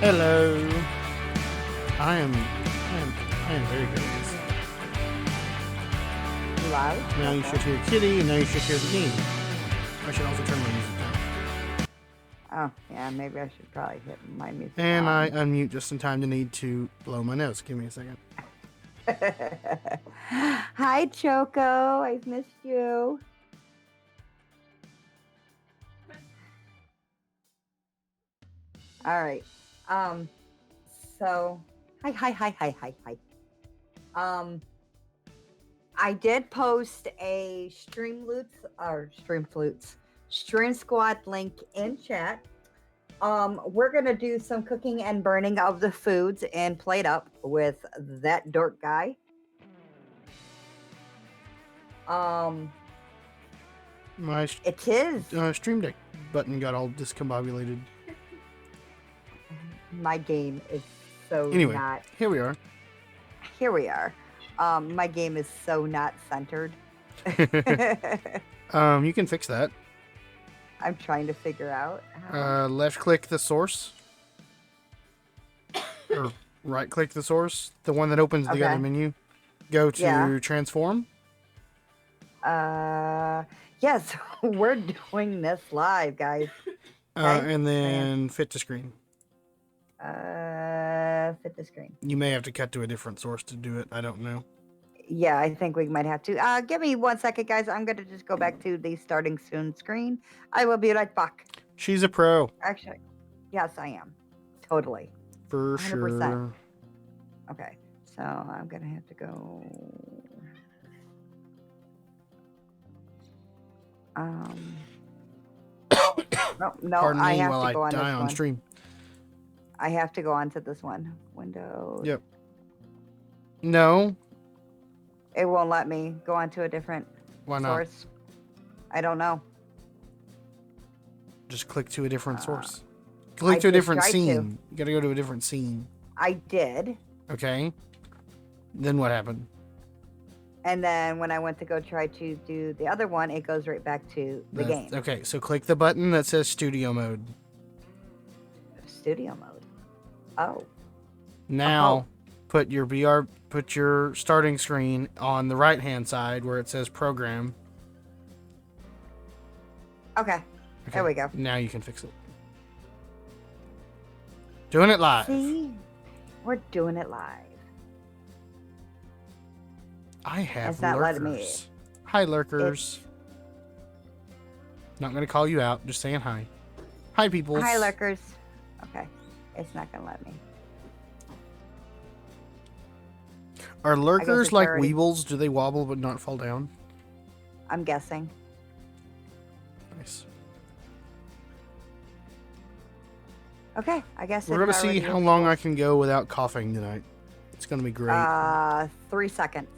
Hello. I am very good at this. Loud? Now you should hear Kitty, and now you should hear the game. I should also turn my music down. Oh, yeah, maybe I should probably hit my music And on. I unmute just in time to need to blow my nose. Give me a second. Hi, Choco. I've missed you. All right. So, hi. I did post a Stream Squad link in chat. We're gonna do some cooking and burning of the foods and PlateUp with that dork guy. My It is Stream Deck button got all discombobulated. my game is so Anyway, not. here we are. Here we are. My game is so not centered. You can fix that. I'm trying to figure out how. Left click the source. Or right click the source. The one that opens the Okay. other menu. Go to Yeah. transform. Yes, we're doing this live, guys. Okay. And then fit to screen. Fit the screen. You may have to cut to a different source to do it. I don't know. Yeah, I think we might have to. Give me 1 second, guys. I'm gonna just go back to the starting soon screen. I will be right back. She's a pro. Actually, yes, I am. Totally. For 100%. sure. Okay, so I'm gonna have to go. No, Pardon I me have while to go I on die this on one. stream. I have to go on to this one. Windows. Yep. No. It won't let me go on to a different Why not? source. I don't know. Just click to a different source. Click I to a just different tried to. scene. You gotta go to a different scene. I did. Okay. Then what happened? And then when I went to go try to do the other one, it goes right back to the game. Okay, so click the button that says studio mode. Studio mode. Oh. Now put your starting screen on the right hand side where it says program. Okay. There we go. Now you can fix it. Doing it live. See? We're doing it live. I have It's not letting me- lurkers. Hi, lurkers. Not going to call you out. Just saying hi. Hi, people. Hi, lurkers. Okay. It's not going to let me. Are lurkers it's like already- weebles? Do they wobble but not fall down? I'm guessing. Nice. Okay. I guess We're going to it's see already how long I can go without coughing tonight. It's going to be great. 3 seconds.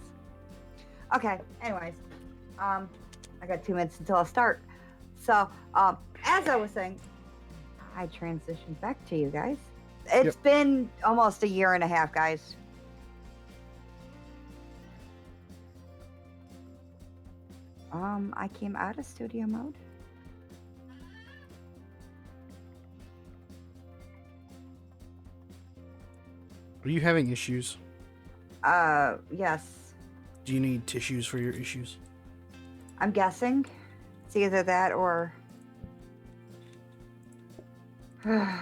Okay. Anyways, I got 2 minutes until I start. So, as I was saying, I transitioned back to you guys. It's been almost a year and a half, guys. I came out of studio mode. Are you having issues? Yes. Do you need tissues for your issues? I'm guessing it's either that or because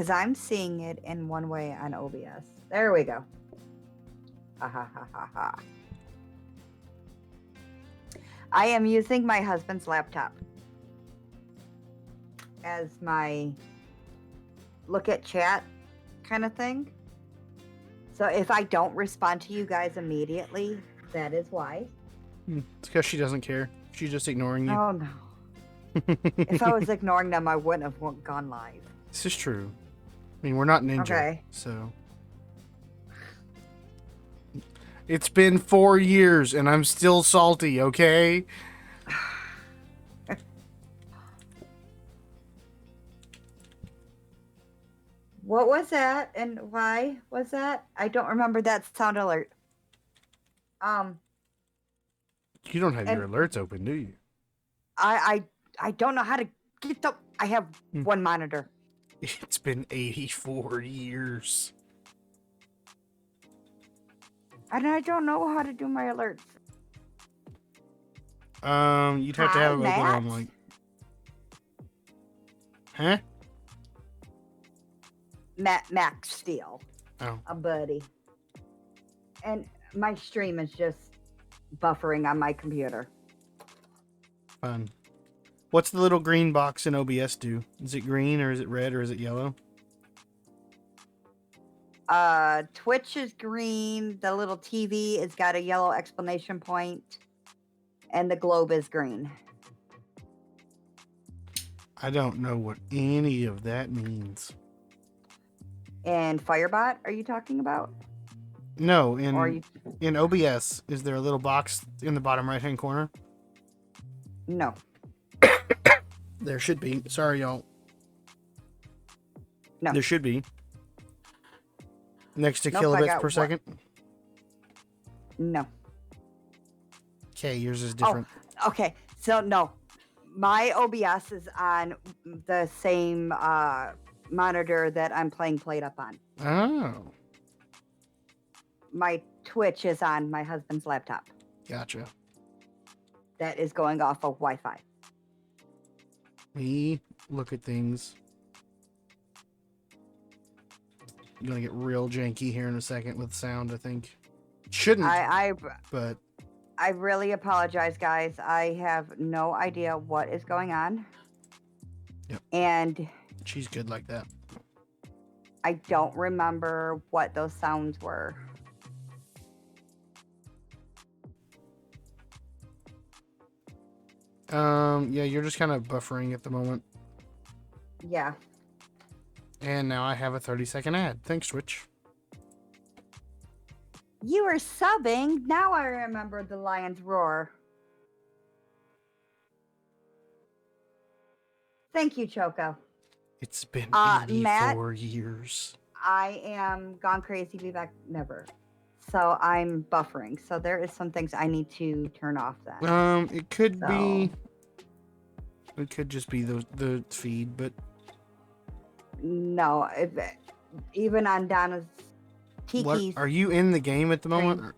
I'm seeing it in one way on OBS. There we go. Ha ha ha ha ha. I am using my husband's laptop as my look at chat kind of thing. So if I don't respond to you guys immediately, that is why. It's because she doesn't care. She's just ignoring you. Oh no. If I was ignoring them, I wouldn't have gone live. This is true. I mean, we're not ninja, Okay. so... It's been 4 years, and I'm still salty, okay? What was that and why was that? I don't remember that sound alert. You don't have your alerts open, do you? I don't know how to get the. I have one monitor. It's been 84 years. And I don't know how to do my alerts. You'd have to Hi, have it open Matt. on like. Huh? Max Steel, Oh, a buddy. And my stream is just buffering on my computer. fun. What's the little green box in OBS do? Is it green or is it red or is it yellow? Twitch is green. The little TV has got a yellow exclamation point, and the globe is green. I don't know what any of that means. And Firebot, are you talking about? No, Or you? in OBS, is there a little box in the bottom right hand corner? No. There should be. Sorry, y'all. No. There should be. Next to Nope, I kilobits got per one. second? No. Okay, yours is different. Oh, okay. So no, my OBS is on the same monitor that I'm playing PlateUp on. Oh, My Twitch is on my husband's laptop. gotcha. That is going off of Wi-Fi. Me look at things. I'm gonna get real janky here in a second with sound, I think. Shouldn't, but I really apologize, guys. I have no idea what is going on. Yep. And she's good like that. I don't remember what those sounds were. Yeah, you're just kind of buffering at the moment. Yeah. And now I have a 30-second ad. Thanks, Twitch. You were subbing. Now I remember the lion's roar. Thank you, Choco. It's been 84 Matt, years. I am gone crazy, be back never. So I'm buffering. So there is some things I need to turn off then. It could be. It could just be the feed, but No, even on Donna's Tiki's. Are you in the game at the moment?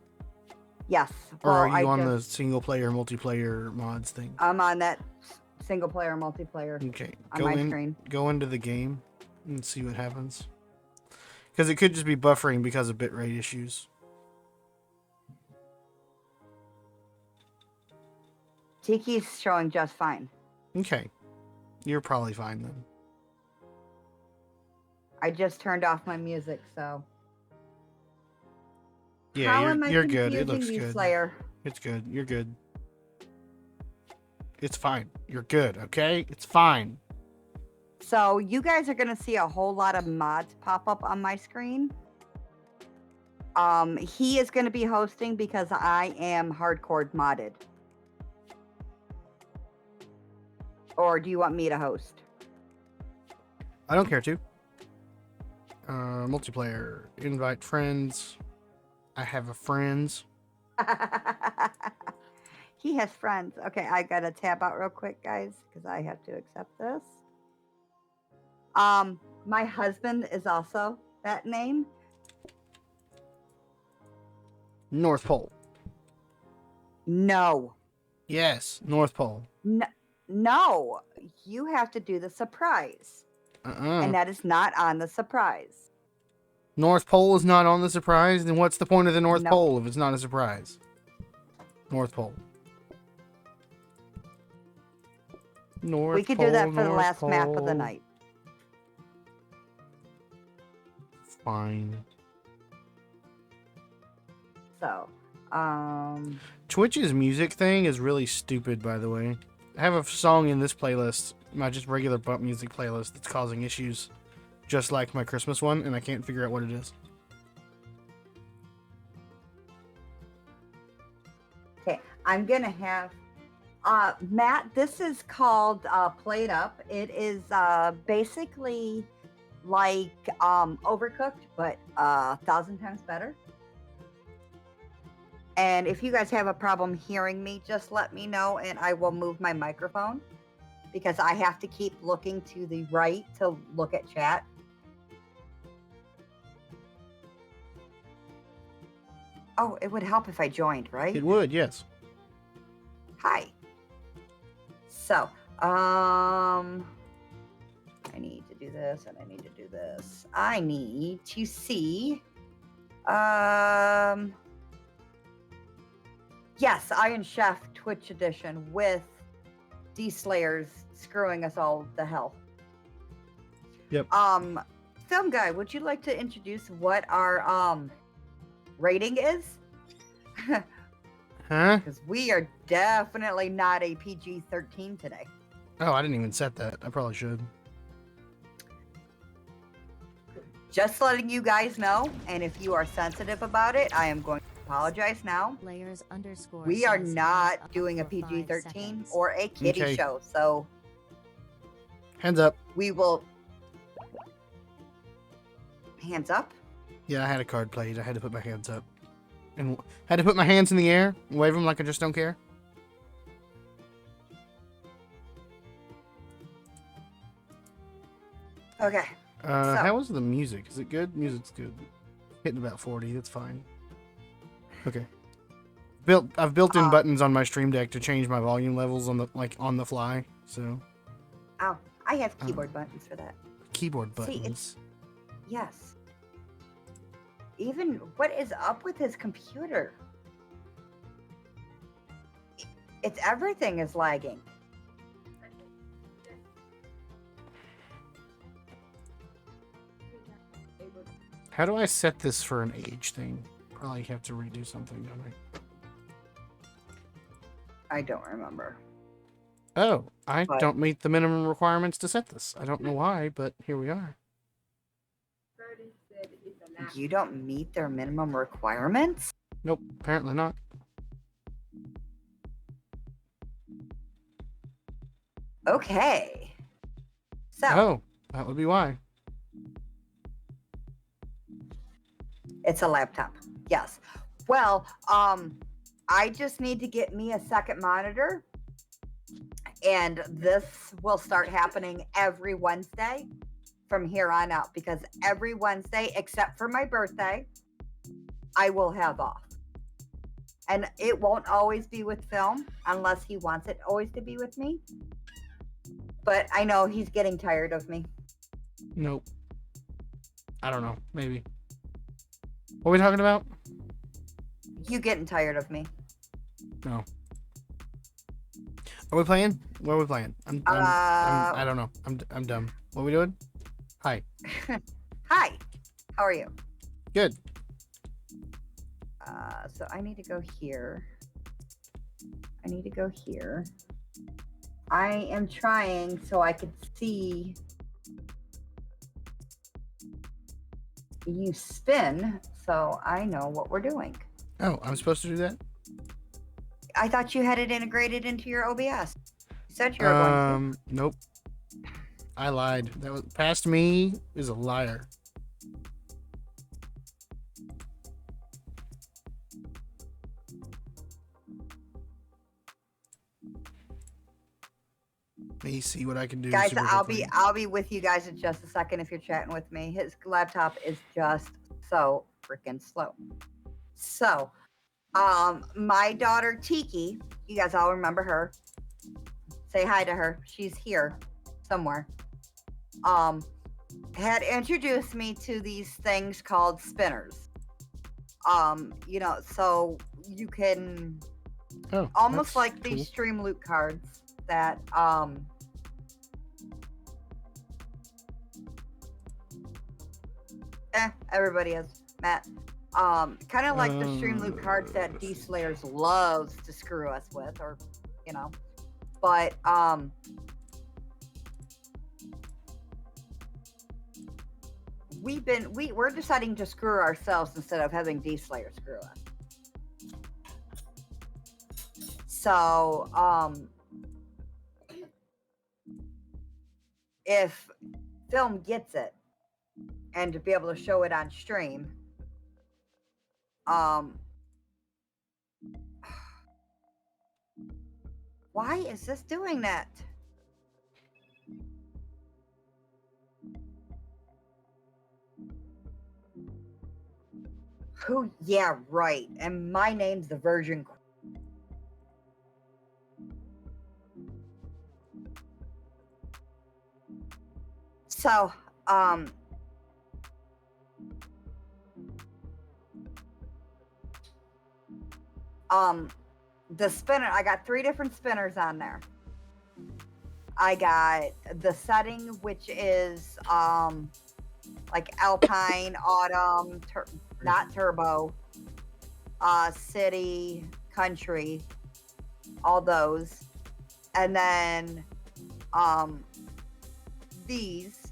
Yes. Or are you on the single player, multiplayer mods thing? I'm on that single player, multiplayer. Okay. On my screen. Go into the game and see what happens. Because it could just be buffering because of bitrate issues. Tiki's showing just fine. Okay. You're probably fine then. I just turned off my music, so. Yeah, you're good. It looks good. Slayer? It's good. You're good. It's fine. You're good, okay? It's fine. So you guys are going to see a whole lot of mods pop up on my screen. He is going to be hosting because I am hardcore modded. Or do you want me to host? I don't care to. Multiplayer. Invite friends. I have a friends. He has friends. Okay, I got to tab out real quick, guys, because I have to accept this. My husband is also that name. North Pole. No. Yes, North Pole. No, you have to do the surprise. And that is not on the surprise. North Pole is not on the surprise? Then what's the point of the North Pole if it's not a surprise? North Pole. We could do that for the last map of the night. Fine. So, Twitch's music thing is really stupid, by the way. I have a song in this playlist, my just regular bump music playlist, that's causing issues, just like my Christmas one, and I can't figure out what it is. Okay, I'm gonna have Matt. This is called PlateUp. It is basically like Overcooked, but 1,000 times better. And if you guys have a problem hearing me, just let me know and I will move my microphone. because I have to keep looking to the right to look at chat. Oh, it would help if I joined, right? It would, yes. Hi. So, I need to do this and I need to do this. I need to see, yes, Iron Chef Twitch edition with D-Slayers screwing us all the hell. Yep. Film guy, would you like to introduce what our rating is? Huh? Because we are definitely not a PG-13 today. Oh, I didn't even set that. I probably should. Just letting you guys know, and if you are sensitive about it, I am going to apologize now. Layers underscore. We are says not hands up doing a for 5 PG-13 seconds. or a kiddie Okay. show, so Hands up. we will. Hands up. Yeah, I had a card played. I had to put my hands up. And had to put my hands in the air, wave them like I just don't care. Okay. How was the music? Is it good? Music's good. Hitting about 40. That's fine. Okay. I've built in buttons on my Stream Deck to change my volume levels on the fly. So Oh, I have keyboard buttons for that. keyboard See, buttons. Yes. Even what is up with his computer? It's everything is lagging. How do I set this for an age thing? Probably have to redo something, don't I? I don't remember. Oh, I But- don't meet the minimum requirements to set this. I don't know why, but here we are. You don't meet their minimum requirements? Nope, apparently not. Okay. So, Oh, that would be why. it's a laptop. Yes. Well, I just need to get me a second monitor. And this will start happening every Wednesday from here on out, because every Wednesday, except for my birthday, I will have off. And it won't always be with film unless he wants it always to be with me. But I know he's getting tired of me. Nope. I don't know. Maybe. What are we talking about? You getting tired of me. No. Are we playing? What are we playing? I don't know. I'm dumb. What are we doing? Hi. Hi. How are you? Good. So I need to go here. I need to go here. I am trying so I could see you spin, so I know what we're doing. Oh, I'm supposed to do that? I thought you had it integrated into your OBS. You said you were going to. Nope. I lied. That was past me is a liar. Let me see what I can do. Guys, super quickly. I'll be with you guys in just a second if you're chatting with me. His laptop is just so freaking slow. So, my daughter Tiki, you guys all remember her. Say hi to her. She's here somewhere. Had introduced me to these things called spinners. So you can almost that's like cool. these stream loot cards that everybody is, Matt. Kind of like the stream loot cards that D Slayers loves to screw us with, or but we're deciding to screw ourselves instead of having D Slayer screw us. So if film gets it and to be able to show it on stream, why is this doing that? Who? Yeah, right. And my name's the Virgin. So, the spinner. I got 3 different spinners on there. I got the setting, which is like Alpine, Autumn, not Turbo, City, Country, all those, and then these.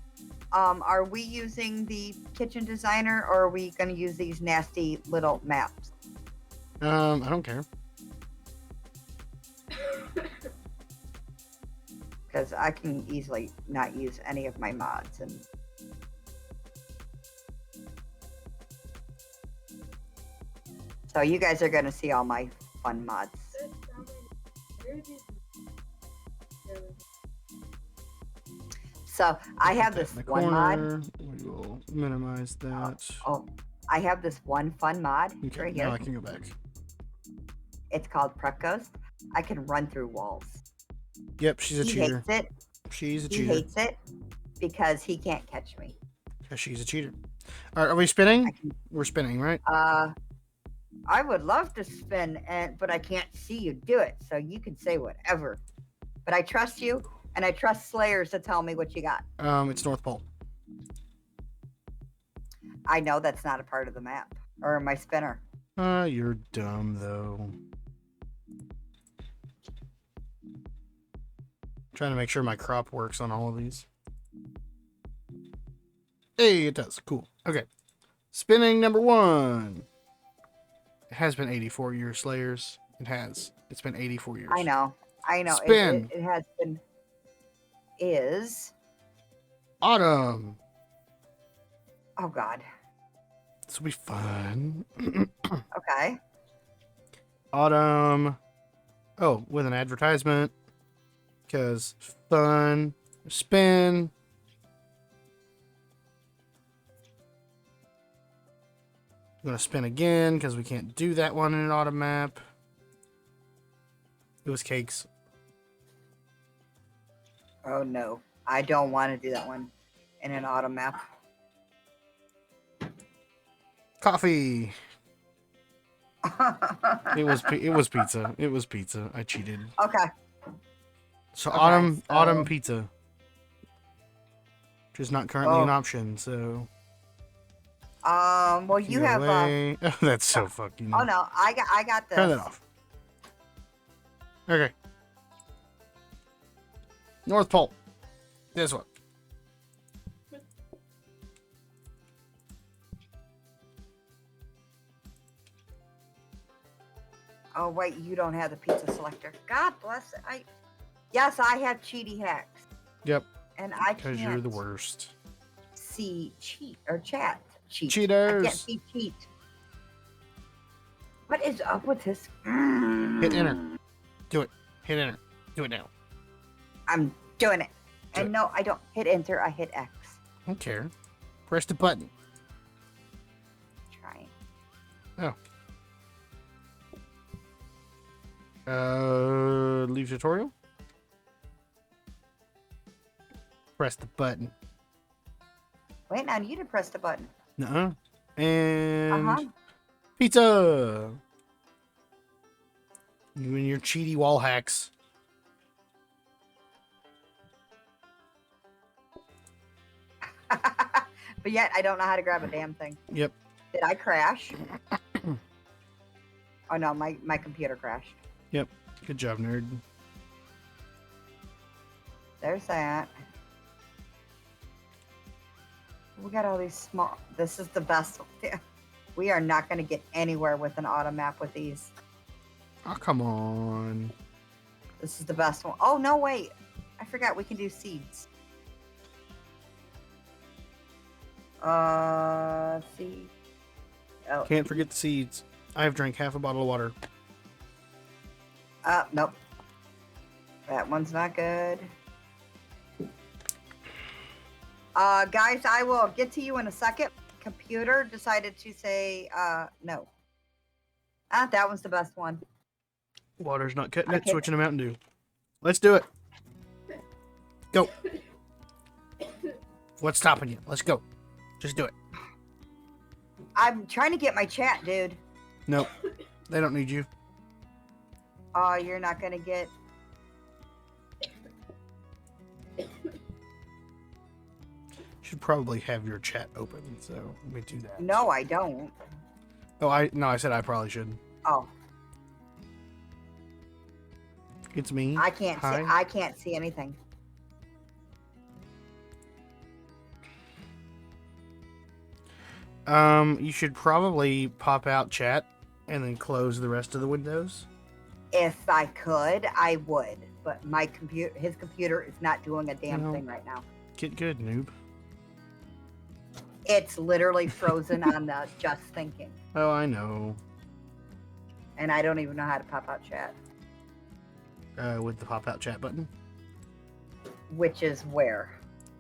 Are we using the kitchen designer, or are we going to use these nasty little maps? I don't care. Because I can easily not use any of my mods. And so you guys are going to see all my fun mods. So I have this one mod. We will minimize that. Oh, I have this one fun mod Okay, right now here. I can go back. It's called Prep Ghost. I can run through walls. Yep, she's a cheater. He hates it. She's a He cheater. hates it because he can't catch me. Because she's a cheater. All right, are we spinning? We're spinning, right? I would love to spin, but I can't see you do it. So you can say whatever. But I trust you, and I trust Slayers to tell me what you got. It's North Pole. I know that's not a part of the map or my spinner. You're dumb though. Trying to make sure my crop works on all of these. Hey, it does. Cool. Okay. Spinning number 1. It has been 84 years, Slayers. It has. It's been 84 years. I know. Spin. It has been. Is. Autumn. Oh, God. This will be fun. Okay. Autumn. Oh, with an advertisement. Because fun. Spin. I'm going to spin again because we can't do that one in an autumn map. It was cakes. Oh, no. I don't want to do that one in an autumn map. Coffee. It was pizza. It was pizza. I cheated. Okay. So Okay, autumn pizza. Which is not currently an option, so well, you have oh, that's so fucking. Oh no, I got this. Turn that off. Okay. North Pole. This one. Oh wait, you don't have the pizza selector. God bless it. Yes, I have cheaty hacks. Yep. And I can't. Because you're the worst. See chat. Cheat. Cheaters. I can't see cheat. What is up with this? Hit enter. Do it. Hit enter. Do it now. I'm doing it. Do and it. no, I don't hit enter. I hit X. I don't care. Press the button. Trying. Oh. Leave tutorial. Press the button. Wait on you to press the button. Nuh-uh. And Uh-huh. pizza. You and your cheaty wall hacks. But yet I don't know how to grab a damn thing. Yep. Did I crash? Oh no, my computer crashed. Yep. Good job, nerd. There's that. We got all these small. This is the best. We are not going to get anywhere with an auto map with these. Oh, come on. This is the best one. Oh, no, wait. I forgot we can do seeds. Seed. Oh. Can't forget the seeds. I have drank half a bottle of water. Nope. That one's not good. Guys, I will get to you in a second computer decided to say no. Ah, that was the best one. Water's not cutting it. Okay. Switching to Mountain Dew. Let's do it. Go. What's stopping you? Let's go. Just do it. I'm trying to get my chat, dude. Nope. They don't need you. Oh, you're not gonna get. Should probably have your chat open, so let me do that. No, I don't. Oh, I said I probably should. Oh, It's me. I can't Hi. see. I can't see anything. You should probably pop out chat and then close the rest of the windows. If I could, I would. But my computer, his computer, is not doing a damn No. thing right now. Get good, noob. It's literally frozen on the just thinking, Oh, I know. and I don't even know how to pop out chat. With the pop out chat button Which is where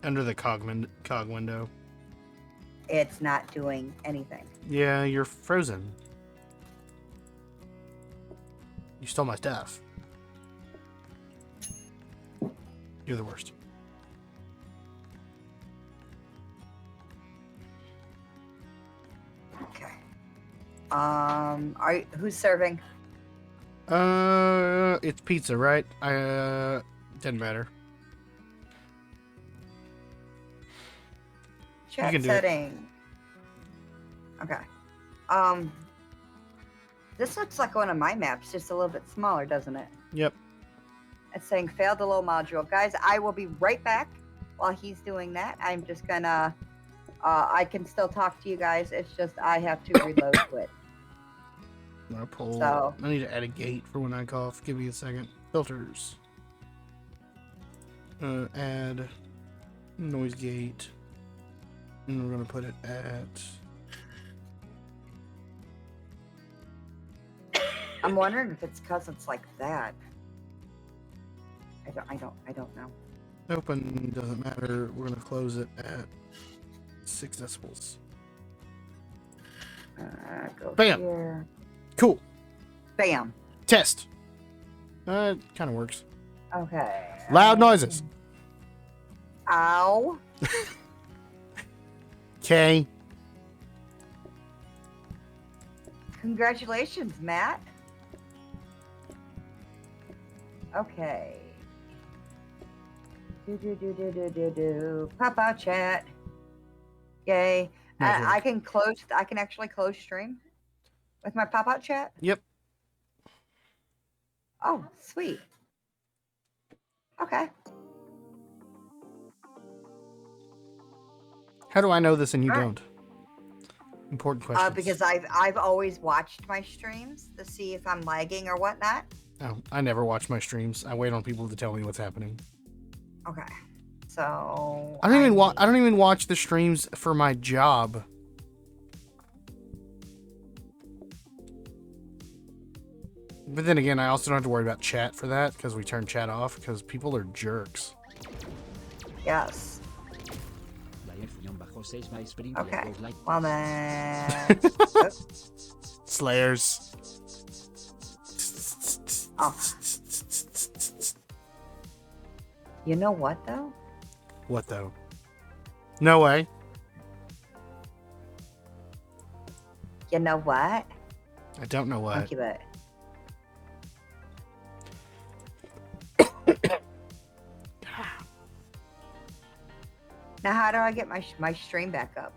under the cog window. it's not doing anything. Yeah, you're frozen. You stole my stuff. You're the worst. Okay. Who's serving? It's pizza, right? Doesn't matter. Chat can do it. setting. Okay. This looks like one of my maps, just a little bit smaller, doesn't it? Yep. It's saying failed the low module. Guys, I will be right back while he's doing that. I'm just gonna, I can still talk to you guys. It's just I have to reload to it. I'm gonna pull. So- I need to add a gate for when I cough. Give me a second. Filters. Add noise gate. And we're gonna put it at. I'm wondering if it's because it's like that. I don't know. Open doesn't matter. We're gonna close it at 6 decibels. Go Bam. here. Cool. Bam. Test. It kind of works. Okay. Loud noises. Ow. Okay. Congratulations, Matt. Okay. Do. Pop out chat. Yay. Nice work. I can close. I can actually close stream with my pop out chat. Yep. Oh, sweet. Okay. How do I know this and you All right. don't? Important question. Because I've always watched my streams to see if I'm lagging or whatnot. Oh, I never watch my streams. I wait on people to tell me what's happening. Okay. So I don't even watch the streams for my job. But then again, I also don't have to worry about chat for that because we turn chat off because people are jerks. Yes. Okay. Okay. Well then. Slayers. Oh. You know what though? What though? No way. You know what? I don't know what. Monkey butt. Now, how do I get my stream back up?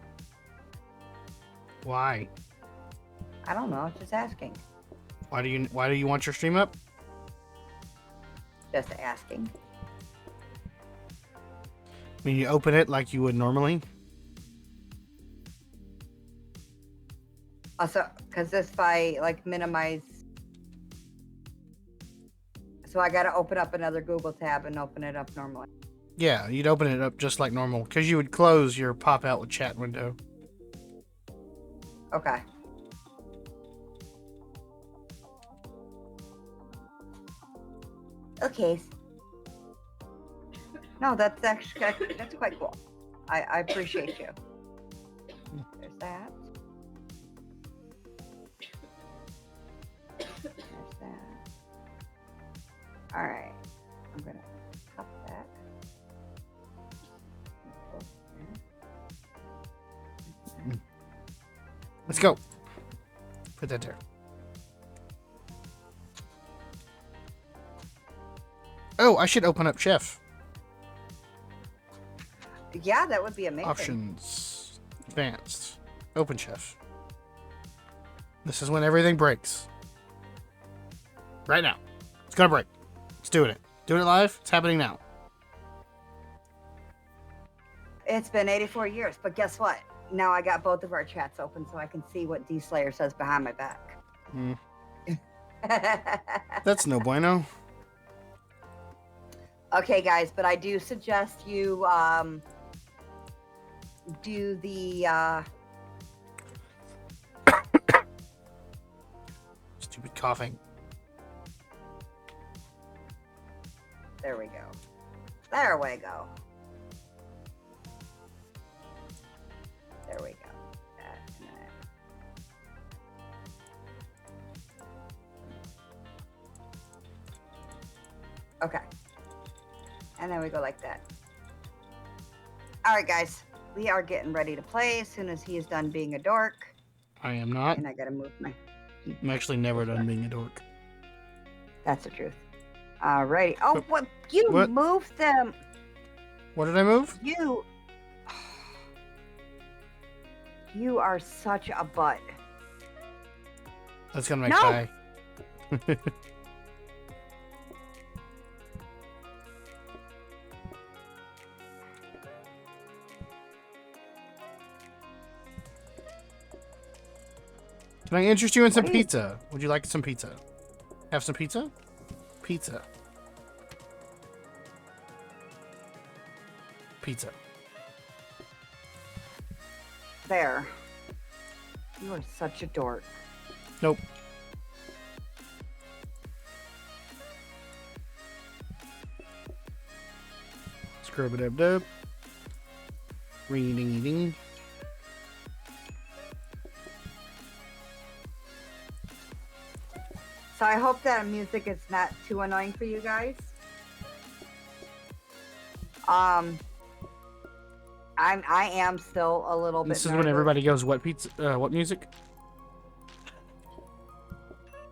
Why? I don't know. Just asking. Why do you want your stream up? Just asking. I mean, you open it like you would normally. Also, because if I like minimize, so I got to open up another Google tab and open it up normally. Yeah, you'd open it up just like normal because you would close your pop out with chat window. Okay. Okay. No, that's actually that's quite cool. I appreciate you. There's that. There's that. All right. I'm gonna cut that. Let's go. Put that there. Oh, I should open up Chef. Yeah, that would be amazing. Options. Advanced. Open Chef. This is when everything breaks. Right now. It's gonna break. It's doing it. Doing it live. It's happening now. It's been 84 years, but guess what? Now I got both of our chats open so I can see what D Slayer says behind my back. That's no bueno. Okay, guys, but I do suggest you do the Stupid coughing. there we go. There we go. There we go. That and that. Okay. And then we go like that. All right, guys. We are getting ready to play as soon as he is done being a dork. I am not. And I gotta move my... I'm actually never done being a dork. That's the truth. All righty. Oh, what? You What? moved them. What did I move? You are such a butt. That's gonna make No. pie. Can I interest you in some What do you- pizza? Would you like some pizza? Have some pizza? Pizza. Pizza. There. You are such a dork. Nope. Scrub it up, dub. Ring ding ding. So I hope that music is not too annoying for you guys. I am still a little bit. This is when nervous. everybody goes, what pizza? What music?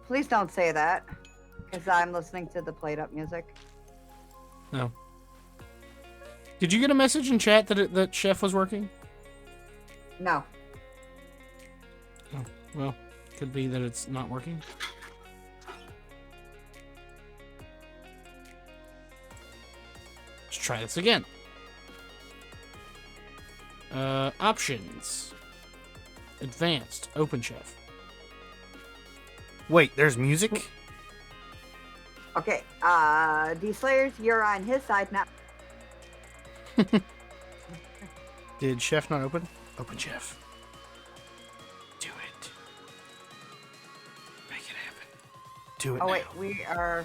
Please don't say that, because I'm listening to the PlateUp music. No. Did you get a message in chat that Chef was working? No. Oh, well, could be that it's not working. Let's try this again. Options. Advanced. Open Chef. Wait, there's music? Okay. D Slayers, you're on his side now. Did Chef not open? Open Chef. Do it. Make it happen. Do it Oh now. wait, we are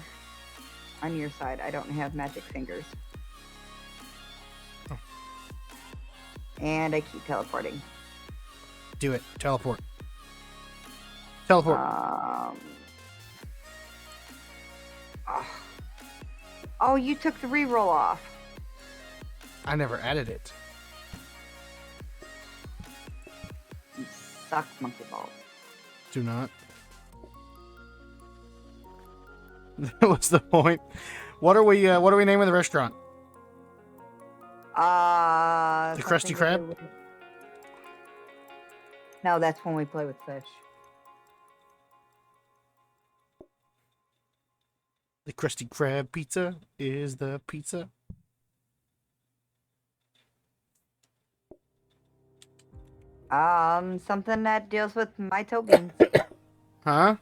on your side. I don't have magic fingers. Oh. And I keep teleporting. Do it. Teleport. Teleport. Oh, you took the reroll off. I never added it. You suck, monkey balls. Do not. What's the point? What are we naming the restaurant? The Krusty something to Krab? do with- No, that's when we play with fish. The Krusty Krab pizza is the pizza. Something that deals with my toe beans. Huh?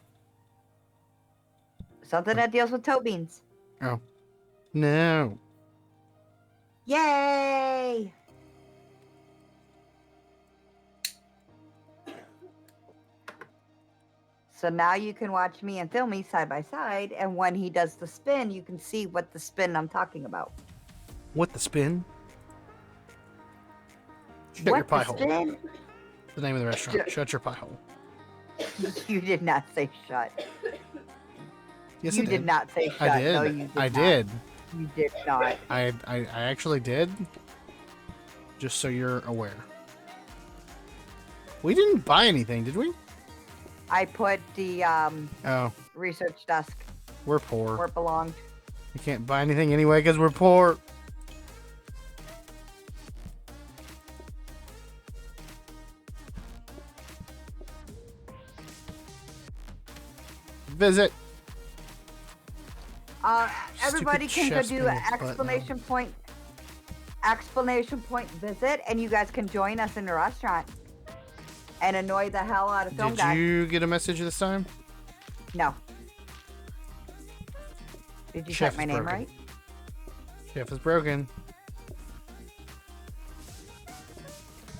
Something that deals with toe beans. Oh. No. Yay! So now you can watch me and Filmy side by side, and when he does the spin, you can see what the spin I'm talking about. What the spin? Shut your pie hole. Spin? The name of the restaurant. Shut your pie hole. You did not say shut. Yes, You I did not say shut. I did. No, you did I not. did. You did not. I actually did. Just so you're aware. We didn't buy anything, did we? I put the research desk We're poor. where it belonged. We can't buy anything anyway because we're poor. Visit. Everybody can go chef's do in an its butt now. exclamation point visit, and you guys can join us in the restaurant and annoy the hell out of Film Did Guy. you get a message this time? No. Did you Chef type my is name broken. right? Chef is broken.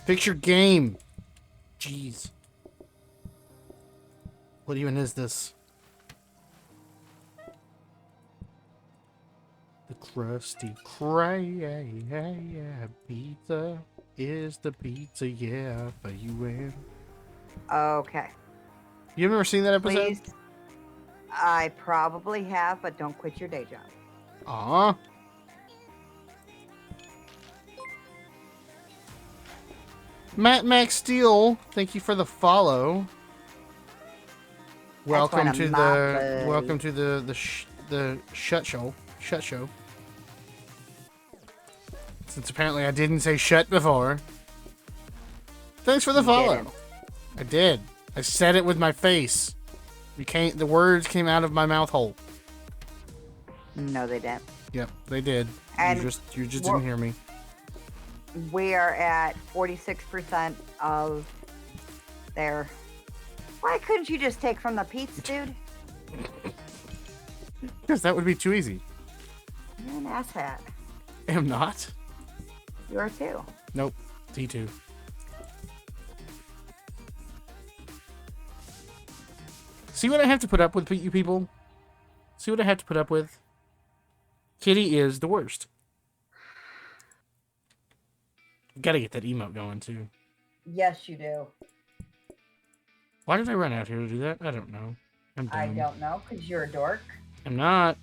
Fix your game. Jeez. What even is this? The Krusty Krab pizza is the pizza, yeah, for you and... Okay. You ever seen that episode? Please. I probably have, but don't quit your day job. Aw. Matt Max Steel, thank you for the follow. Welcome to the shut show. Shut show. Since apparently I didn't say shut before. Thanks for the follow. didn't. I did. I said it with my face. The words came out of my mouth hole. No, they didn't. Yep, they did. And you just didn't hear me. We are at 46% of their... Why couldn't you just take from the Pete's, dude? Because that would be too easy. You're an asshat. Am not. You are too. Nope. T2. See what I have to put up with, you people? See what I have to put up with? Kitty is the worst. Gotta get that emote going, too. Yes, you do. Why did I run out here to do that? I don't know. I'm dumb. I don't know, because you're a dork. I'm not.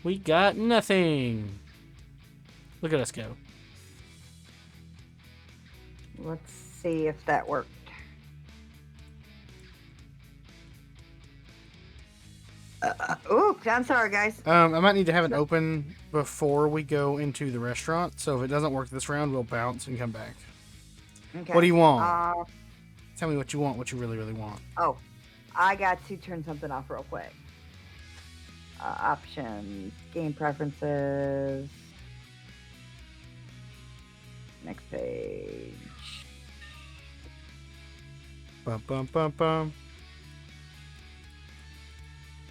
We got nothing. Look at us go. Let's see if that worked. Oops, I'm sorry, guys. I might need to have it open before we go into the restaurant. So if it doesn't work this round, we'll bounce and come back. Okay. What do you want? Tell me what you want, what you really, really want. Oh, I got to turn something off real quick. Options, game preferences. Next page. Bum, bum, bum, bum.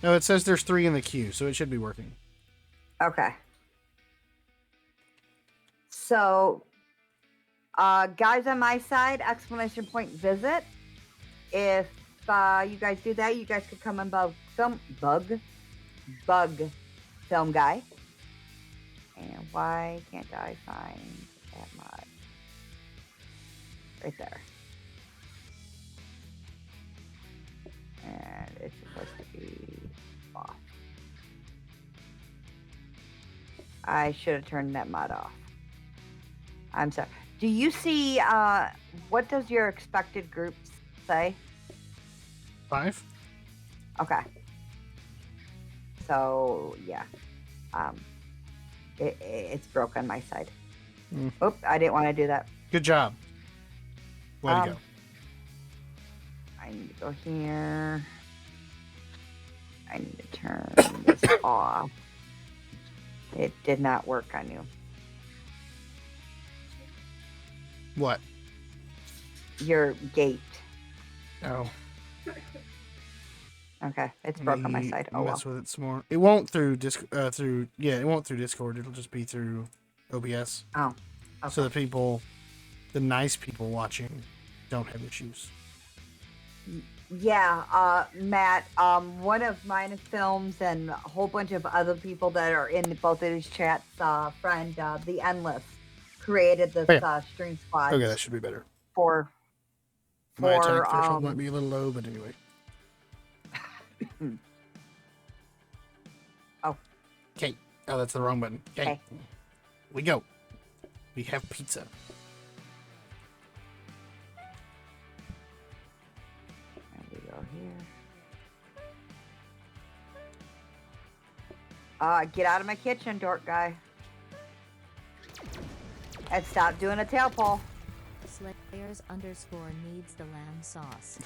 No, it says there's 3 in the queue, so it should be working. Okay. So, guys on my side, exclamation point visit. If you guys do that, you guys could come and bug Film Guy. And why can't I find that mod? Right there. And it's supposed to be off. I should have turned that mod off. I'm sorry. Do you see, what does your expected groups say? 5? Okay. So, yeah. It's broke on my side. Oops, I didn't want to do that. Good job. Way to go. I need to go here. I need to turn this off. It did not work on you. What? Your gate. Oh. Okay, it's broke on my side. Oh, mess well. with it some more. It won't through it won't through Discord. It'll just be through OBS. Oh. Okay. So the nice people watching don't have issues. Yeah, Matt, one of mine films and a whole bunch of other people that are in both of these chats, friend, The Endless, created this Oh, yeah. stream squad Okay, that should be better. for My attack threshold might be a little low, but anyway. Oh. Okay. Oh, that's the wrong button. Okay. We go. We have pizza. There we go here. Get out of my kitchen, dork guy. And stop doing a tail pull. Slayers _ needs the lamb sauce.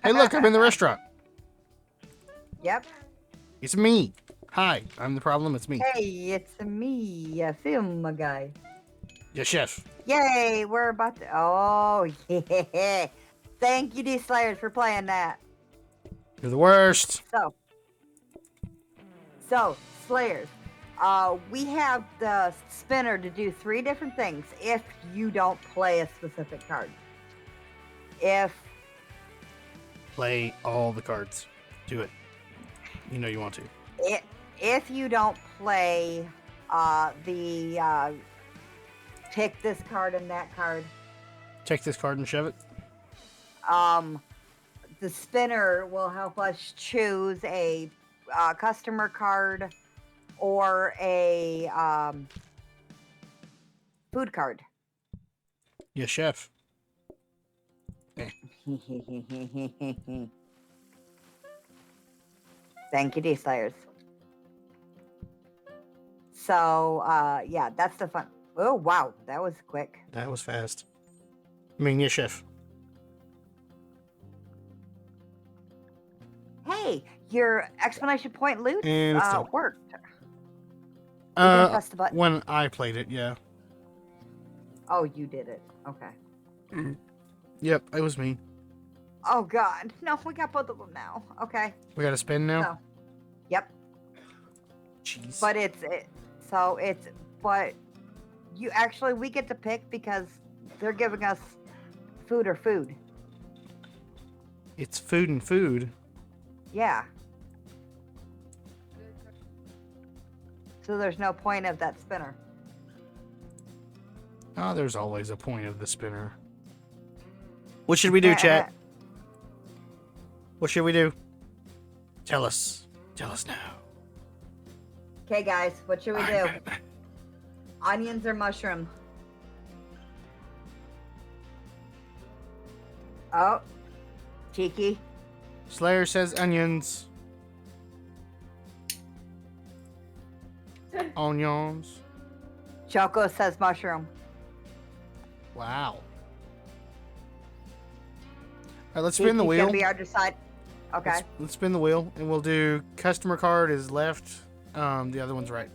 Hey, look, I'm in the restaurant. Yep. It's me. Hi, I'm the problem. It's me. Hey, it's me, film guy. Yeah, chef. Yay, we're about to. Oh, yeah. Thank you, D Slayers, for playing that. You're the worst. So, Slayers, we have the spinner to do 3 different things if you don't play a specific card. Play all the cards. Do it. You know you want to. If you don't play the pick this card and that card. Take this card and shove it. The spinner will help us choose a customer card or a food card. Yeah, chef. Thank you, D-Slayers. So, yeah, that's the fun. Oh, wow, that was quick. That was fast. I mean, yeah, chef. Hey, your exclamation point loot And it's done. worked. Press the button. When I played it, yeah. Oh, you did it. Okay. Yep, it was me. Oh, God. No, we got both of them now. Okay. We got to spin now? So, yep. Jeez. But but we get to pick because they're giving us food or food. It's food and food. Yeah. So there's no point of that spinner. Oh, there's always a point of the spinner. What should we do, chat? What should we do? Tell us. Tell us now. Okay, guys, what should we do? Onions or mushroom? Oh, Tiki. Slayer says onions. Onions. Choco says mushroom. Wow. All right, let's spin the Tiki's wheel. gonna be our decide. Okay. Let's spin the wheel, and we'll do customer card is left. The other one's right.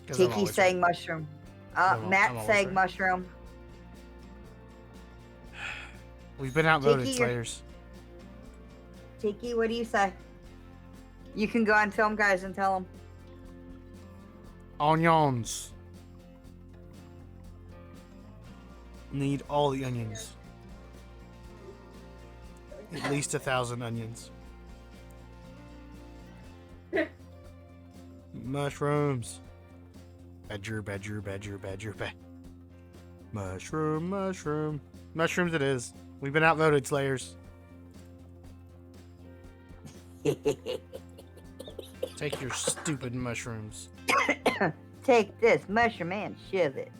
'Cause I'm Tiki's always saying right. mushroom. I'm Matt's always saying right. mushroom. We've been outvoted, Tiki, Slayers. Tiki, what do you say? You can go on film, guys, and tell them. Onions. Need all the onions. At least 1,000 onions. Mushrooms. Badger. Mushroom. Mushrooms it is. We've been outvoted, Slayers. Take your stupid mushrooms. Take this mushroom and shove it.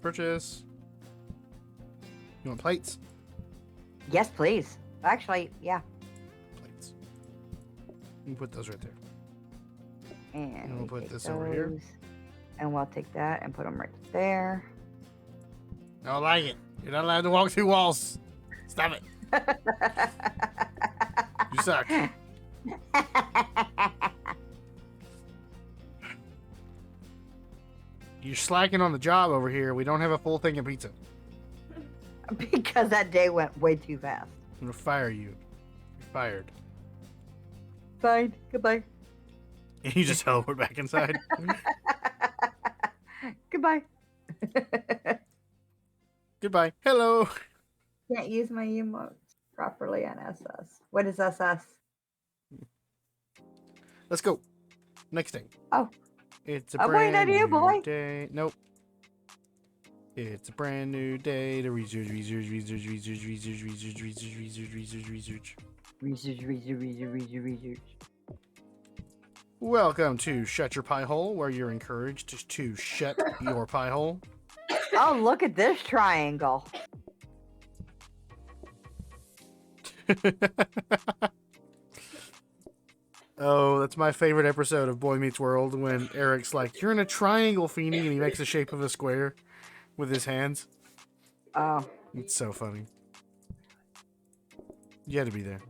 Purchase. You want plates? Yes, please. Actually, yeah. Plates. You can put those right there. And we'll put take this over here. those, and we'll take that and put them right there. I don't like it. You're not allowed to walk through walls. Stop it. You suck. You're slacking on the job over here. We don't have a full thing of pizza. Because that day went way too fast. I'm gonna fire you. You're fired. Fine. Goodbye. And you just teleport back inside. Goodbye. Goodbye. Hello. Can't use my emotes properly on SS. What is SS? Let's go. Next thing. Oh. It's a I'm waiting brand on you, new boy. day. Nope. It's a brand new day to research. Welcome to Shut Your Pie Hole, where you're encouraged to shut your pie hole. Oh, look at this triangle. Oh, that's my favorite episode of Boy Meets World, when Eric's like, "You're in a triangle, Feeny," and he makes the shape of a square with his hands. Oh. It's so funny. You had to be there.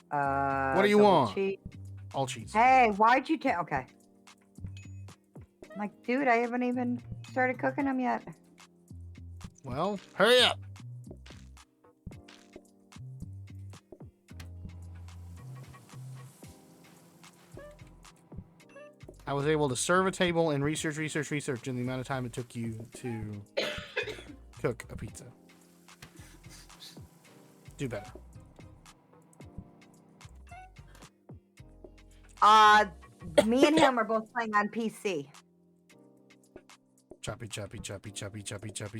What do you double want? cheese. All cheese. Hey, why'd you take? Okay. I'm like, dude, I haven't even started cooking them yet. Well, hurry up. I was able to serve a table and research in the amount of time it took you to cook a pizza. Do better. Me and him are both playing on PC. Choppy.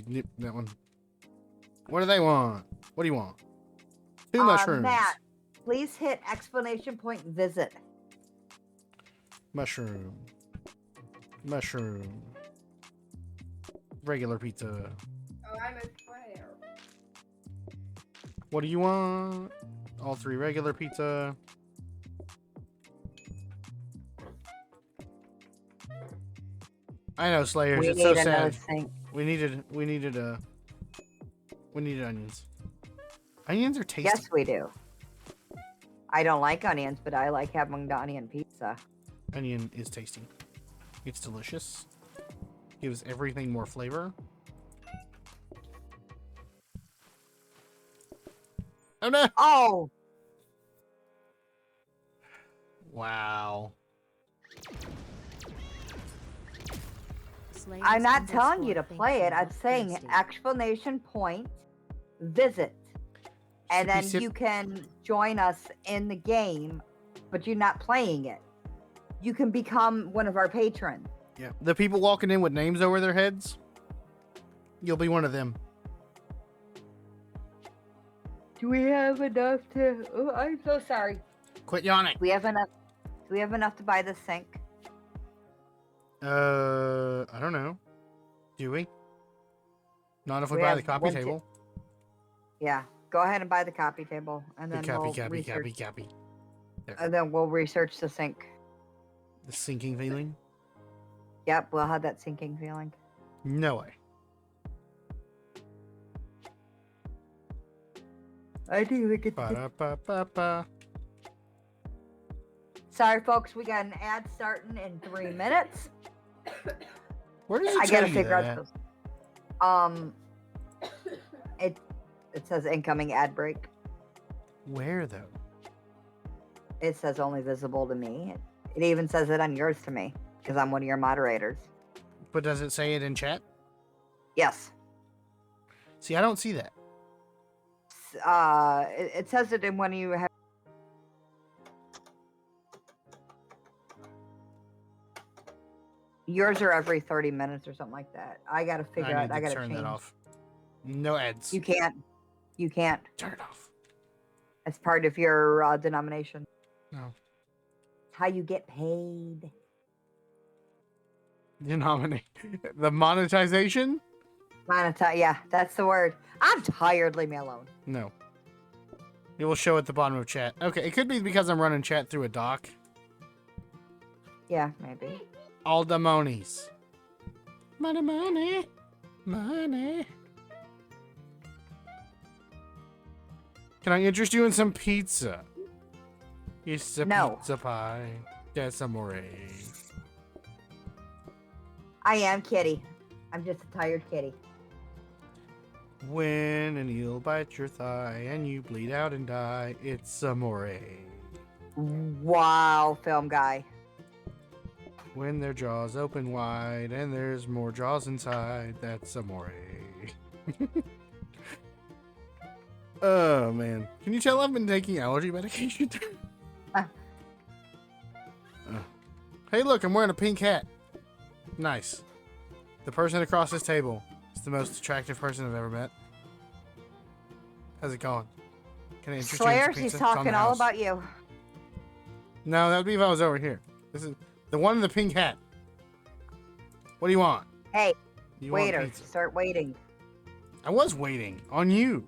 Nip, that one. What do they want? What do you want? 2 mushrooms. Matt, please hit exclamation point visit. Mushroom. Regular pizza. Oh, I'm a player. What do you want? All 3 regular pizza. I know, Slayers. It's so sad. We needed onions. Onions are tasty. Yes, we do. I don't like onions, but I like having the onion pizza. Onion is tasty. It's delicious. Gives everything more flavor. Oh no! Oh! Wow. Slayers I'm not telling you to underscore play it. thinks you I'm look saying thirsty. exclamation point visit. And then Sippy sip. you can join us in the game, but you're not playing it. You can become one of our patrons. Yeah. The people walking in with names over their heads, you'll be one of them. Do we have enough to? Oh, I'm so sorry. Quit yawning. Do we have enough? Do we have enough to buy the sink? I don't know. Do we? Not if we We buy have the copy one table. Yeah. Go ahead and buy the copy table, and The then copy. we'll research. There. And then we'll research the sink. The sinking feeling? Yep, we'll have that sinking feeling. No way. I think we could. Ba-da-ba-ba-ba. Sorry, folks. We got an ad starting in 3 minutes. Where does it I tell gotta you figure that? out this. It says incoming ad break. Where though? It says only visible to me. It even says it on yours to me because I'm one of your moderators. But does it say it in chat? Yes. See, I don't see that. It says it in when you have. Yours are every 30 minutes or something like that. I gotta figure I out. need I to gotta turn change. that off. No ads. You can't. You can't. Turn it off. It's part of your denomination. No. It's how you get paid. Denominate. The monetization? Yeah, that's the word. I'm tired. Leave me alone. No. It will show at the bottom of chat. Okay, it could be because I'm running chat through a dock. Yeah, maybe. All the monies. Money. Can I interest you in some pizza? It's a No. pizza pie. That's amore. I am Kitty. I'm just a tired kitty. When an eel bites your thigh and you bleed out and die, it's amore. Wow, film guy. When their jaws open wide and there's more jaws inside, that's amore. Oh man, can you tell I've been taking allergy medication? Hey, look, I'm wearing a pink hat. Nice. The person across this table is the most attractive person I've ever met. How's it going? Can I interest you in Slayer, some she's pizza? It's on talking the all house. about you. No, that would be if I was over here. This is the one in the pink hat. What do you want? Hey, You want waiter, pizza? start waiting. I was waiting on you.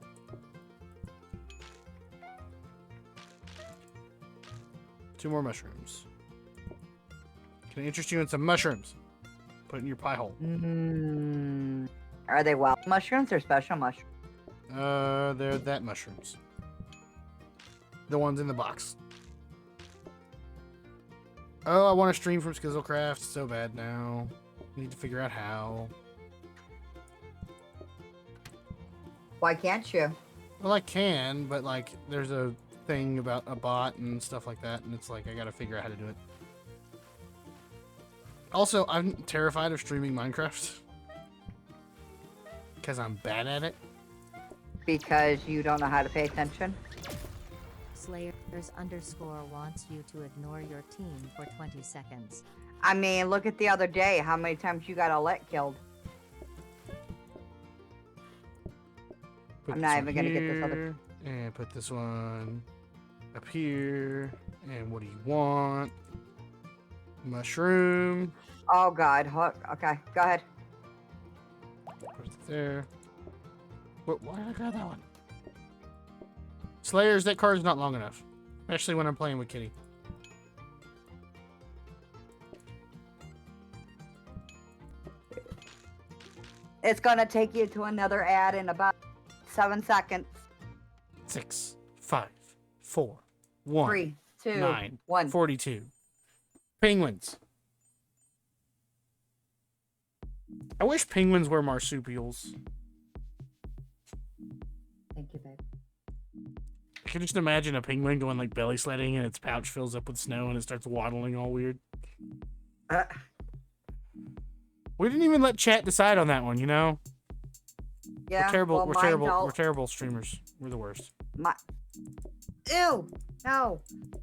Two more mushrooms. Can I interest you in some mushrooms? Put it in your pie hole. Are they wild mushrooms or special mushrooms? They're that mushrooms. The ones in the box. Oh, I want to stream from Skizzlecraft so bad now. Need to figure out how. Why can't you? Well, I can, but like, there's a thing about a bot and stuff like that, and it's like I gotta figure out how to do it. Also, I'm terrified of streaming Minecraft because I'm bad at it. Because you don't know how to pay attention? Slayers underscore wants you to ignore your team for 20 seconds. I mean, look at the other day. How many times you got Olette killed? Put I'm this not one even gonna get this other- here, and put this one up here. And what do you want? Mushroom. Oh, God. Okay, go ahead. Put it there. What? Why did I grab that one? Slayers, that card's not long enough. Especially when I'm playing with Kitty. It's gonna take you to another ad in about 7 seconds. 6, 5, 4, 1, 3, 2, 9, 1. 42. Penguins. I wish penguins were marsupials. Thank you, babe. I can just imagine a penguin going like belly sledding and its pouch fills up with snow and it starts waddling all weird. We didn't even let chat decide on that one, you know? Yeah. We're terrible. well, we're mine's terrible. all- We're terrible streamers. We're the worst. Ew! No.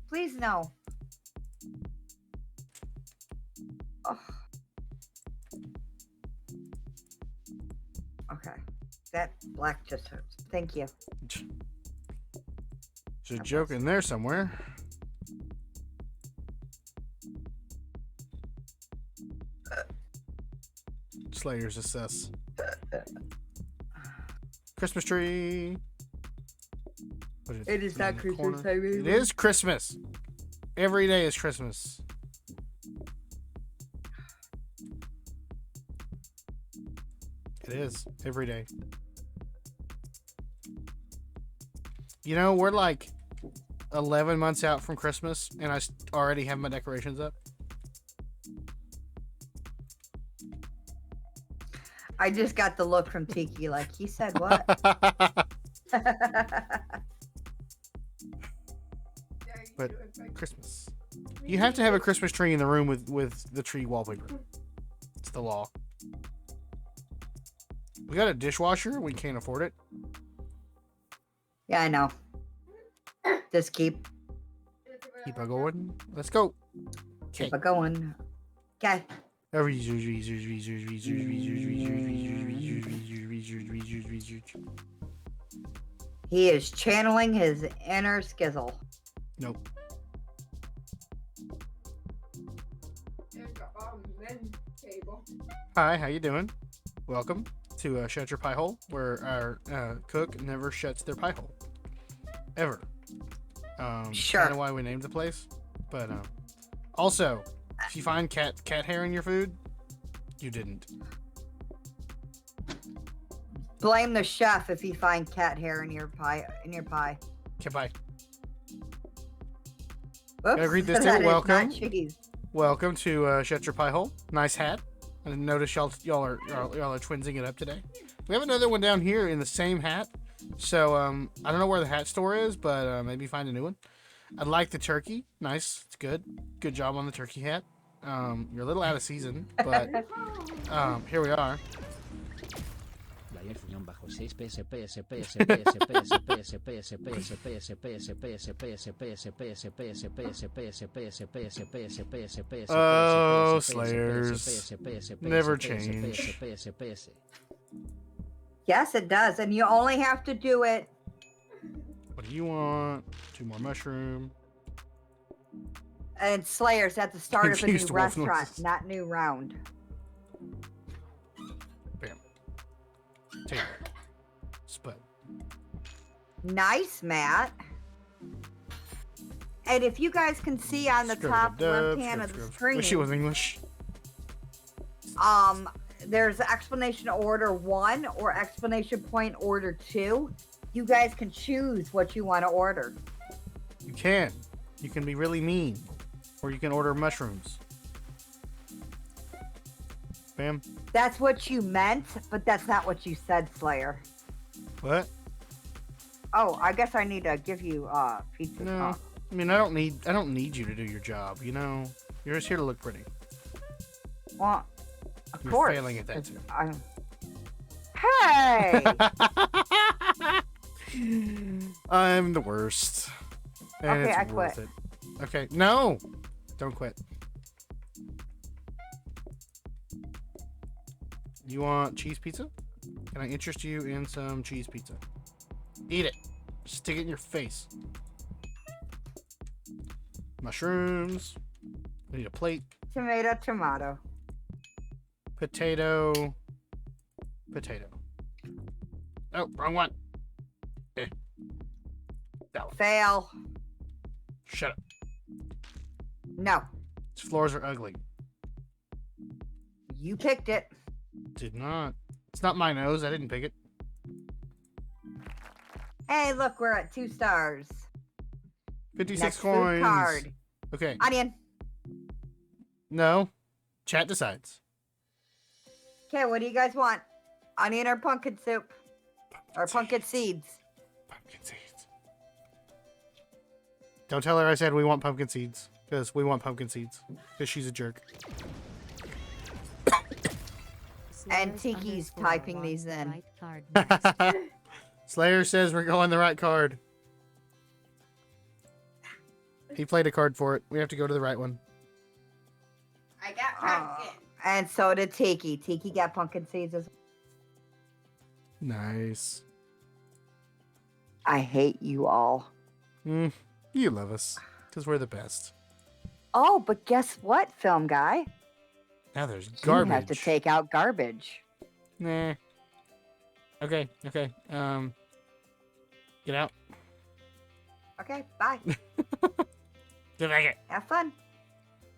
Please, no. Ugh. Okay. That black just hurts. Thank you. There's a joke in there somewhere. Slayers assess. Christmas tree. Put It is in not the Christmas corner. time It anymore. is Christmas. Every day is Christmas. It is every day. You know, we're like 11 months out from Christmas, and I already have my decorations up. I just got the look from Tiki like, he said what? But Christmas. You have to have a Christmas tree in the room with the tree wallpaper. It's the law. We got a dishwasher. We can't afford it. Yeah, I know. Just keep Keep on going. Let's go. it going. Okay. He is channeling his inner skizzle. Nope. There's a men's table. Hi, how you doing? Welcome to Shut Your Pie Hole, where our cook never shuts their pie hole. Ever. Sure. Kind of why we named the place. But also, if you find cat hair in your food, you didn't. Blame the chef if you find cat hair in your pie. Okay, bye. Oops, Gotta greet this that table. is Welcome. not cheese. Welcome to Shut Your Pie Hole. Nice hat. I noticed y'all are twinsing it up today. We have another one down here in the same hat. So I don't know where the hat store is, but maybe find a new one. I like the turkey. Nice. It's good. Good job on the turkey hat. You're a little out of season, but here we are. Oh, Slayers. Never change. Yes, it does, and you only have to do it. What do you want? 2 more mushroom. And Slayers at the start of a new Confused wolf restaurant, noises. not new round. Bam. Table. Spud. Nice, Matt. And if you guys can see on the top left hand of the screen, Wish it was English. there's explanation order 1 or explanation point order 2. You guys can choose what you want to order. You can. You can be really mean. Or you can order mushrooms. Bam. That's what you meant, but that's not what you said, Slayer. What? Oh, I guess I need to give you pizza. No. Huh? I mean, I don't need you to do your job, you know? You're just here to look pretty. Well, of You're course. failing at that too. Hey! I'm the worst. And Okay, it's I worth quit. it. Okay, no! Don't quit. You want cheese pizza? Can I interest you in some cheese pizza? Eat it. Stick it in your face. Mushrooms. I need a plate. Tomato. Potato. Potato. Oh, wrong one. That one. Fail. Shut up. No. These floors are ugly. You picked it. Did not. It's not my nose. I didn't pick it. Hey, look, we're at 2 stars. 56 Next coins. food card. Okay. Onion. No. Chat decides. Okay, what do you guys want? Onion or pumpkin soup? Or pumpkin seeds? Pumpkin seeds. Don't tell her I said we want pumpkin seeds. Because we want pumpkin seeds. Because she's a jerk. And Slayers Tiki's underscore typing wants these the in. right card next. Slayer says we're going the right card. He played a card for it. We have to go to the right one. I got pumpkin. And so did Tiki. Tiki got pumpkin seeds as well. Nice. I hate you all. You love us. Because we're the best. Oh, but guess what, film guy? Now there's garbage. You have to take out garbage. Nah. Okay. Get out. Okay, bye. Get back here. Have fun.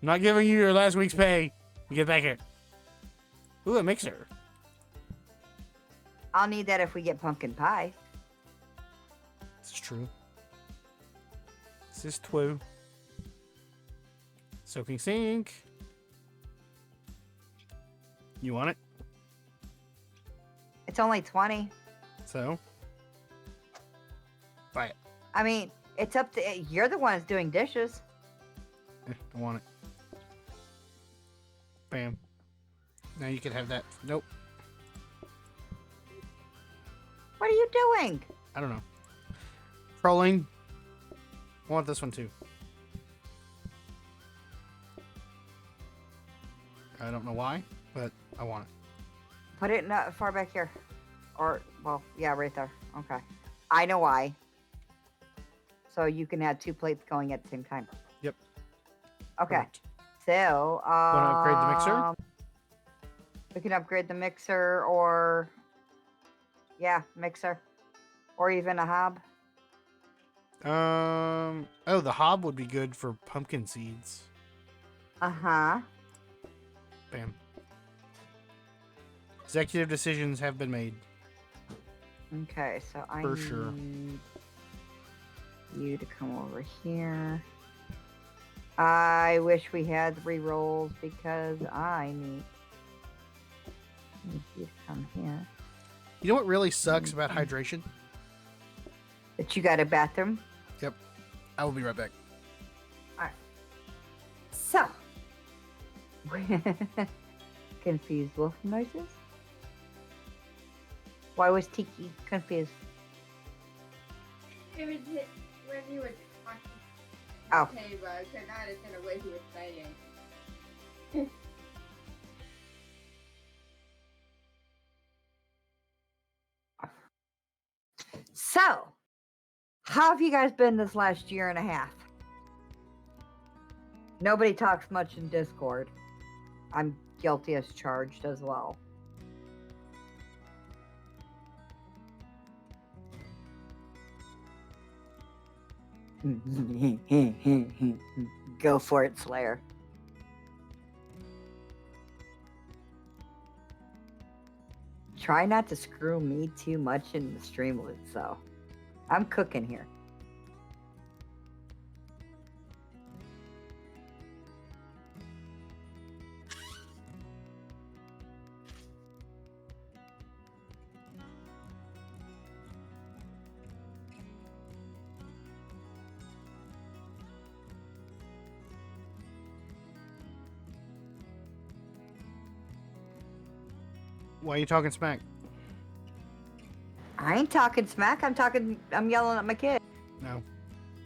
I'm not giving you your last week's pay. You get back here. Ooh, a mixer. I'll need that if we get pumpkin pie. This is true. This is true. Soaking sink. You want it? It's only 20. So? Buy it. I mean, it's up to you're the one that's doing dishes. I want it. Bam. Now you can have that. Nope. What are you doing? I don't know. Trolling. I want this one too. I don't know why, but I want it. Put it in far back here. Or, well, yeah, right there. Okay. I know why. So you can have 2 plates going at the same time. Yep. Okay. Correct. So, Want to upgrade the mixer? We can upgrade the mixer or, yeah, mixer. Or even a hob. Oh, the hob would be good for pumpkin seeds. Uh-huh. Bam. Executive decisions have been made. Okay, so I For sure. need you to come over here. I wish we had 3 rolls because I need you to come here. You know what really sucks about hydration? That you got a bathroom? I will be right back. Confused wolf noises? Why was Tiki confused? It was when he was talking. Oh. Okay, but I could not understand what he was saying. So, how have you guys been this last year and a half? Nobody talks much in Discord. I'm guilty as charged as well. Go for it, Slayer. Try not to screw me too much in the streamlet, so I'm cooking here. Why are you talking smack? I ain't talking smack. I'm yelling at my kid. No.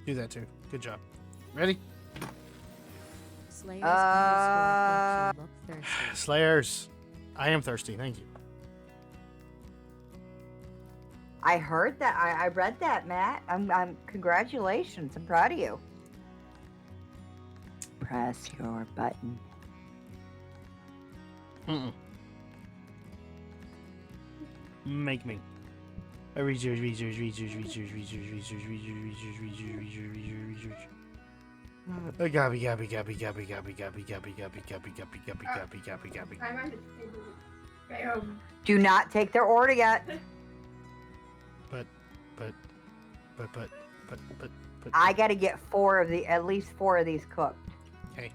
Do that too. Good job. Ready? Slayers Uh, underscore look thirsty. Slayers. I am thirsty. Thank you. I heard that. I read that, Matt. I'm congratulations. I'm proud of you. Press your button. Mm-mm. Make me. Gabby. I might have failed. Do not take their order yet. But. I got to get at least four of these cooked. Okay.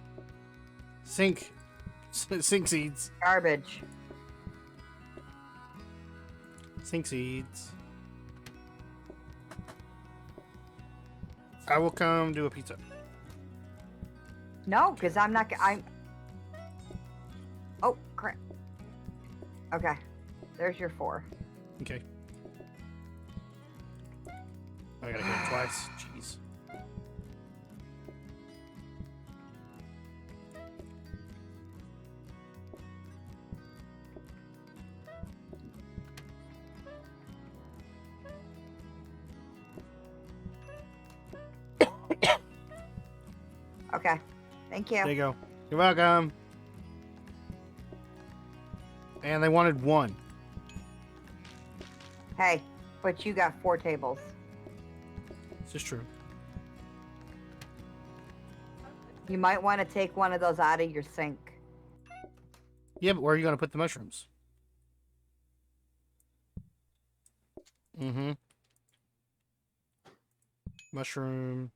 Sink seeds. Garbage. Sink seeds. I will come do a pizza. No, because I'm not. I'm. Oh crap. Okay, there's your 4. Okay. I gotta hit it twice. Jeez. Okay, thank you. There you go. You're welcome. And they wanted 1. Hey, but you got 4 tables. This is true. You might want to take one of those out of your sink. Yeah, but where are you gonna put the mushrooms? Mm-hmm. Mushroom.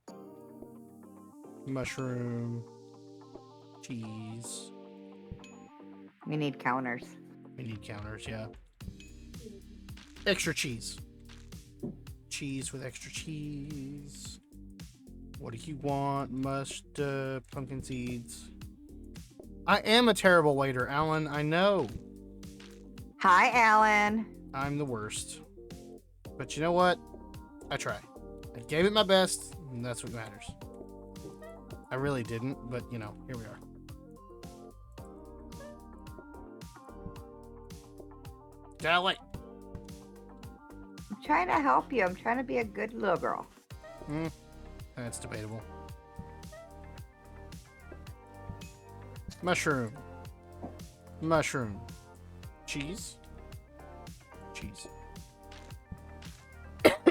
Cheese. We need counters. We need counters, yeah. Extra cheese. Cheese with extra cheese. What do you want? Pumpkin seeds. I am a terrible waiter, Alan. I know. Hi, Alan. I'm the worst. But you know what? I try. I gave it my best, and that's what matters. I really didn't, but you know, here we are. Golly. I'm trying to help you. I'm trying to be a good little girl. That's debatable. Mushroom. Cheese.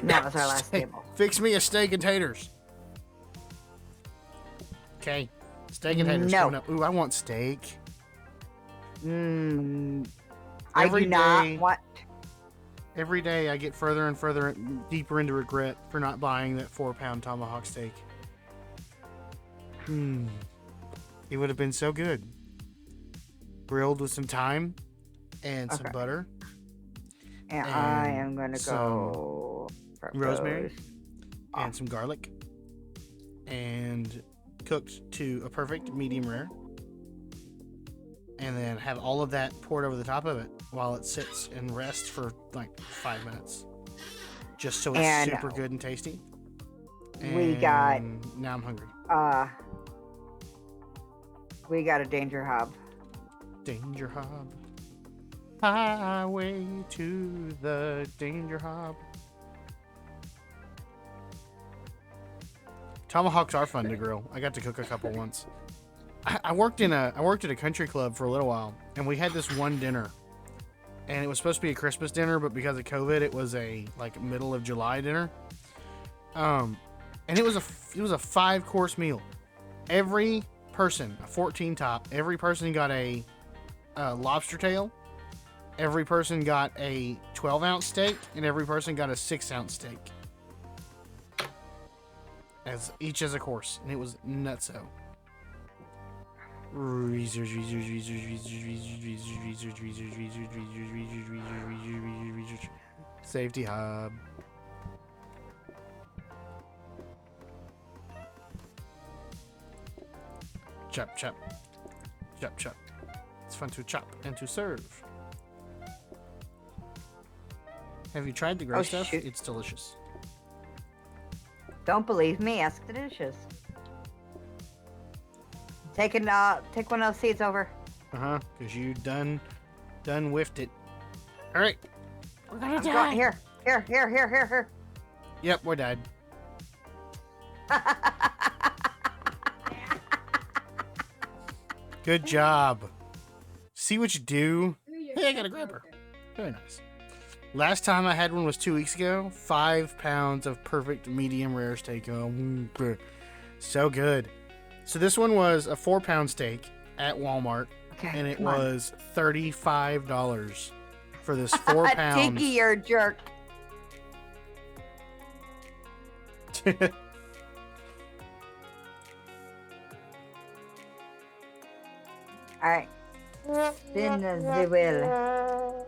That was our last table. Fix me a steak and taters. Okay. Steak and taters No. coming up. Ooh, I want steak. I Every do not day- want. Every day I get further and further deeper into regret for not buying that 4-pound tomahawk steak. It would have been so good. Grilled with some thyme and some Okay. butter. And I and am going to some go. rosemary. propose. And some garlic. And cooked to a perfect medium rare. and then have all of that poured over the top of it while it sits and rests for like 5 minutes, just so it's And super good and tasty. we got And now I'm hungry. we got a danger hob. Danger Hob. Highway to the Danger Hob. Tomahawks are fun to grill. I got to cook a couple once. I worked at a country club for a little while, and we had this one dinner, and it was supposed to be a Christmas dinner, but because of COVID, it was a like middle of July dinner. And it was a 5-course meal. Every person, a 14 top, every person got a lobster tail. Every person got a 12-ounce steak, and every person got a 6-ounce steak. Each as a course, and it was nutso. Safety hub. Chop, chop. Chop, chop. It's fun to chop and to serve. Have you tried the gray stuff? Shoot. It's delicious. Don't believe me? Ask the dishes. Take one of those seeds over. Because you done whiffed it. All right. We're gonna die. Going, here. Yep, we're dead. Good job. See what you do? Hey, I got a grabber. Very nice. Last time I had one was 2 weeks ago. 5 pounds of perfect medium rare steak. Oh, so good. So this one was a 4-pound steak at Walmart, Okay, and it come on. was $35 for this 4 pounds. Tiki, you're a jerk. All right. Spin the wheel.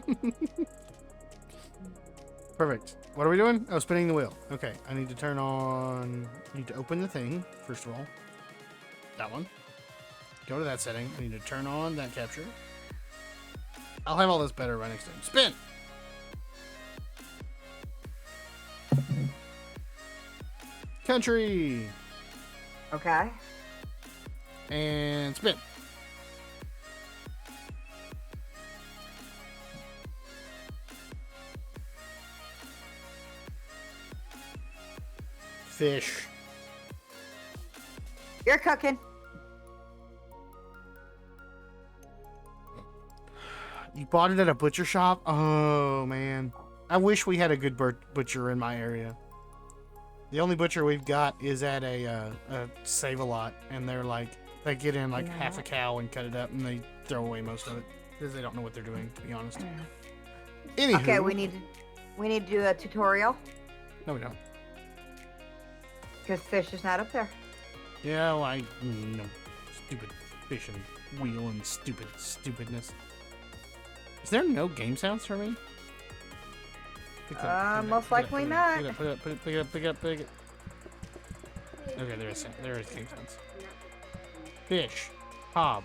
Perfect. What are we doing? Oh, spinning the wheel. Okay, I need to open the thing, first of all. That one. Go to that setting. I need to turn on that capture. I'll have all this better right next time. Spin! Country! Okay. And spin. Fish. You're cooking. You bought it at a butcher shop? Oh, man. I wish we had a good butcher in my area. The only butcher we've got is at a Save-A-Lot, and they're like, they get in like half a cow and cut it up, and they throw away most of it because they don't know what they're doing, to be honest. Anywho, Okay, we need to do a tutorial no, we don't. because fish is not up there. Yeah, well, no, stupid fish and wheel and stupidness. Is there no game sounds for me? Most likely not. Pick it up. Okay, there is game sounds. Fish. Hob.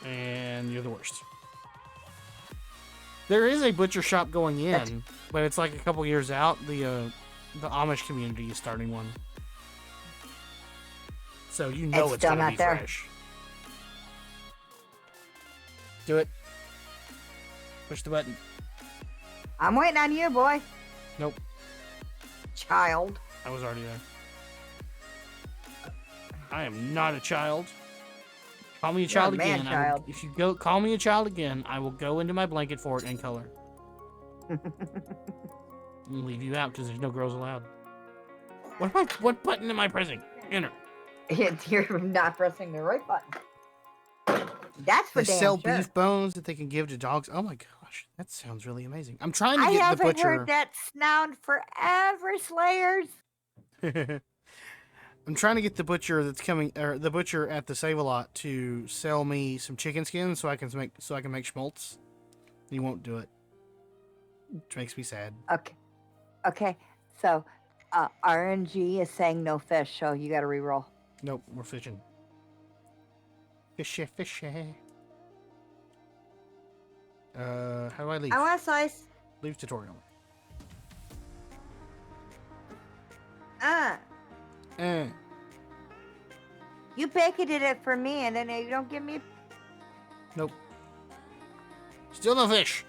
And you're the worst. There is a butcher shop going in, but it's like a couple years out. The Amish community is starting one. So you know it's still gonna not be there. fresh. Do it. Push the button. I'm waiting on you, boy. Nope. Child. I was already there. I am not a child. Call me a child You're a again. man-child. If you go call me a child again, I will go into my blanket fort and color. And leave you out because there's no girls allowed. What button am I pressing? Enter. You're not pressing the right button. That's for They damn sell sure. beef bones that they can give to dogs. Oh my gosh, that sounds really amazing. I'm trying to I get the haven't butcher. heard that sound forever, Slayers. I'm trying to get the butcher that's coming, or the butcher at the Save-A-Lot, to sell me some chicken skins so I can make schmaltz. He won't do it, which makes me sad. Okay. So, RNG is saying no fish, so you got to re-roll. Nope, we're fishing. Fishy, fishy. How do I leave? I want a slice. Leave tutorial. Uh, Eh. you picketed it for me, and then you don't give me. Nope. Still no fish.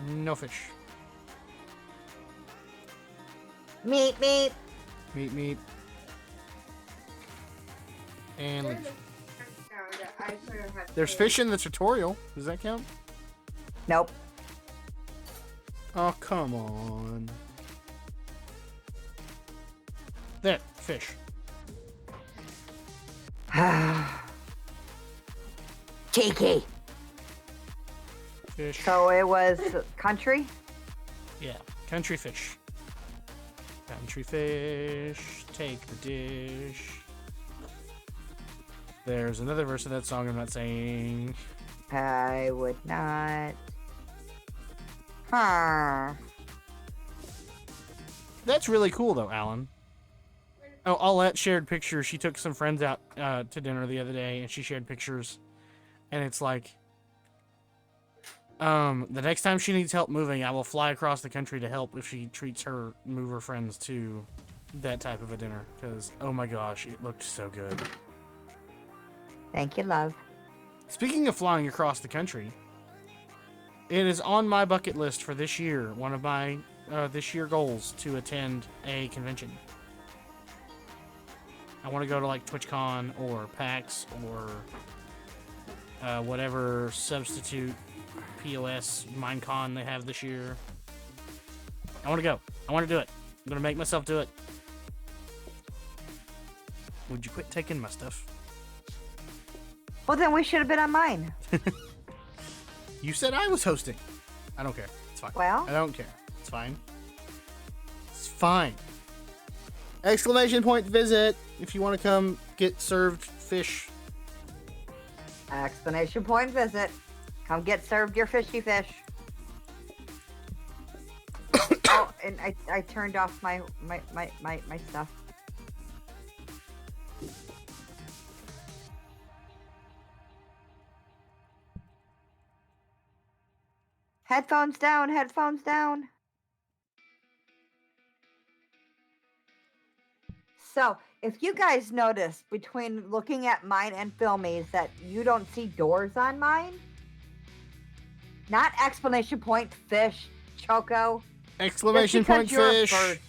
No fish. Meat. Meat, meat. And There's leave. a touchdown that I could have had There's saved. fish in the tutorial. Does that count? Nope. Oh, come on. There, fish. Cheeky. Fish. So it was country. Yeah, country fish. Country fish, take the dish. There's another verse of that song I'm not saying. I would not. Huh. That's really cool, though, Alan. Oh, Aulette shared pictures. She took some friends out to dinner the other day, and she shared pictures. And it's like, the next time she needs help moving, I will fly across the country to help if she treats her mover friends to that type of a dinner. Because, oh my gosh, it looked so good. Thank you, love. Speaking of flying across the country, it is on my bucket list for this year. One of my this year goals to attend a convention. I want to go to like TwitchCon or PAX or whatever substitute POS Minecon they have this year. I want to go. I want to do it. I'm gonna make myself do it. Would you quit taking my stuff? Well, then we should have been on mine. You said I was hosting. I don't care. It's fine. Well? I don't care. It's fine. It's fine. Exclamation point visit if you want to come get served fish. Explanation point visit. Come get served your fishy fish. Oh, and I turned off my stuff. Headphones down, headphones down. So, if you guys notice between looking at mine and Filmy's that you don't see doors on mine, not exclamation point fish, Choco. Exclamation because point you're a fish. bird.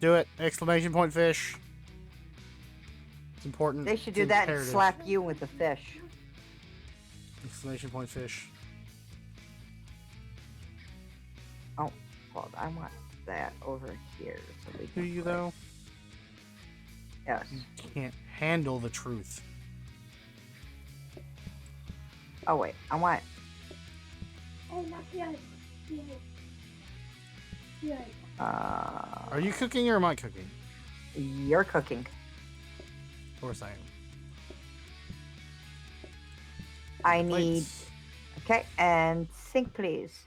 Do it. Exclamation point fish. It's important. They should It's do that and imperative. slap you with the fish. Exclamation point fish. Oh, well, I want that over here. So we Do can you play. though? Yes. You can't handle the truth. Oh, wait. I want. Oh, not yet. Yeah. Are you cooking or am I cooking? You're cooking. Of course I am. I need. Plates. Okay, and sink, please.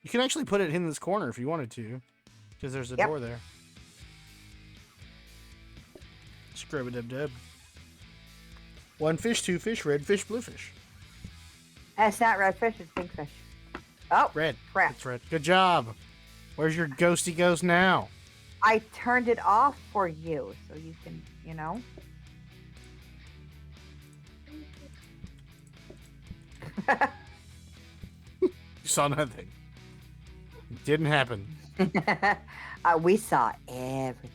You can actually put it in this corner if you wanted to, because there's a Yep. door there. Scrub-a-dub-dub. One fish, two fish, red fish, blue fish. It's not red fish, it's pink fish. Oh, Red. crap. It's red. Good job. Where's your ghosty ghost now? I turned it off for you, so you can, you know. You saw nothing. It didn't happen. We saw everything.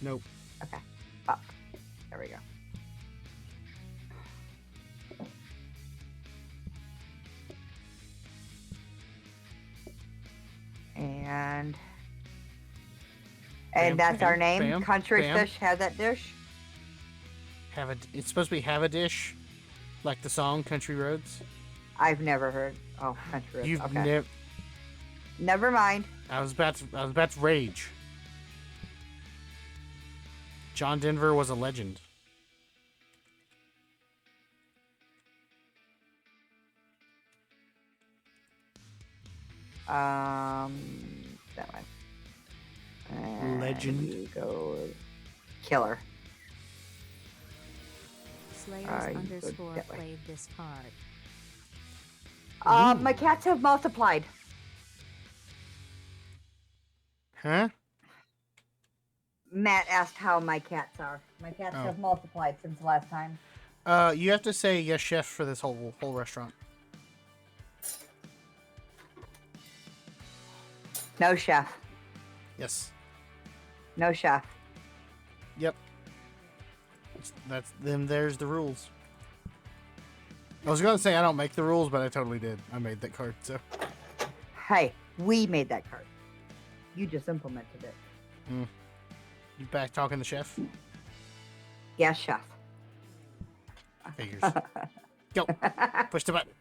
Nope. Okay, up. There we go. And Bam, that's our bam, name. bam, Country bam. Fish has that dish. It's supposed to be have a dish, like the song Country Roads. I've never heard. Oh, Country Roads. You've Okay. never. Never mind. I was about to rage. John Denver was a legend. that way. And Legend. you go killer. Slayers you go underscore that way. played this card. My cats have multiplied. Huh? Matt asked how my cats are. My cats Oh. have multiplied since last time. You have to say yes, chef, for this whole restaurant. No chef. Yes. No chef. Yep. That's them. There's the rules. I was gonna say I don't make the rules, but I totally did. I made that card, so. Hey, we made that card. You just implemented it. You back talking to chef? Yes, chef. Figures. Go. Push the button.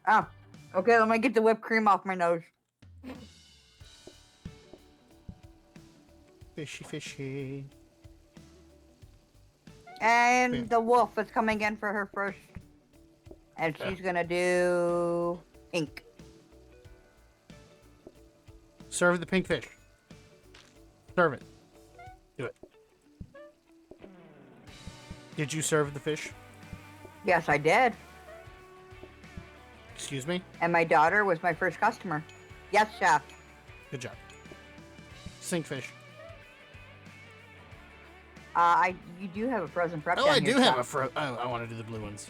Oh, okay. Let me get the whipped cream off my nose. Fishy, fishy. And Yeah. the wolf is coming in for her first. And Yeah. she's gonna do pink. Serve the pink fish. Serve it. Do it. Did you serve the fish? Yes, I did. Excuse me? And my daughter was my first customer. Yes, chef. Good job. Sink fish. You do have a frozen prep. Oh, down I here, do have chef. a I want to do the blue ones.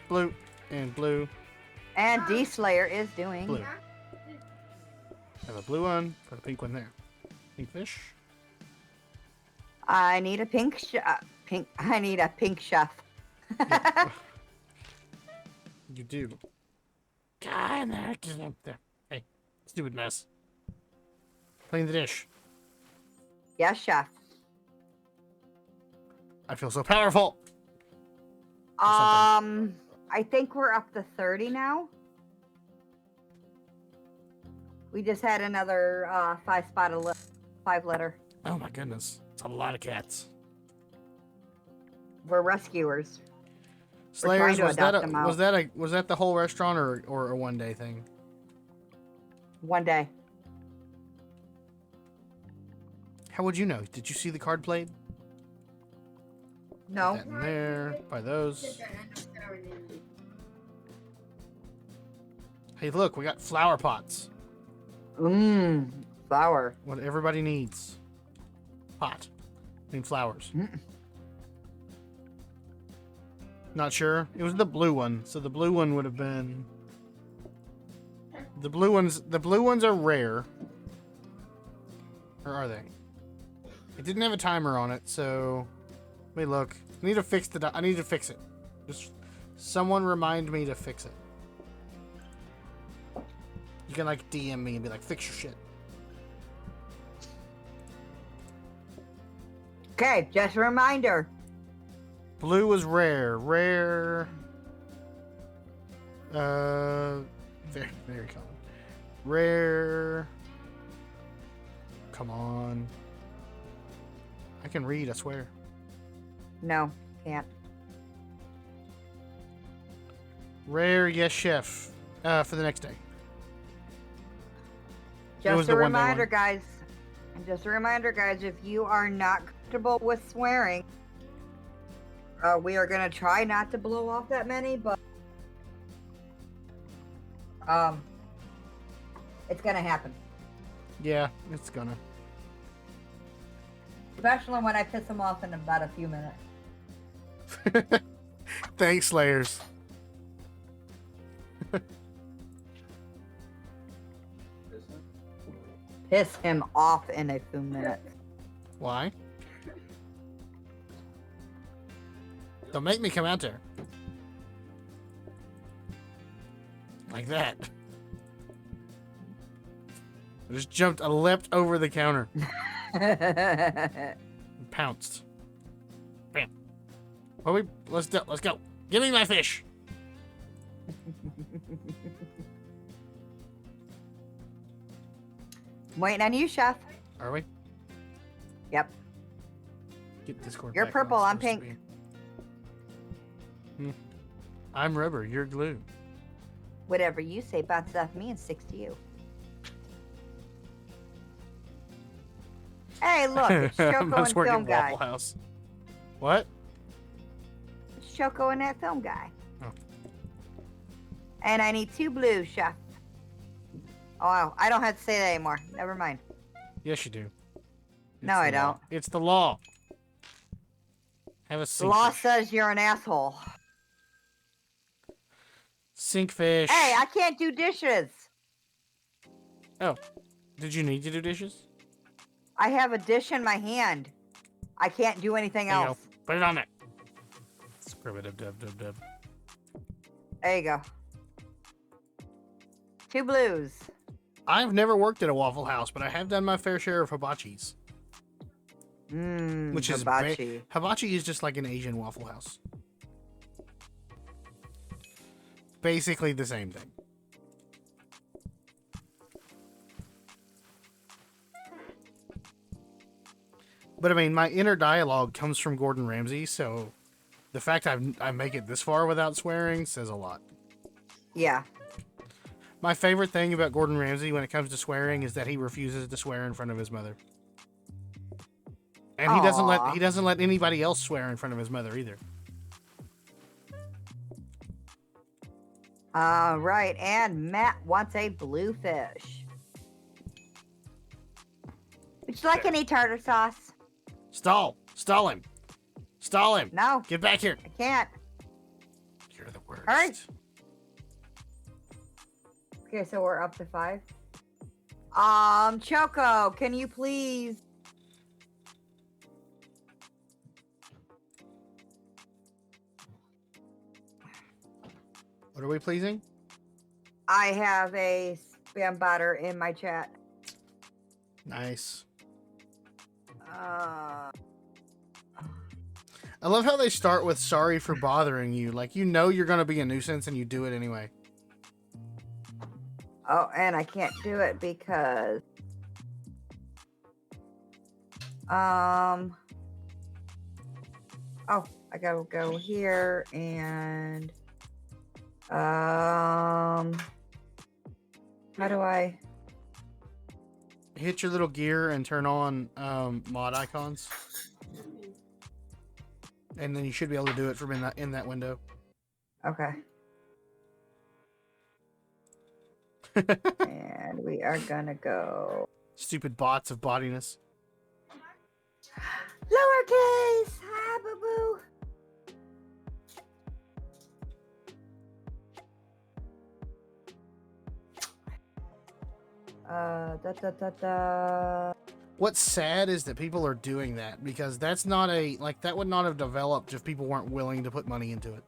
Blue and blue. And D Slayer is doing. Blue. Have a blue one. Put a pink one there. Pink fish. I need a pink. I need a pink chef. You do. God, there. Hey, stupid mess. Clean the dish. Yes, chef. I feel so powerful. I think we're up to 30 now. We just had another 5-letter. Oh my goodness, it's a lot of cats. We're rescuers. Slayers, to adopt them out. was that the whole restaurant or a 1-day thing? One day. How would you know? Did you see the card played? No. Put that in there. Buy those. Hey, look, we got flower pots. Flower. What everybody needs. Pot. I mean flowers. Not sure. It was the blue one, so the blue one would have been. The blue ones are rare. Or are they? It didn't have a timer on it, so let me look. I need to fix I need to fix it. Just someone remind me to fix it. You can like DM me and be like, fix your shit. Okay, just a reminder. Blue was rare. Rare. Very, very common. Rare. Come on. I can read, I swear. No, can't. Rare, yes, chef. For the next day. was Just the a 1-day reminder, one. guys. And just a reminder, guys, if you are not comfortable with swearing, we are going to try not to blow off that many, but it's going to happen. Yeah, it's gonna. Especially when I piss them off in about a few minutes. Thanks, Slayers. Piss him off in a few minutes. Why? Don't make me come out there. Like that. I just jumped, I leapt over the counter. And pounced. Bam. Let's go. Give me my fish. Waiting on you, chef. Are we? Yep. Get Discord. You're back where purple, I'm supposed to pink. be. I'm rubber. You're glue. Whatever you say bounces off me and sticks to you. Hey, look, it's Choco Mom's and working Film Guy. Waffle House. What? It's Choco and that Film Guy. Oh. And I need 2 blues, chef. Oh, I don't have to say that anymore. Never mind. Yes, you do. No, It's I the law. don't. It's the law. Have a The sink law fish. says you're an asshole. Sink fish. Hey, I can't do dishes. Oh, did you need to do dishes? I have a dish in my hand. I can't do anything There you else. go. Put it on there. Scrub it up, dub, dub, dub. There you go. 2 blues. I've never worked at a Waffle House, but I have done my fair share of hibachis. Mmm, Which is hibachi. hibachi is just like an Asian Waffle House. Basically the same thing. But I mean, my inner dialogue comes from Gordon Ramsay, so the fact I make it this far without swearing says a lot. Yeah. My favorite thing about Gordon Ramsay when it comes to swearing is that he refuses to swear in front of his mother. And he Aw. doesn't let anybody else swear in front of his mother either. Right. And Matt wants a bluefish. Would you like any tartar sauce? Stall him. Stall him. No, Get back here. I can't. You're the worst. Hurry. Okay, so we're up to 5. Choco, can you please? What are we pleasing? I have a spam botter in my chat. Nice. Uh, I love how they start with sorry for bothering you. Like, you know you're going to be a nuisance and you do it anyway. oh, and I can't do it because oh, I gotta go here and how do I? Hit your little gear and turn on mod icons. And then you should be able to do it from in that window. Okay. And we are gonna go Stupid bots of bottiness. lowercase. Hi, boo boo. Da. What's sad is that people are doing that because that's not that would not have developed if people weren't willing to put money into it.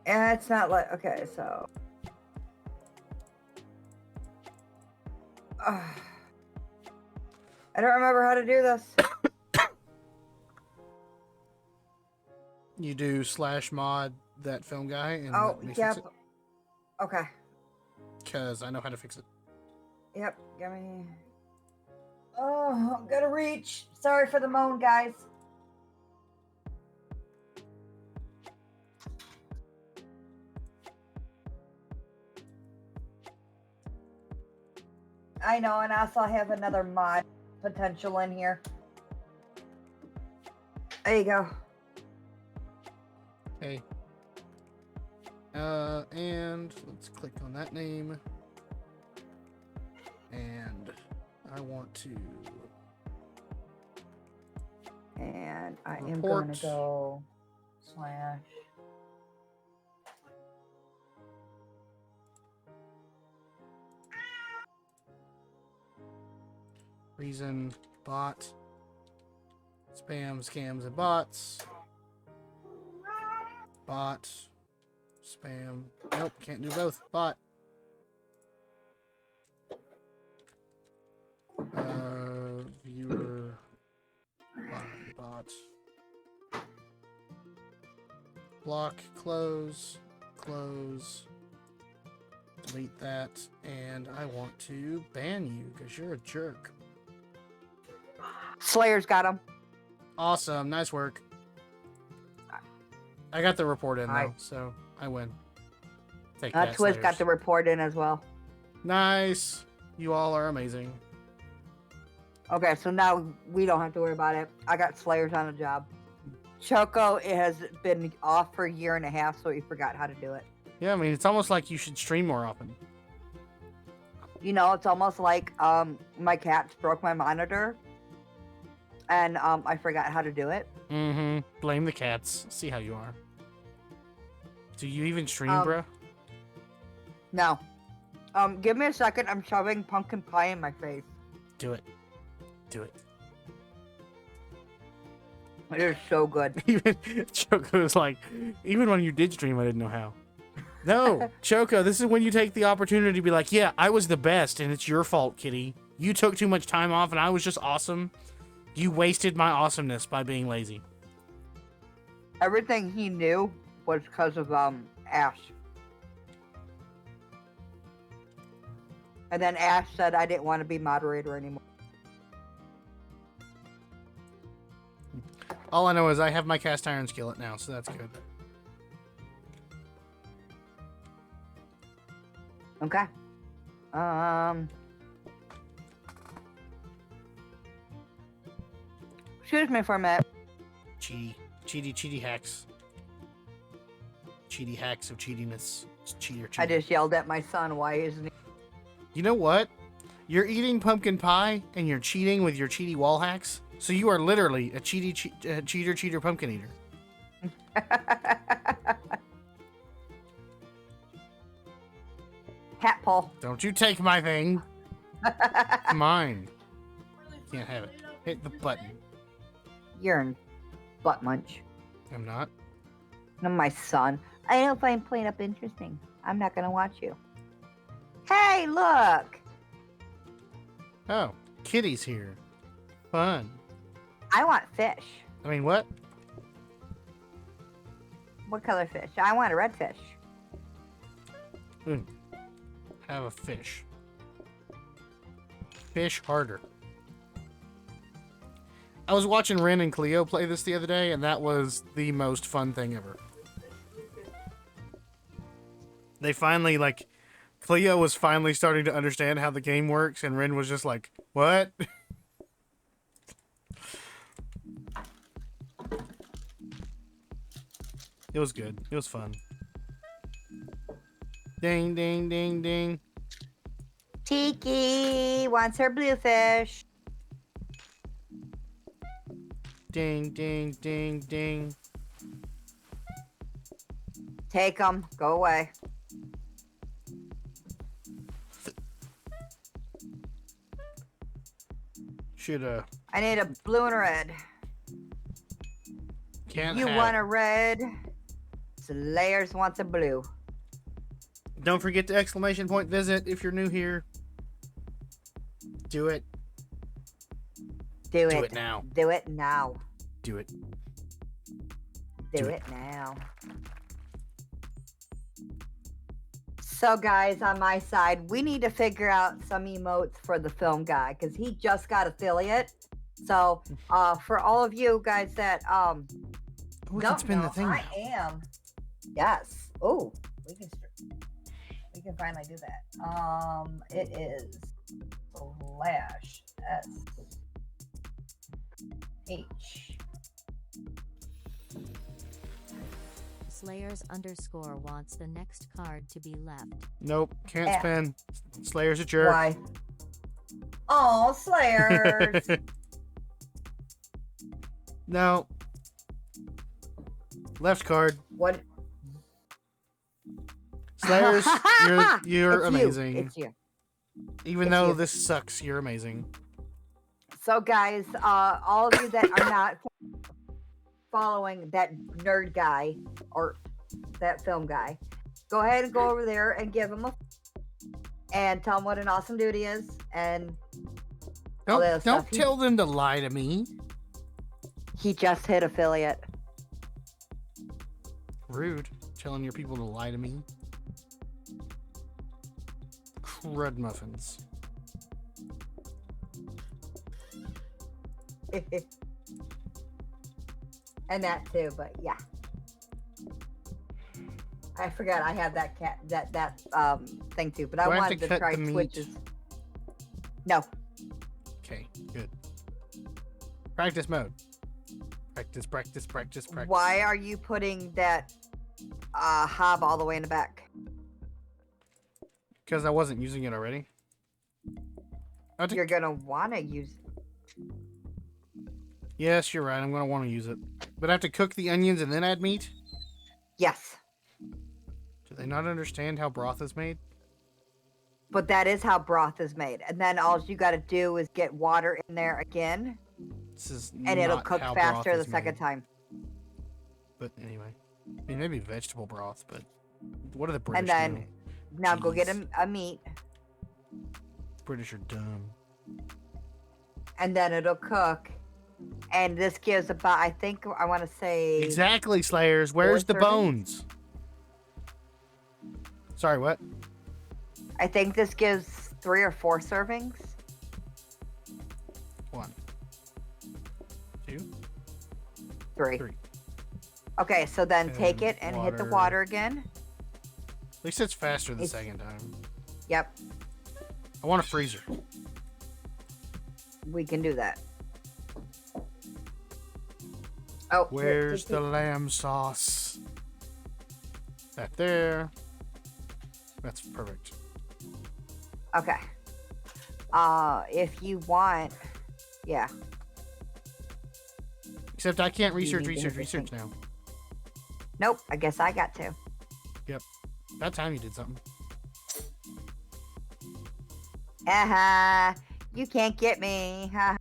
And it's not like okay, so. I don't remember how to do this. You do /mod that film guy and Oh, let me yep. fix it. Okay. Because I know how to fix it. Yep. Give me. Oh, I'm gonna reach. Sorry for the moan, guys. I know, and also I have another mod potential in here. There you go. Okay. And let's click on that name. And I want to. And I am Report. going to go / Reason bot. Spam, scams, and bots. Bot. Spam. Nope, can't do both. Bot. Viewer. Bot. Block, close, close. Delete that. And I want to ban you because you're a jerk. Slayer's got him. Awesome. Nice work. I got the report in, though, Aye. so I win. Take that, Twiz got Slayers. the report in as well. Nice. You all are amazing. Okay, so now we don't have to worry about it. I got Slayers on the job. Choco has been off for a year and a half, so he forgot how to do it. Yeah, I mean, it's almost like you should stream more often. You know, it's almost like my cats broke my monitor, and I forgot how to do it. Mm-hmm. Blame the cats. See how you are. Do you even stream, bruh? No. Give me a second. I'm shoving pumpkin pie in my face. Do it. Do it. It is so good. Even Choco's like, even when you did stream, I didn't know how. No, Choco, this is when you take the opportunity to be like, yeah, I was the best, and it's your fault, kitty. You took too much time off, and I was just awesome. You wasted my awesomeness by being lazy. Everything he knew was because of Ash. And then Ash said I didn't want to be moderator anymore. All I know is I have my cast iron skillet now, so that's good. Okay. Excuse me for a minute. Cheaty hacks. Cheaty hacks of cheatiness. It's cheater. I just yelled at my son. Why isn't he? You know what? You're eating pumpkin pie and you're cheating with your cheaty wall hacks. So you are literally a cheater pumpkin eater. Hat pull. Don't you take my thing. Mine. Can't have it. Hit the button. You're in butt munch. I'm not. No, my son. I don't find PlateUp interesting. I'm not gonna watch you. Hey, look! Oh, kitty's here. Fun. I want fish. I mean, what? What color fish? I want a red fish. Have a fish. Fish harder. I was watching Ren and Cleo play this the other day, and that was the most fun thing ever. They finally, like, Cleo was finally starting to understand how the game works, and Ren was just like, what? It was good. It was fun. Ding, ding, ding, ding. Tiki wants her blue fish. Ding, ding, ding, ding. Take them. Go away. I need a blue and a red. Can't You have. want a red? Slayers wants a blue. Don't forget to exclamation point visit if you're new here. Do it. Do Do it. it now. Do it now. Do it. Do Do it now. So guys, on my side, we need to figure out some emotes for the film guy because he just got affiliate. So for all of you guys that We can don't spin know, the thing I now. am. Yes. Oh, we can finally do that. It is /SH. Slayers _ wants the next card to be left. Nope, can't spin. Slayer's a jerk. Why? Oh, Slayers. No. Left card. What? Slayers, you're It's amazing. You. It's you. Even It's though you. this sucks, you're amazing. So, guys, all of you that are not following that nerd guy or that film guy, go ahead and go over there and give him and tell him what an awesome dude he is. And all that Don't stuff. tell them to lie to me. He just hit affiliate. Rude. Telling your people to lie to me. Crud muffins. And that too, but yeah. I forgot I had that thing too, but I Do I have wanted to to cut try the meat? Twitches. No. Okay, good. Practice mode. Practice, practice, practice, practice. Why are you putting that hob all the way in the back? Because I wasn't using it already. You're gonna wanna use. Yes, you're right. I'm gonna want to use it. But I have to cook the onions and then add meat? Yes, Do they not understand how broth is made? but that is how broth is made, and then all you got to do is get water in there again, This is and it'll not cook how faster broth the is second made. time. But anyway, I mean, maybe vegetable broth, but what are the British And then doing? now go get Jeez. a meat, British are dumb. and then it'll cook. And this gives about, I think I want to say Exactly, Slayers. Where's the servings? bones? Sorry, what? I think this gives 3 or 4 servings. 1, 2, 3. 3. Okay, so then take And it and hit the water. water again. At least it's faster the It's- second time. Yep, I want a freezer. we can do that. Oh, Where's the lamb sauce? That there. That's perfect. Okay. If you want, yeah. Except I can't research need to hit the research thing. now. Nope, I guess I got to. That time you did something. Haha, you can't get me. Ha.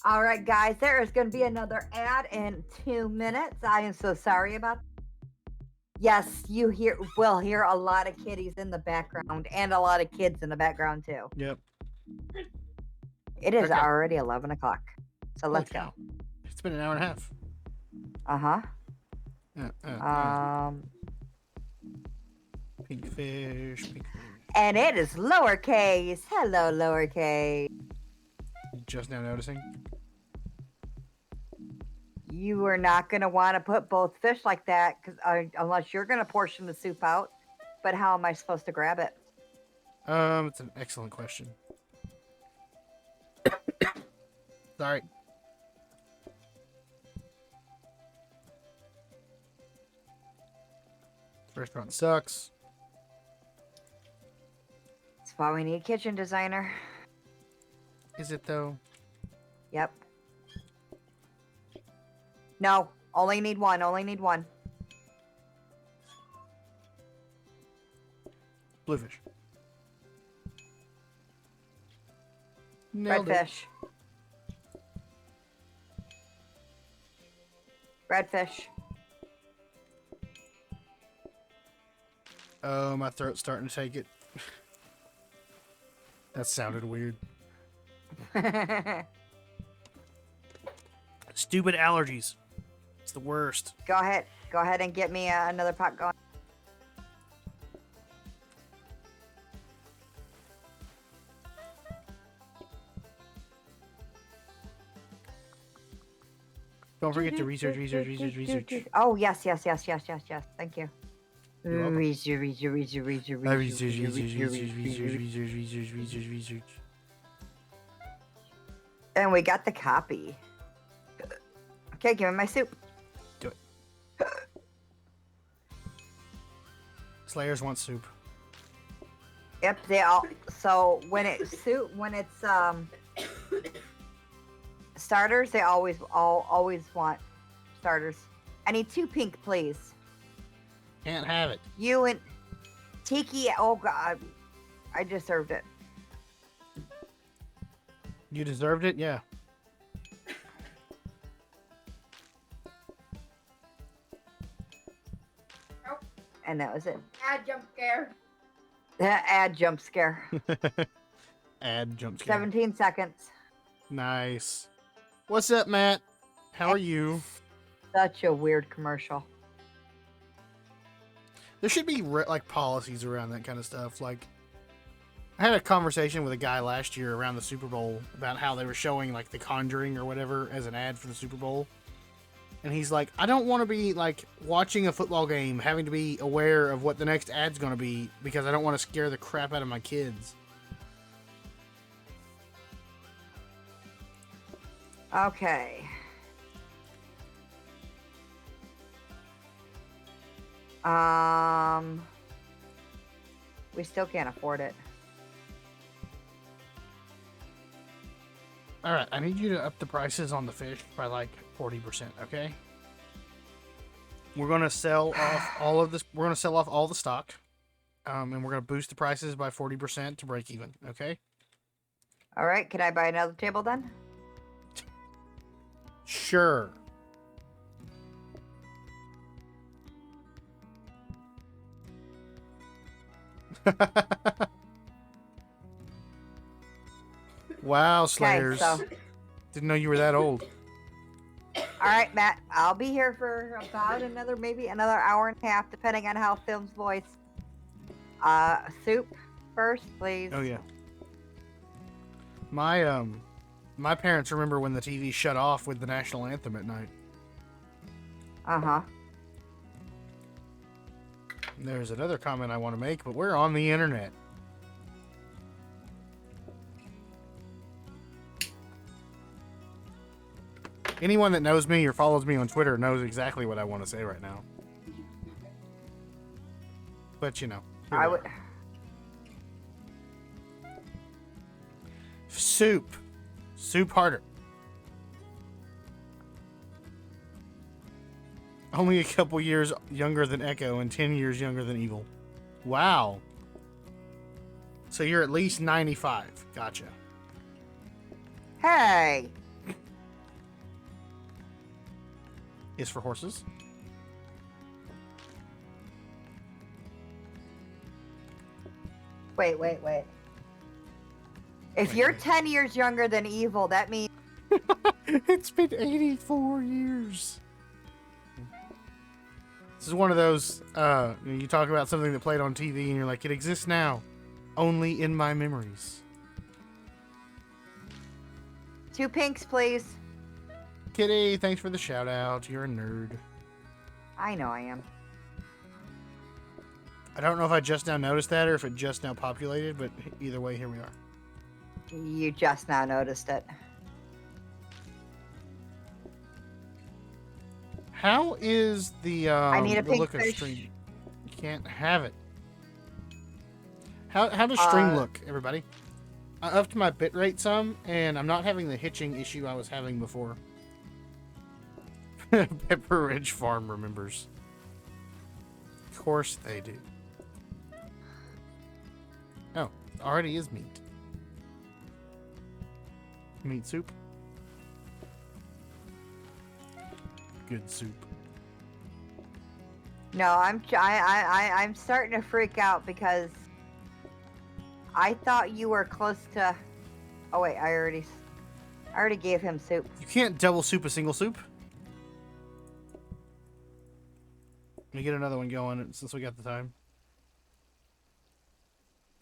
All right, guys, there is going to be another ad in 2 minutes. I am so sorry about that. Yes, will hear a lot of kitties in the background and a lot of kids in the background too. Yep. It is Okay. already 11 o'clock. So let's Holy go. cow. It's been an hour and a half. Uh-huh. Uh. Pink fish, pink fish. And it is lowercase. Hello, lowercase. Just now noticing. You are not going to want to put both fish like that unless you're going to portion the soup out. But how am I supposed to grab it? It's an excellent question. Sorry. This restaurant sucks. That's why we need a kitchen designer. Is it though? Yep. No, only need one. Only need one. Bluefish. Nailed it. Redfish. Redfish. Oh, my throat's starting to take it. That sounded weird. Stupid allergies. It's the worst. Go ahead. Go ahead and get me another pot going. Don't forget to research. Oh, yes. Thank you. You're welcome. Research. Research. And we got the copy. Okay, give me my soup. Do it. Slayers want soup. Yep, they all. So when it's starters, they always want starters. I need 2 pink, please. Can't have it. You and Tiki. Oh God, I just served it. You deserved it, yeah. And that was it. Add jump scare. Add jump scare. Add jump scare. 17 seconds. Nice. What's up, Matt? How are you? Such a weird commercial. There should be like policies around that kind of stuff. Like, I had a conversation with a guy last year around the Super Bowl about how they were showing like The Conjuring or whatever as an ad for the Super Bowl, and he's like, I don't want to be like watching a football game, having to be aware of what the next ad's going to be because I don't want to scare the crap out of my kids. Okay. We still can't afford it. All right, I need you to up the prices on the fish by like 40%, okay? We're going to sell off all of this. We're going to sell off all the stock. And we're going to boost the prices by 40% to break even, okay? All right, can I buy another table then? Sure. Wow, Slayers. so- Didn't know you were that old. All right, Matt, I'll be here for about maybe another hour and a half, depending on how Film's voice. Soup first, please. Oh yeah. My parents remember when the TV shut off with the national anthem at night. Uh-huh. There's another comment I want to make, but we're on the internet. Anyone that knows me or follows me on Twitter knows exactly what I want to say right now. But you know, here I we would. are. Soup harder. Only a couple years younger than Echo and 10 years younger than Evil. Wow. So you're at least 95. Gotcha. Hey. Is for horses. Wait. If you're wait. 10 years younger than Evil, that means It's been 84 years. This is one of those, you talk about something that played on TV and you're like, it exists now, only in my memories. 2 pinks, please. Kitty, thanks for the shout out. You're a nerd. I know I am. I don't know if I just now noticed that or if it just now populated, but either way, here we are. You just now noticed it. How is the I need a the pink look of fish. stream? You can't have it. How does stream look, everybody? I upped my bitrate some, and I'm not having the hitching issue I was having before. Pepper Ridge Farm remembers. Of course they do. Oh, already is meat. Meat soup. Good soup. No, I'm starting to freak out because I thought you were close to. Oh wait, I already gave him soup. You can't double soup a single soup. Let me get another one going since we got the time.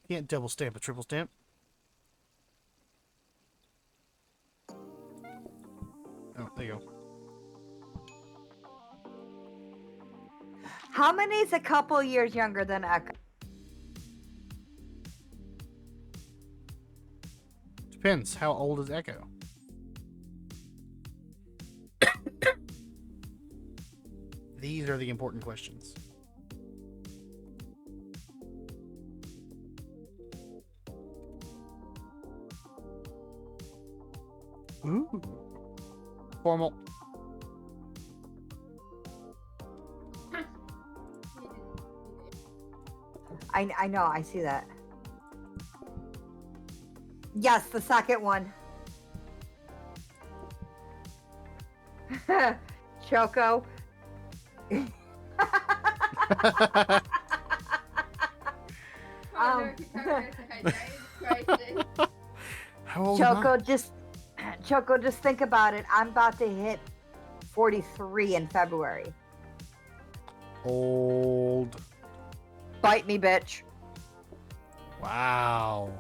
You can't double stamp a triple stamp. Oh, there you go. How many is a couple years younger than Echo? Depends. How old is Echo? These are the important questions. Ooh. Formal. I know, I see that. Yes, the second one. Choco. How old am I? Choco, just think about it. I'm about to hit 43 in February. Old. Bite me, bitch. Wow.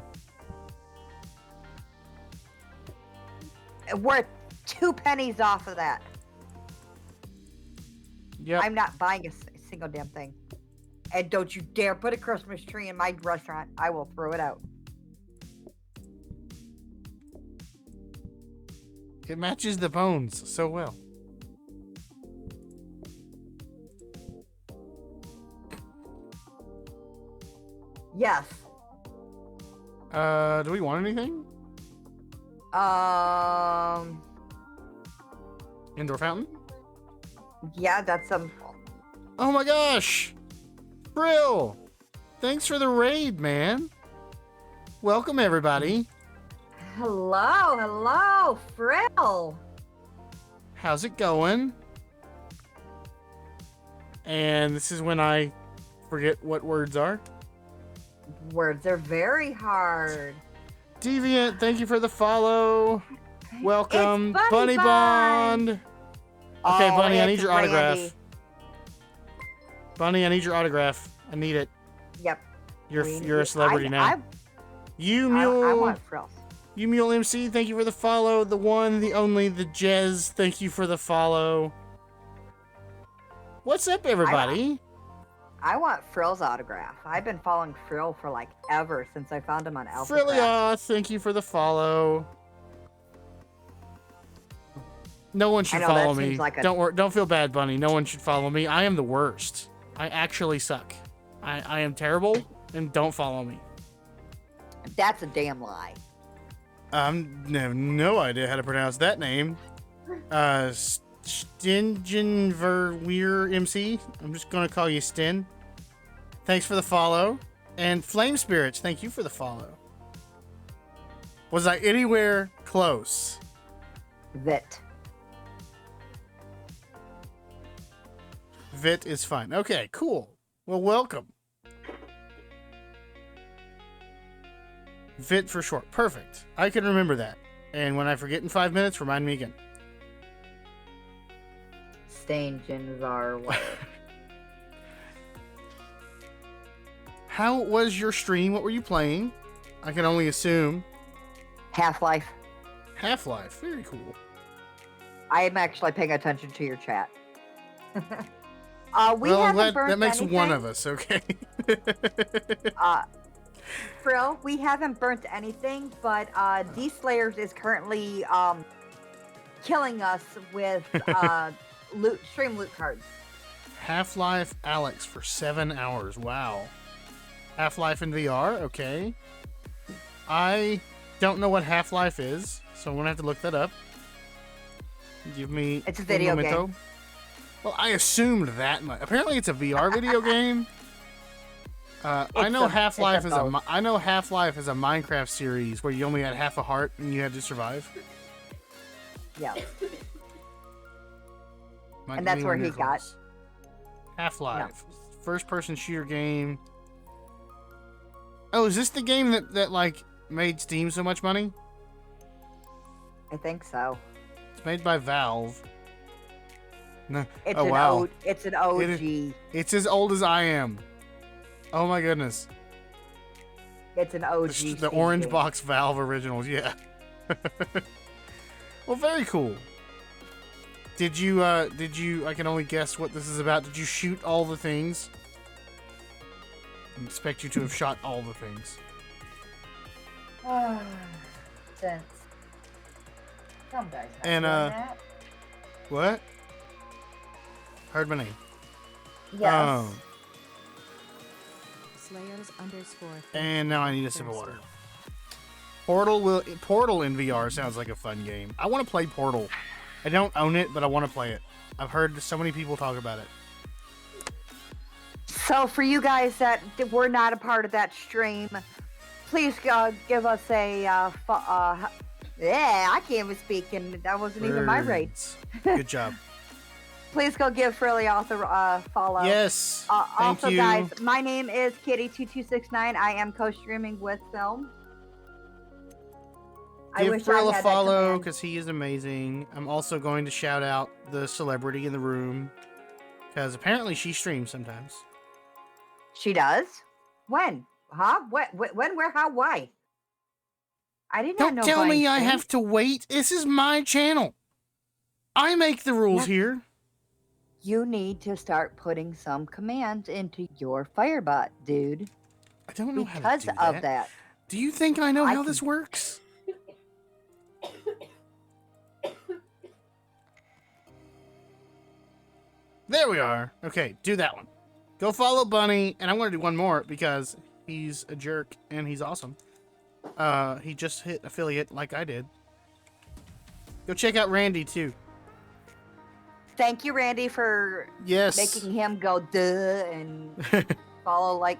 We're 2 pennies off of that. Yep. I'm not buying a single damn thing. And don't you dare put a Christmas tree in my restaurant. I will throw it out. It matches the bones so well. Yes. Do we want anything? Indoor fountain? Yeah, that's some. Oh my gosh! Brill! Thanks for the raid, man. Welcome, everybody. Hello, Frill. How's it going? And this is when I forget what words are. Words are very hard. Deviant, thank you for the follow. Welcome, It's Bunny Bond. Okay, Oh, Bunny, I need it's your autograph. Randy. Bunny, I need your autograph. I need it. Yep. You're a celebrity now. You I Mule, want frills. You Mule MC, thank you for the follow. The one, the only, the Jez, thank you for the follow. What's up, everybody? I want Frill's autograph. I've been following Frill for like ever since I found him on Alpha. Frillia, thank you for the follow. No one should follow me. Like Don't feel bad, Bunny. No one should follow me. I am the worst. I actually suck. I am terrible, and don't follow me. That's a damn lie. I have no idea how to pronounce that name. Stingenverweer MC. I'm just gonna call you Stin. Thanks for the follow. And Flame Spirits, thank you for the follow. Was I anywhere close? Vit. Vit is fine. Okay, cool. Well, welcome. Vit for short. Perfect. I can remember that. And when I forget in 5 minutes, remind me again. Stangens are what? How was your stream? What were you playing? I can only assume. Half-Life. Half-Life. Very cool. I am actually paying attention to your chat. We well, haven't I'm glad burnt that makes anything. one of us, okay? Frill, we haven't burnt anything, but D-Slayers is currently killing us with stream loot cards. Half-Life Alex for 7 hours. Wow. Half-Life in VR? Okay. I don't know what Half-Life is, so I'm going to have to look that up. Give me It's a video momento. game. Well, I assumed that much. Apparently it's a VR video game. I know Half-Life is I know Half-Life is a Minecraft series where you only had half a heart and you had to survive. Yeah. Might And that's be where one he of got. those. Half-Life. First-person shooter game. Oh, is this the game that like made Steam so much money? I think so. It's made by Valve. No. It's Oh an wow. It's an OG. It's as old as I am. Oh my goodness. It's an OG. The Steam orange game. box Valve originals, yeah. Well, very cool. Did you, I can only guess what this is about. Did you shoot all the things? I expect you to have shot all the things. Since. Some guys have And, done that. What? Heard my name. Yes. Oh. Slayers underscore. And now I need a sip of water. Portal in VR sounds like a fun game. I want to play Portal. I don't own it, but I want to play it. I've heard so many people talk about it. So for you guys that were not a part of that stream, please give us a yeah, I can't even speak, and that wasn't even my rate. Good job. Please go give Frilly a follow. Yes. Thank Also, you. guys, my name is Kitty2269. I am co-streaming with Film. Give Frill a had that follow command. because he is amazing. I'm also going to shout out the celebrity in the room because apparently she streams sometimes. She does? When? Huh? When? Where? How? Why? I did not know. Don't tell me I Brian have to wait. This is my channel. I make the rules Yeah. here. You need to start putting some commands into your Firebot, dude. I don't know how Because to do of that. that. Do you think I know I how can- this works? There we are. Okay, do that one. Go follow Bunny, and I'm going to do one more because he's a jerk and he's awesome. He just hit affiliate like I did. Go check out Randy too. Thank you, Randy, for Yes. making him go duh and follow like.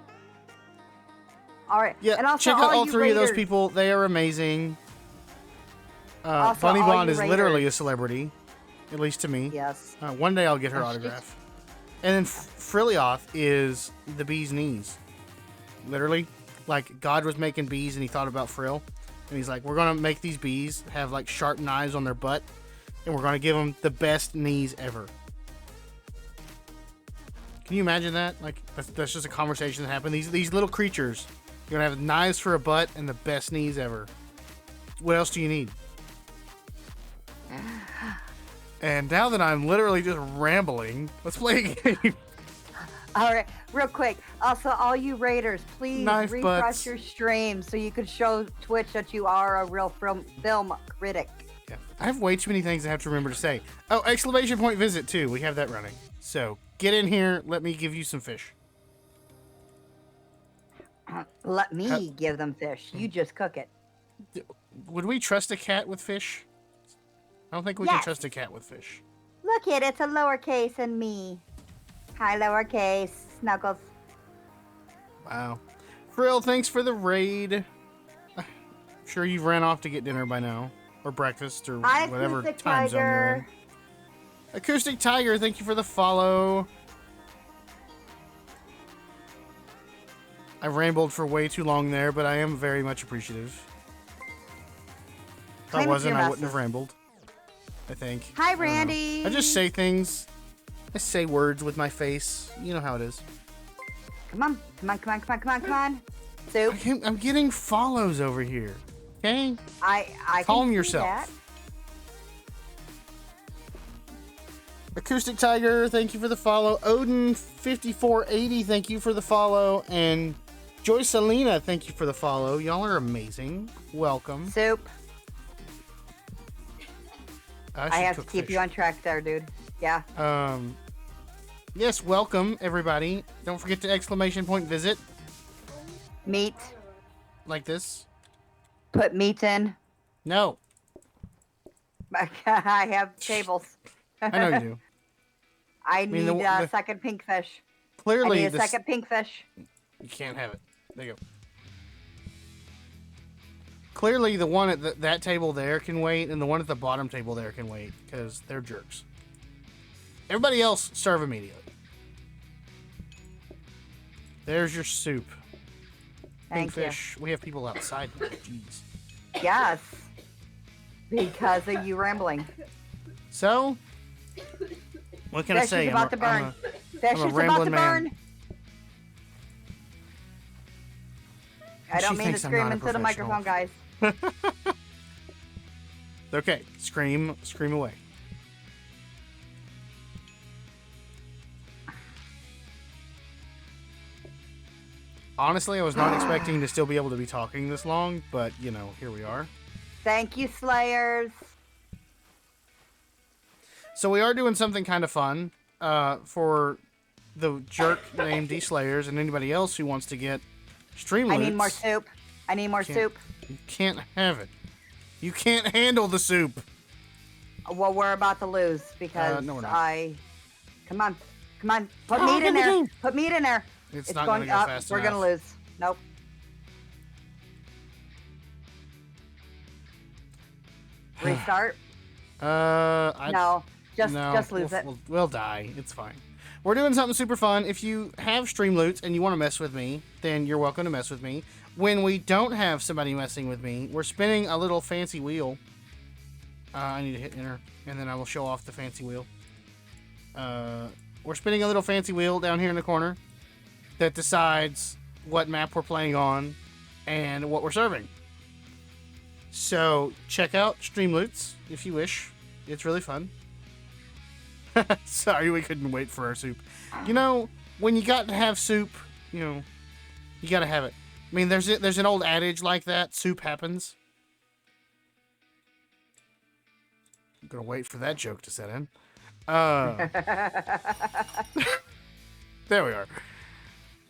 All right. Yeah, And also check out all you three of those raiders. people. They are amazing. Also, Bunny all Bond you is literally a raiders. celebrity, at least to me. Yes. One day I'll get her Oh, she's- autograph. And then Frillioth is the bee's knees. Literally. Like, God was making bees and he thought about Frill. And he's like, we're going to make these bees have, like, sharp knives on their butt. And we're going to give them the best knees ever. Can you imagine that? Like, that's just a conversation that happened. These little creatures, you're going to have knives for a butt and the best knees ever. What else do you need? And now that I'm literally just rambling, let's play a game. All right, real quick. Also, all you raiders, please Knife refresh butts. your stream so you can show Twitch that you are a real film critic. Yeah. I have way too many things I have to remember to say. Oh, exclamation point visit too. We have that running. So get in here. Let me give you some fish. Let me give them fish. You just cook it. Would we trust a cat with fish? I don't think we can Yes. trust a cat with fish. Look it, it's a lowercase and me. Hi, lowercase. Snuggles. Wow. Frill, thanks for the raid. I'm sure you've ran off to get dinner by now. Or breakfast, or Hi, whatever Acoustic time zone you're in. Tiger. Acoustic Tiger, thank you for the follow. I rambled for way too long there, but I am very much appreciative. If I Claim it wasn't, your I wouldn't have messes. rambled. I think. Hi, I don't know. Randy. I just say things. I say words with my face. You know how it is. Come on, come on, come on, come on, come on, come on. Soup. I'm getting follows over here. Okay? I Calm can see yourself. that. Acoustic Tiger, thank you for the follow. Odin5480, thank you for the follow. And Joyce Selena, thank you for the follow. Y'all are amazing. Welcome. Soup. I should have to cook keep fish. you on track there, dude. Yeah. Yes, welcome everybody. Don't forget to exclamation point visit Meat. like this. Put meat in. No, I have tables. I know you do. I mean, need the- a the- second pink fish. I Clearly, need a this, second pink fish. you can't have it. There you go. Clearly, the one at that table there can wait, and the one at the bottom table there can wait because they're jerks. Everybody else serve immediately. There's your soup. Pink Thank you. fish. We have people outside now. Jeez. Yes. Because of you rambling. So, what can I Fish say? is about to burn. Fish I'm a is about rambling to man. burn. I don't She mean to thinks I'm scream not a into the microphone, guys. Okay, scream away. Honestly, I was not expecting to still be able to be talking this long, but, you know, here we are. Thank you, Slayers. So we are doing something kind of fun for the jerk named D-Slayers and anybody else who wants to get stream I need more loots. soup. I need more Can't- soup. You can't have it. You can't handle the soup. Well, we're about to lose because no, we're not. Come on. Come on. Put Oh, meat get in the there. game. Put meat in there. It's not going to go up. fast We're enough. going to lose. Nope. Restart? No. Just lose it. We'll die. It's fine. We're doing something super fun. If you have stream loots and you want to mess with me, then you're welcome to mess with me. When we don't have somebody messing with me, we're spinning a little fancy wheel. I need to hit enter, and then I will show off the fancy wheel. We're spinning a little fancy wheel down here in the corner that decides what map we're playing on and what we're serving. So check out Streamloots if you wish. It's really fun. Sorry, we couldn't wait for our soup. You know, when you got to have soup, you know, you got to have it. I mean, there's an old adage like that. Soup happens. I'm gonna wait for that joke to set in. There we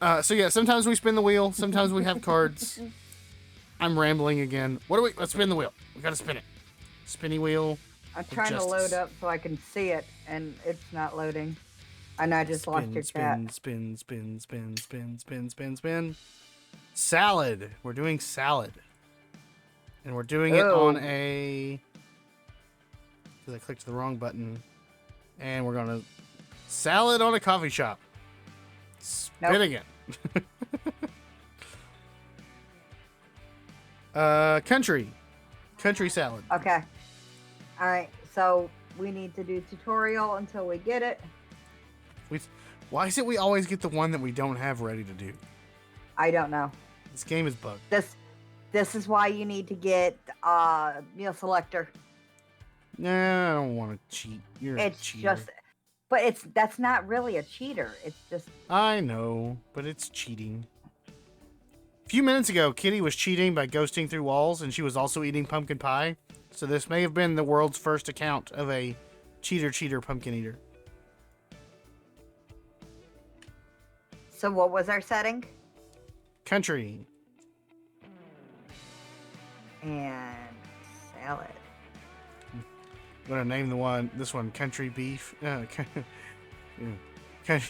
are. So yeah, sometimes we spin the wheel. Sometimes we have cards. I'm rambling again. Let's spin the wheel. We gotta spin it. Spinny wheel. I'm trying to load up so I can see it, and it's not loading. And I just lost your chat. Spin. Salad. We're doing salad. And we're doing it on a... Because I clicked the wrong button. And we're going to... Salad on a coffee shop. Spin again. Country. Country salad. Okay. All right. So we need to do tutorial until we get it. Why is it we always get the one that we don't have ready to do? I don't know. This game is bugged. This is why you need to get meal selector. Nah, I don't want to cheat. You're a cheater. But that's not really a cheater. It's just... I know, but it's cheating. A few minutes ago, Kitty was cheating by ghosting through walls, and she was also eating pumpkin pie. So this may have been the world's first account of a cheater pumpkin eater. So what was our setting? Country. And salad. I'm gonna name this one country beef. Country. I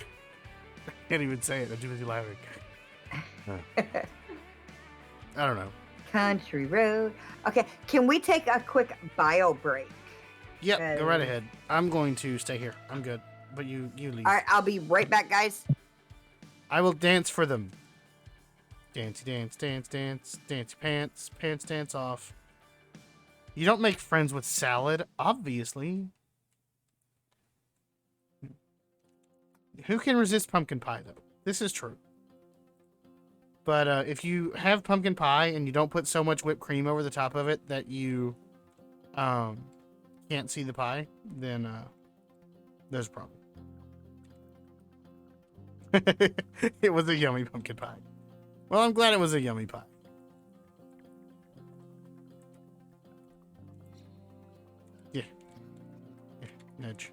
can't even say it. I'm too busy laughing. I don't know. Country road. Okay, can we take a quick bio break? Yep, go right ahead. I'm going to stay here. I'm good. But you leave. All right, I'll be right back, guys. I will dance for them. Dancey dance, dance, dance, dancey pants, pants dance off. You don't make friends with salad, obviously. Who can resist pumpkin pie, though? This is true. But if you have pumpkin pie and you don't put so much whipped cream over the top of it that you can't see the pie, then there's a problem. It was a yummy pumpkin pie. Well, I'm glad it was a yummy pie. Yeah. Nudge.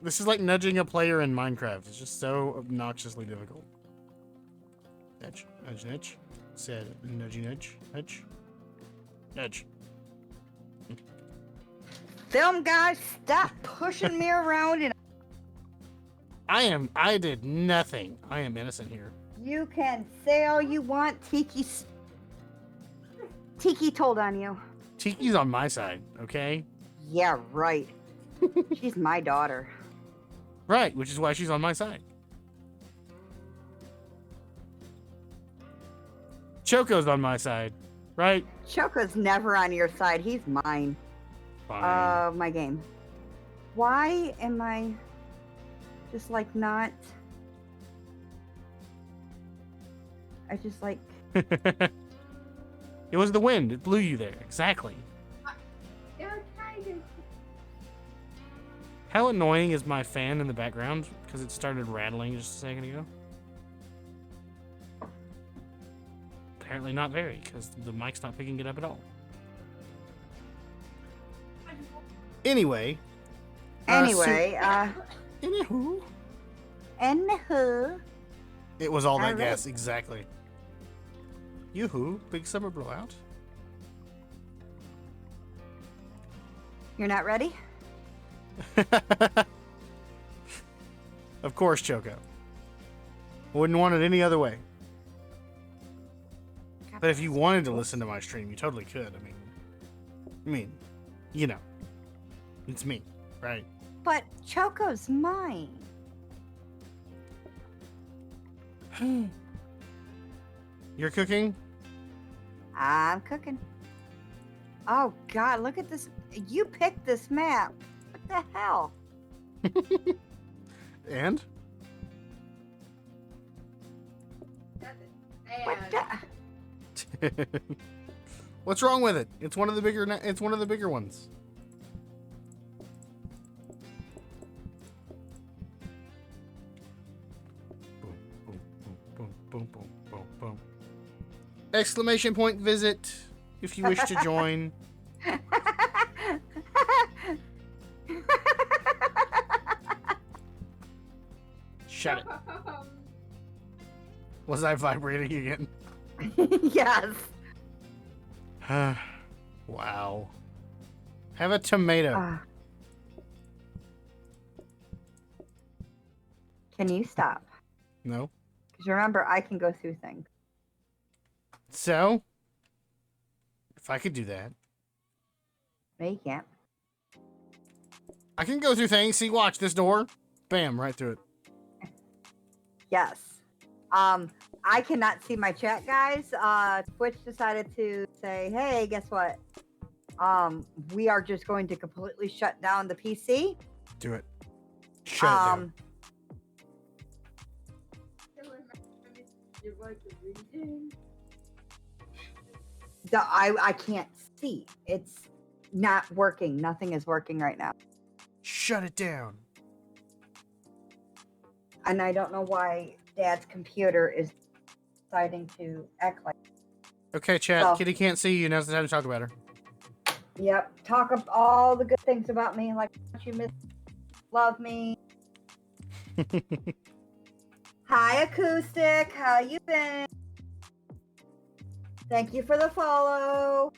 This is like nudging a player in Minecraft. It's just so obnoxiously difficult. Nudge, nudge, nudge. Said nudgy, nudge, nudge, nudge. Film guys, stop pushing me around. And I did nothing. I am innocent here. you can say all you want. Tiki told on you. Tiki's on my side, okay? Yeah, right. She's my daughter. Right, which is why she's on my side. Choco's on my side, right? Choco's never on your side. He's mine. Fine. My game. Why am I just like not? I just like. It was the wind. It blew you there. Exactly. They're trying to. How annoying is my fan in the background? Because it started rattling just a second ago. Apparently not very, because the mic's not picking it up at all. Anyway. Anywho. It was all that Alright. gas, exactly. Yoo-hoo, big summer blowout. You're not ready? Of course, Choco. Wouldn't want it any other way. But if you wanted to listen to my stream, you totally could. I mean, you know, it's me, right? But Choco's mine. You're cooking? I'm cooking. Oh God, look at this. You picked this map. What the hell? And? What the? What's wrong with it? It's one of the bigger ones. boom, boom, boom, boom. Exclamation point visit if you wish to join. Shut it. Was I vibrating again? Yes. Wow. Have a tomato. Can you stop? No. Because remember, I can go through things. So, if I could do that, No, you can't. I can go through things. See, watch this door. Bam, right through it. Yes. I cannot see my chat, guys. Twitch decided to say, hey, guess what? We are just going to completely shut down the PC. Do it. Shut it down. I can't see. It's not working. Nothing is working right now. Shut it down. And I don't know why Dad's computer is deciding to act like. Okay, chat. So, Kitty can't see you. Now's the time to talk about her. Yep. Talk up all the good things about me, like you miss, love me. Hi, Acoustic. How you been? Thank you for the follow.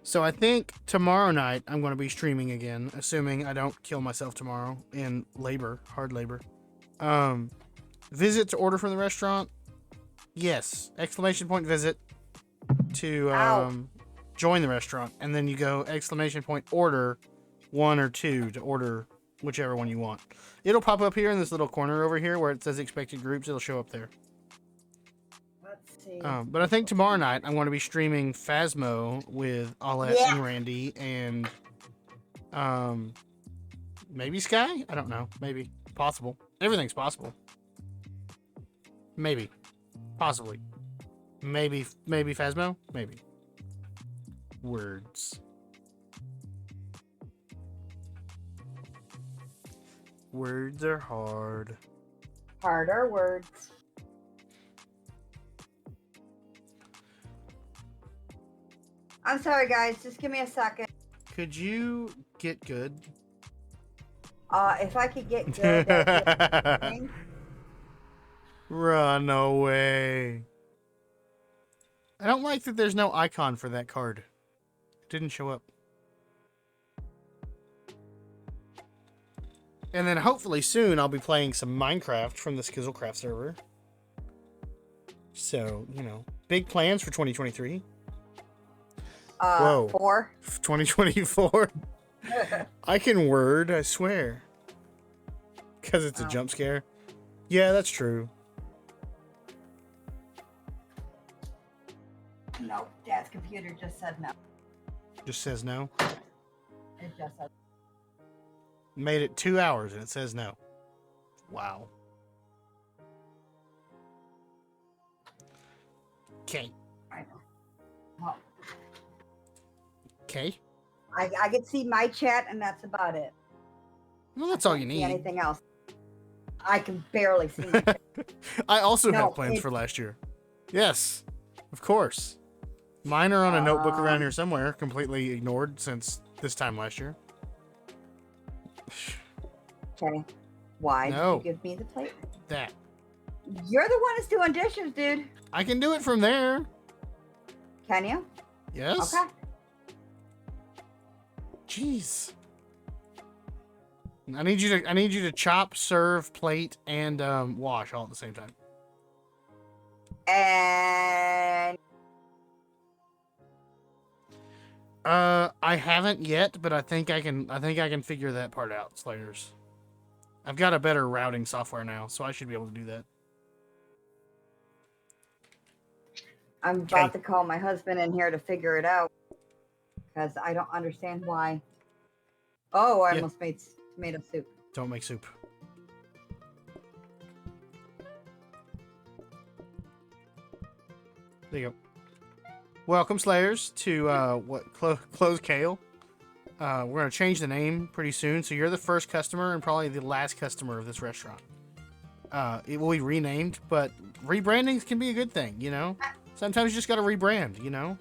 So I think tomorrow night I'm going to be streaming again, assuming I don't kill myself tomorrow in hard labor. Visit to order from the restaurant. Yes. Exclamation point visit to join the restaurant. And then you go exclamation point order 1 or 2 to order whichever one you want. It'll pop up here in this little corner over here where it says expected groups. It'll show up there. Let's see. But I think tomorrow night I'm going to be streaming Phasmo with Aulette and Randy and maybe Sky? I don't know. Maybe. Possible. Everything's possible. Maybe. Possibly. Maybe Phasmo? Maybe. Words. Words are hard. Harder words. I'm sorry, guys. Just give me a second. Could you get good? If I could get good at this thing. Run away. I don't like that there's no icon for that card. It didn't show up. And then hopefully soon I'll be playing some Minecraft from the Skizzlecraft server. So, big plans for 2023. Whoa. 4. 2024. I can word, I swear. Because it's a jump scare. Yeah, that's true. No, Dad's computer just said no. Just says no. It just said. Made it 2 hours and it says no. Wow. Okay. I know. Well, Okay. I can see my chat and that's about it. Well, that's all you See need. anything else? I can barely see my chat. I also No, have plans for last year. Yes, of course. Mine are on a notebook around here somewhere, completely ignored since this time last year. Okay. Why No. did you give me the plate? That. You're the one that's doing dishes, dude. I can do it from there. Can you? Yes. Okay. Jeez. I need you to chop, serve, plate, and wash all at the same time. And I haven't yet, but I think I can figure that part out, Slayers. I've got a better routing software now, so I should be able to do that. I'm about to call my husband in here to figure it out because I don't understand why. Oh, I almost made tomato soup. Don't make soup. There you go. Welcome, Slayers, to close Kale. We're going to change the name pretty soon. So you're the first customer and probably the last customer of this restaurant. It will be renamed, but rebrandings can be a good thing, you know? Sometimes you just got to rebrand, you know?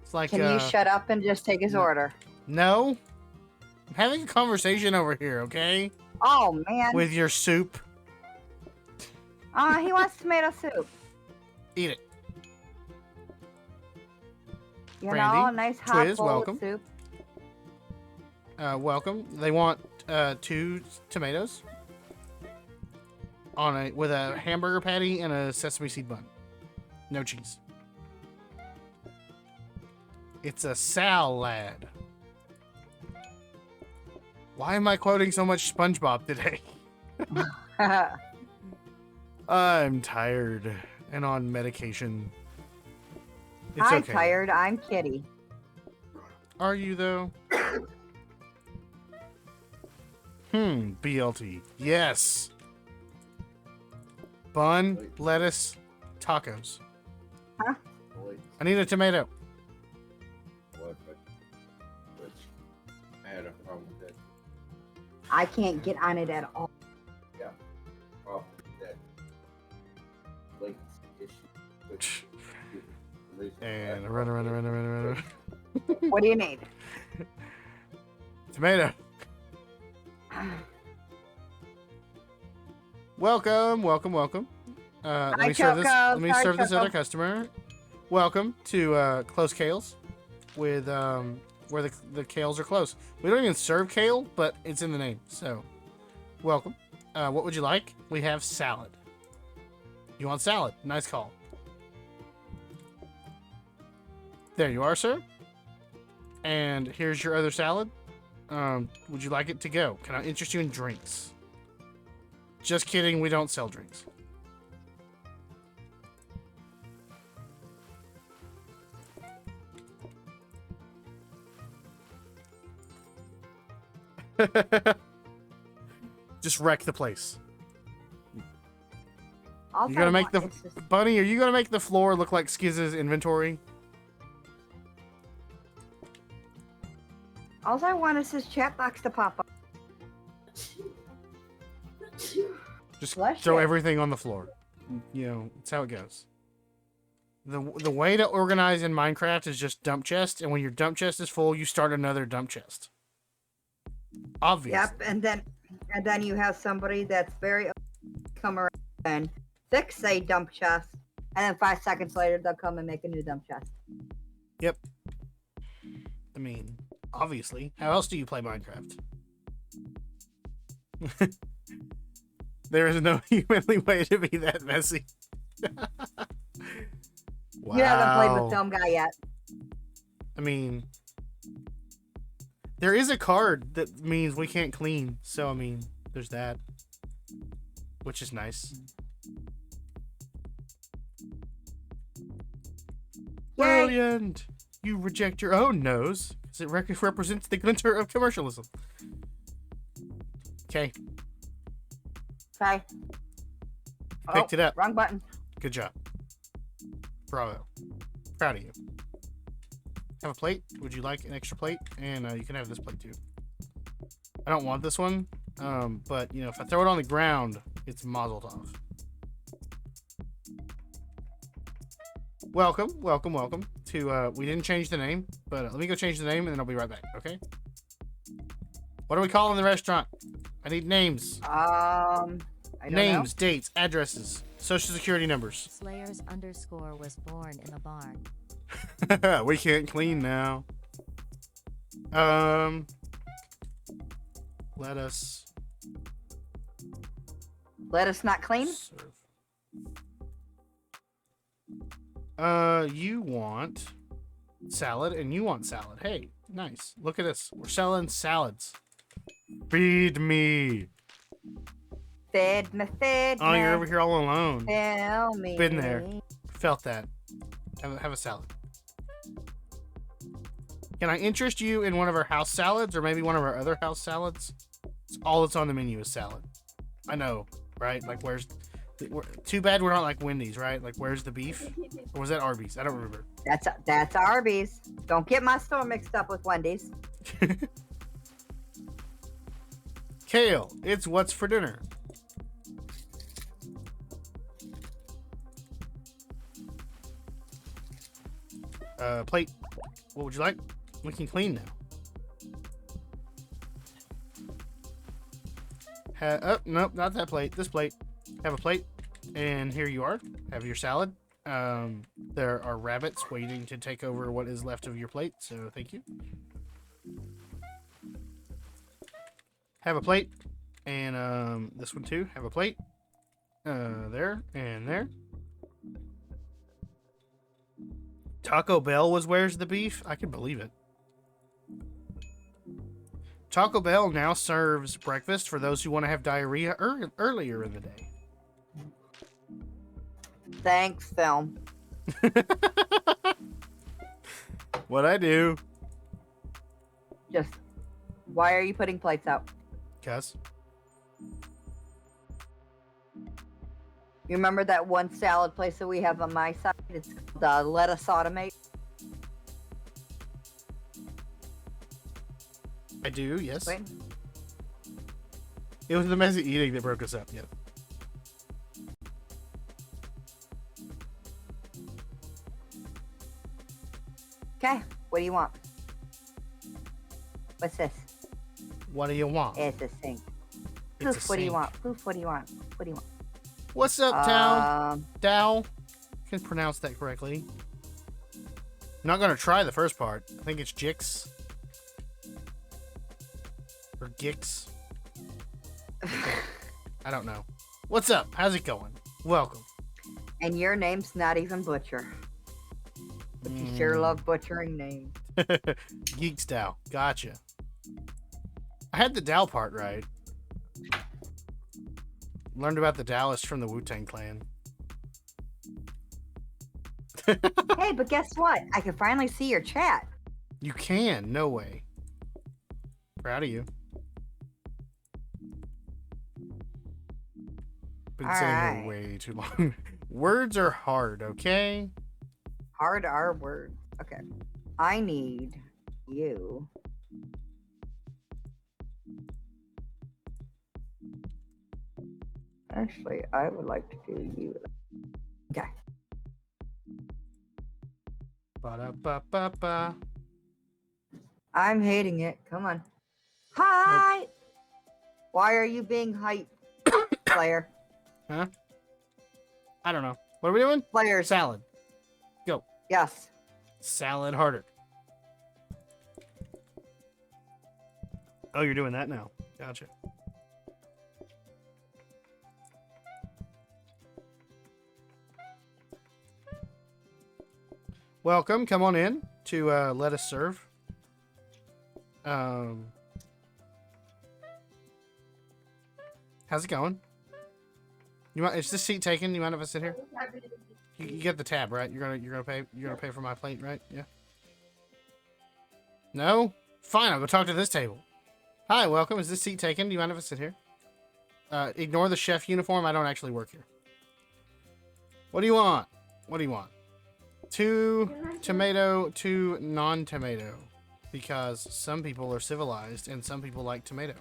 It's like, Can you shut up and just take his order? No. I'm having a conversation over here, okay? Oh, man. With your soup. He wants tomato soup. Eat it. You Brandy, know, a nice hot Twiz, bowl welcome. of soup. Welcome. They want 2 tomatoes with a hamburger patty and a sesame seed bun. No cheese. It's a salad. Why am I quoting so much SpongeBob today? I'm tired and on medication. It's I'm okay. tired. I'm Kitty. Are you though? BLT. Yes. Bun, lettuce, tacos. Huh? I need a tomato. What? But I had a problem with that. I can't get on it at all. Problem with that latency issue. Which, And run. What do you need? Tomato. Welcome. Let me serve this other customer. Welcome to Close Kales, with where the kales are close. We don't even serve kale, but it's in the name. So, welcome. What would you like? We have salad. You want salad? Nice call. There you are, sir. And here's your other salad. Would you like it to go? Can I interest you in drinks? Just kidding, we don't sell drinks. Just wreck the place. All You gonna make the Bunny? Are you gonna make the floor look like Skiz's inventory? All I want is his chat box to pop up. Just Bless throw you. everything on the floor. You know, that's how it goes. The way to organize in Minecraft is just dump chest, and when your dump chest is full, you start another dump chest. Obvious. Yep, and then you have somebody that's very come around and fix a dump chest, and then 5 seconds later they'll come and make a new dump chest. Yep. I mean, obviously. How else do you play Minecraft? There is no humanly way to be that messy. Wow. You haven't played with Dumb Guy yet. I mean, there is a card that means we can't clean. So, I mean, there's that. Which is nice. Yay. Brilliant! You reject your own nose, because it represents the glitter of commercialism. Okay, Okay. picked it up. Wrong button. Good job. Bravo. Proud of you. Have a plate? Would you like an extra plate? And you can have this plate too. I don't want this one, but you know, if I throw it on the ground, it's mazel tov. Welcome to, we didn't change the name, but let me go change the name and then I'll be right back, okay? What are we calling the restaurant? I need names. I don't Names, dates, addresses, social security numbers. Slayers underscore was born in a barn. We can't clean now. Let us know. Let us not clean. serve. You want salad and you want salad. Hey, nice. Look at this. We're selling salads. Feed me. Feed me. Oh, you're over here all alone. Tell me. Been there. Felt that. Have a salad. Can I interest you in one of our house salads or maybe one of our other house salads? It's all that's on the menu is salad. I know, right? Like, where's Too bad we're not like Wendy's, right? Like, where's the beef? Or was that Arby's? I don't remember. That's Arby's. Don't get my store mixed up with Wendy's. Kale, it's what's for dinner. Plate. What would you like? We can clean now. Oh, nope, not that plate. This plate. Have a plate. And here you are. Have your salad. There are rabbits waiting to take over what is left of your plate, so thank you. Have a plate. And this one too. Have a plate. There and there. Taco Bell was where's the beef? I can believe it. Taco Bell now serves breakfast for those who want to have diarrhea earlier in the day. Thanks, film. What I do? Just, why are you putting plates out? Cuz. You remember that one salad place that we have on my side? It's the Lettuce Automate. I do, yes. Wait. It was the messy eating that broke us up, yeah. Okay, what do you want? What's this? What do you want? It's a sink. It's Poof, a what do you sink. want? Poof, what do you want? What do you want? What's up, Tao? Dow. Can pronounce that correctly. Not gonna try the first part. I think it's Jix. Or Gix. I don't know. What's up? How's it going? Welcome. And your name's not even Butcher. But you sure love butchering names. Geeks Dow. Gotcha. I had the Dow part right. Learned about the Taoists from the Wu-Tang Clan. Hey, but guess what? I can finally see your chat. You can. No way. Proud of you. Been All sitting right. here way too long. Words are hard, okay? Hard R words. Okay. I need you. Actually, I would like to do you. Okay. Ba-da-ba-ba-ba. I'm hating it. Come on. Hi. Why are you being hype, player? Huh? I don't know. What are we doing? Players. Salad. Yes. Salad harder. Oh, you're doing that now. Gotcha. Welcome. Come on in to let us serve. How's it going? You mind? Is this seat taken? You mind if I sit here? You get the tab, right? You're gonna pay for my plate, right? Yeah. No? Fine. I'll go talk to this table. Hi. Welcome. Is this seat taken? Do you mind if I sit here? Ignore the chef uniform. I don't actually work here. What do you want? What do you want? 2 tomato, 2 non-tomato. Because some people are civilized and some people like tomato.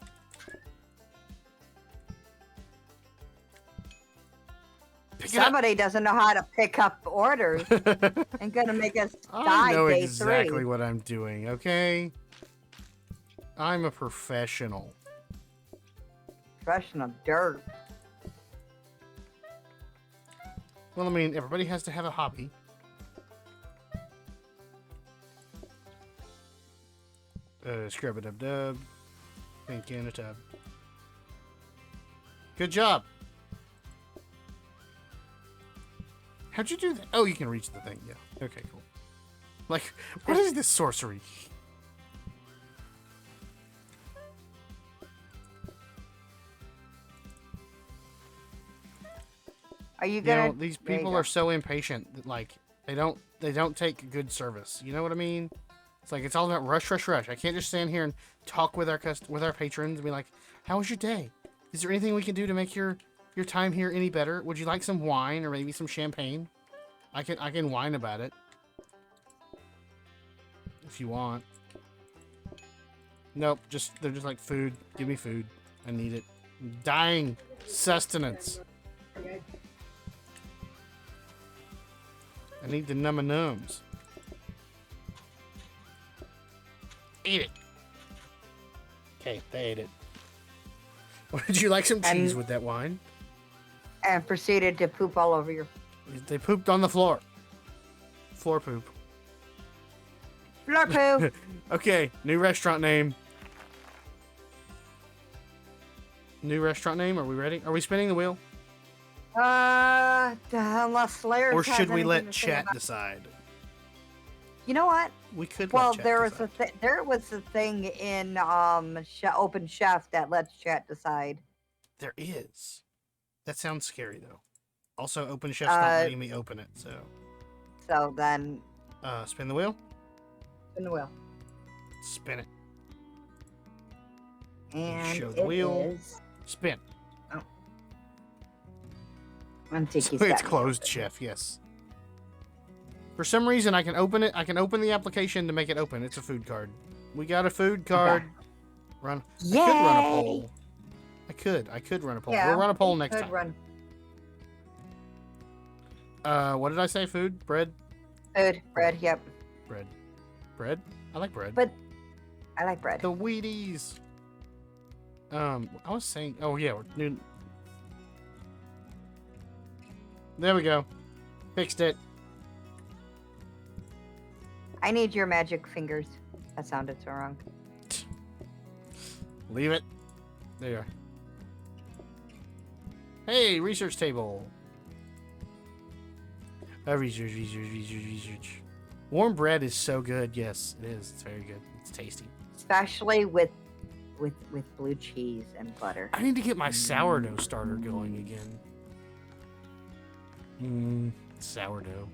Pick it up. Somebody doesn't know how to pick up orders and gonna make us die I know day exactly 3. what I'm doing, okay? I'm a professional. Professional dirt. Well, I mean, everybody has to have a hobby. Scrub-a-dub-dub. Pink in a tub. Good job. How'd you do that? Oh, you can reach the thing. Yeah. Okay, cool. Like, what is this sorcery? Are you You gonna? know, these There you people go. are so impatient that, like, they don't take good service. You know what I mean? It's like it's all about rush, rush, rush. I can't just stand here and talk with our patrons and be like, "How was your day? Is there anything we can do to make your your time here any better? Would you like some wine or maybe some champagne? I can whine about it. If you want. Nope, they're just like food. Give me food. I need it. I'm dying. Sustenance. I need the nums. Eat it. Okay, they ate it. Would you like some cheese with that wine? And proceeded to poop all over your They pooped on the floor. Floor poop. floor poo. Okay, new restaurant name. New restaurant name. Are we ready? Are we spinning the wheel? Unless Slayer. Or should we let chat decide? You know what? We could. Well, let chat there was decide. there was a thing in Open Chef that lets chat decide. There is. That sounds scary though. Also, Open Chef's not letting me open it, so. So then. Spin the wheel. Spin the wheel. Spin it. And show the wheel. Spin. Oh. I'm So it's closed, Chef. Yes. For some reason, I can open it. I can open the application to make it open. It's a food card. We got a food card. Okay. Run. Yay! I could run a poll. I could run a poll. Yeah, we'll run a poll you next could time. Run. What did I say? Food? Bread? Food, bread. Yep. Bread. Bread? I like bread. But I like bread. The Wheaties. I was saying. Oh yeah, we're new. There we go. Fixed it. I need your magic fingers. That sounded so wrong. Leave it. There you are. Hey, research table. Research. Warm bread is so good. Yes, it is. It's very good. It's tasty. Especially with blue cheese and butter. I need to get my sourdough starter going again. Sourdough.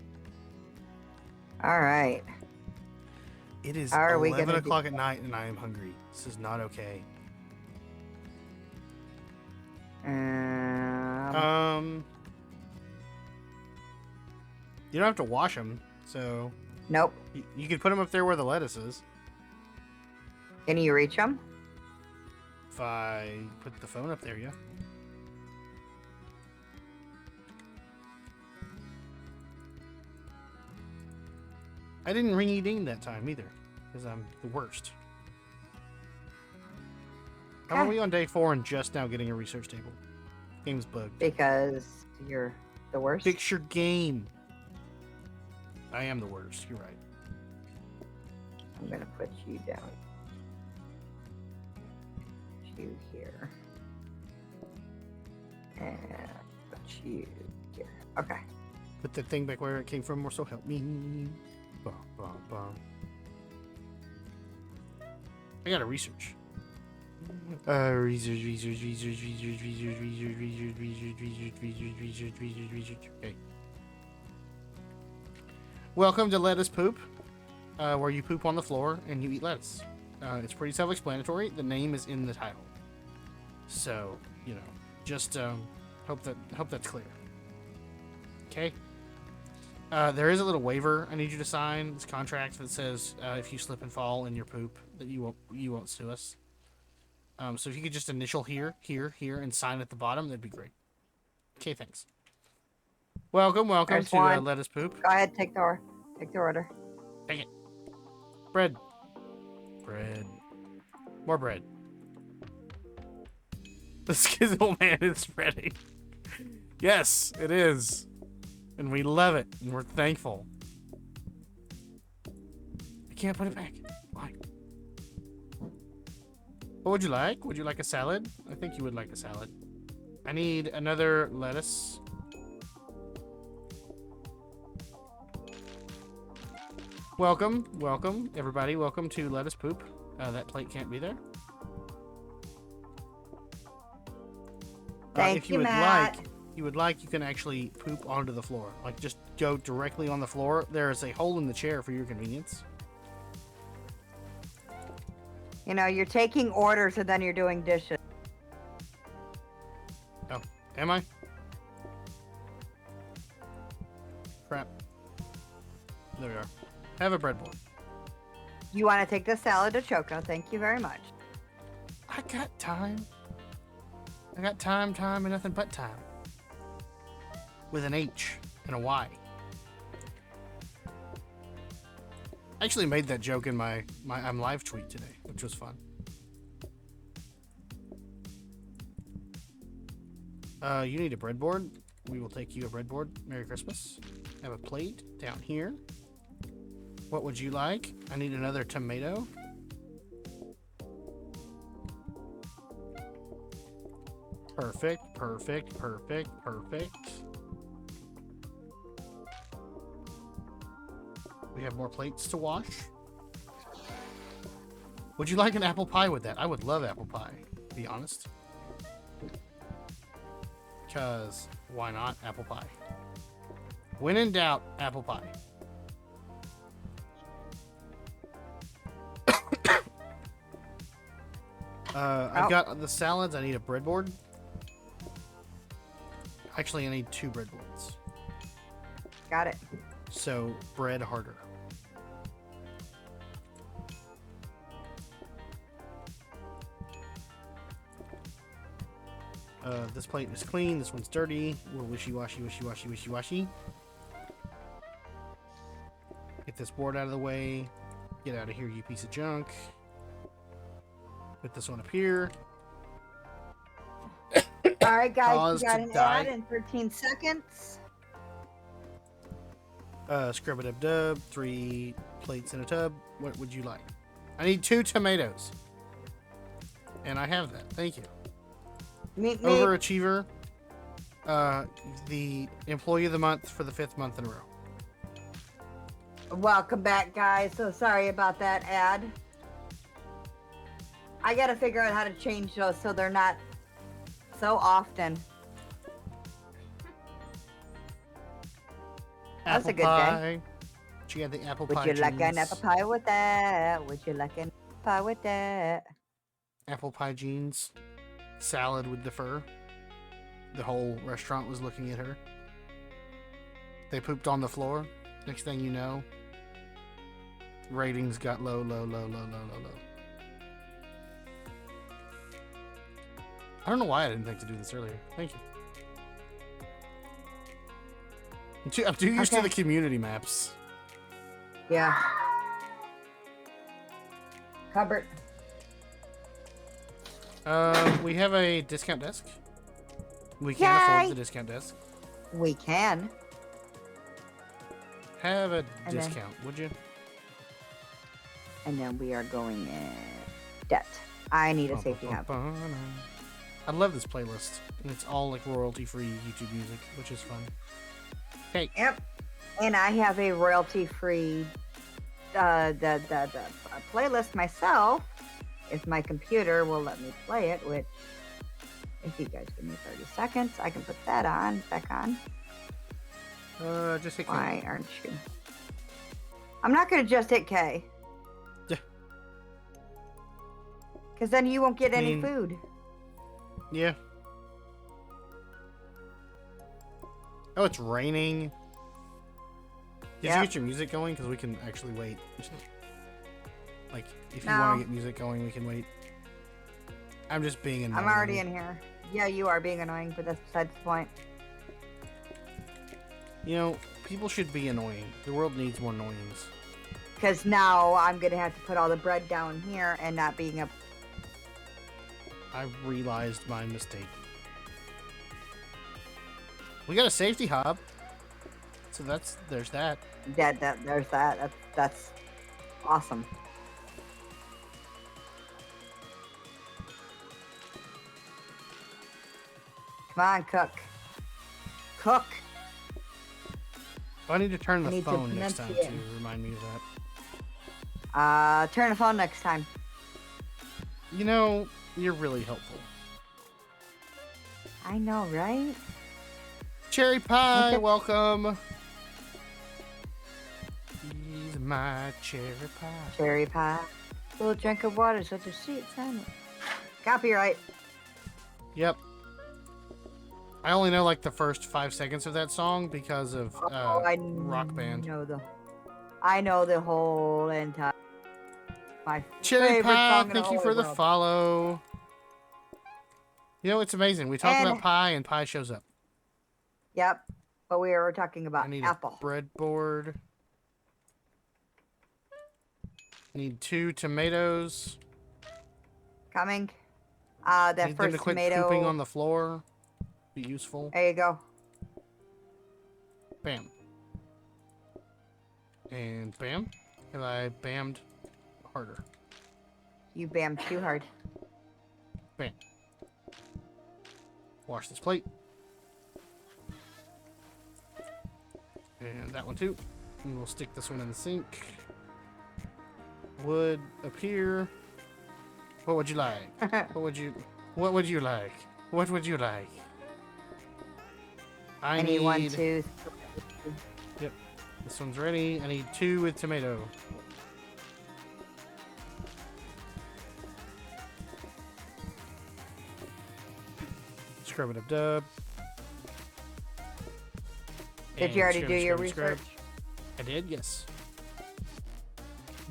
All right. It is How are we 11 gonna o'clock at night and I am hungry. This is not okay. You don't have to wash them, so Nope. you could put them up there where the lettuce is. Can you reach them? If I put the phone up there, yeah. I didn't ring-a-ding that time either, because I'm the worst. How are we on day 4 and just now getting a research table? Game's bugged. Because you're the worst. Fix your game. I am the worst. You're right. I'm gonna put you down. You here. And put you here. Okay. Put the thing back where it came from, or so help me. Bum, bum, bum. I gotta research. Research. Okay. Welcome to Lettuce Poop, where you poop on the floor and you eat lettuce. It's pretty self-explanatory. The name is in the title, so you know. Just hope that's clear. Okay. There is a little waiver I need you to sign. This contract that says if you slip and fall in your poop, that you won't sue us. So if you could just initial here, and sign at the bottom, that'd be great. Okay, thanks. Welcome There's to one. Lettuce Poop. Go ahead, take the order. Take it. Bread. More bread. The Skizzle Man is spreading. Yes, it is. And we love it, and we're thankful. I can't put it back. Why? What would you like? Would you like a salad? I think you would like a salad. I need another lettuce. Welcome, everybody. Welcome to Lettuce Poop. That plate can't be there. Thank if you, would Matt. you can actually poop onto the floor. Like, just go directly on the floor. There is a hole in the chair for your convenience. You know, you're taking orders and then you're doing dishes. Oh, am I? There we are. Have a breadboard. You want to take the salad to Choco? Thank you very much. I got time. I got time, and nothing but time. With an H and a Y. I actually made that joke in my I'm live tweet today, which was fun. You need a breadboard. We will take you a breadboard. Merry Christmas. Have a plate down here. What would you like? I need another tomato. Perfect. We have more plates to wash. Would you like an apple pie with that? I would love apple pie, to be honest. Because why not apple pie? When in doubt, apple pie. I've got the salads. I need a breadboard. Actually, I need 2 breadboards. Got it. So, bread harder. This plate is clean. This one's dirty. We're wishy-washy. Get this board out of the way. Get out of here, you piece of junk. Put this one up here. All right, guys. Pause You got to an die. ad in 13 seconds. Scrub-a-dub-dub. 3 plates in a tub. What would you like? I need 2 tomatoes. And I have that. Thank you. Meet. Overachiever. The employee of the month for the 5th month in a row. Welcome back, guys. So sorry about that ad. I gotta figure out how to change those so they're not so often. That's a good day. She got the apple Would pie. you like an jeans. apple pie with that? Would you like an apple pie with that? Apple pie jeans. Salad with the fur. The whole restaurant was looking at her. They pooped on the floor. Next thing you know, ratings got low. I don't know why I didn't think to do this earlier. Thank you. I'm too used to Okay. the community maps. Yeah. Cupboard. We have a discount desk. We can't afford Yay! the discount desk. We can. Have a And then- discount, would you? And then we are going in debt. I need a safety hub. I love this playlist, and it's all like royalty-free YouTube music, which is fun. Hey, Yep. And I have a royalty-free the playlist myself. If my computer will let me play it, which if you guys give me 30 seconds, I can put that back on. just hit Why aren't you? I'm not gonna just hit K. Yeah. Because then you won't get I any mean- food. Yeah. Oh, it's raining. Did you Yep. get your music going? Because we can actually wait. Like, if you No. want to get music going, we can wait. I'm just being annoying. I'm already in here. Yeah, you are being annoying, but that's besides the point. You know, people should be annoying. The world needs more annoyings. Because now I'm gonna have to put all the bread down here and not being a. I realized my mistake. We got a safety hub. So there's that. There's that. That's awesome. Come on, cook. Cook. Oh, I need to turn I the need to phone next time pronunciate. to remind me of that. Turn the phone next time. You know, you're really helpful. I know, right? Cherry pie, Okay. welcome. He's my cherry pie. Cherry pie. A little drink of water, such a sweet sandwich. Copyright. Yep. I only know like the first 5 seconds of that song because of I Rock Band. know I know the whole entire my Cherry favorite Pie, song in thank the you whole for the world. follow. You know, it's amazing. We talk And about pie and pie shows up. yep, but we were talking I about need apple. a breadboard. Need 2 tomatoes. Coming. That Need them to first quit tomato. pooping on the floor. Be useful. There you go. Bam. And bam. Have I bammed harder? You bammed too hard. Bam. Wash this plate. And that one too. And we'll stick this one in the sink. Wood up here. What would you like? What would you like? What would you like? I need 1, need 2. Yep. This one's ready. I need 2 with tomato. Scrub it up, dub. Did And you already scrub, do your scrub, scrub. research? I did, yes.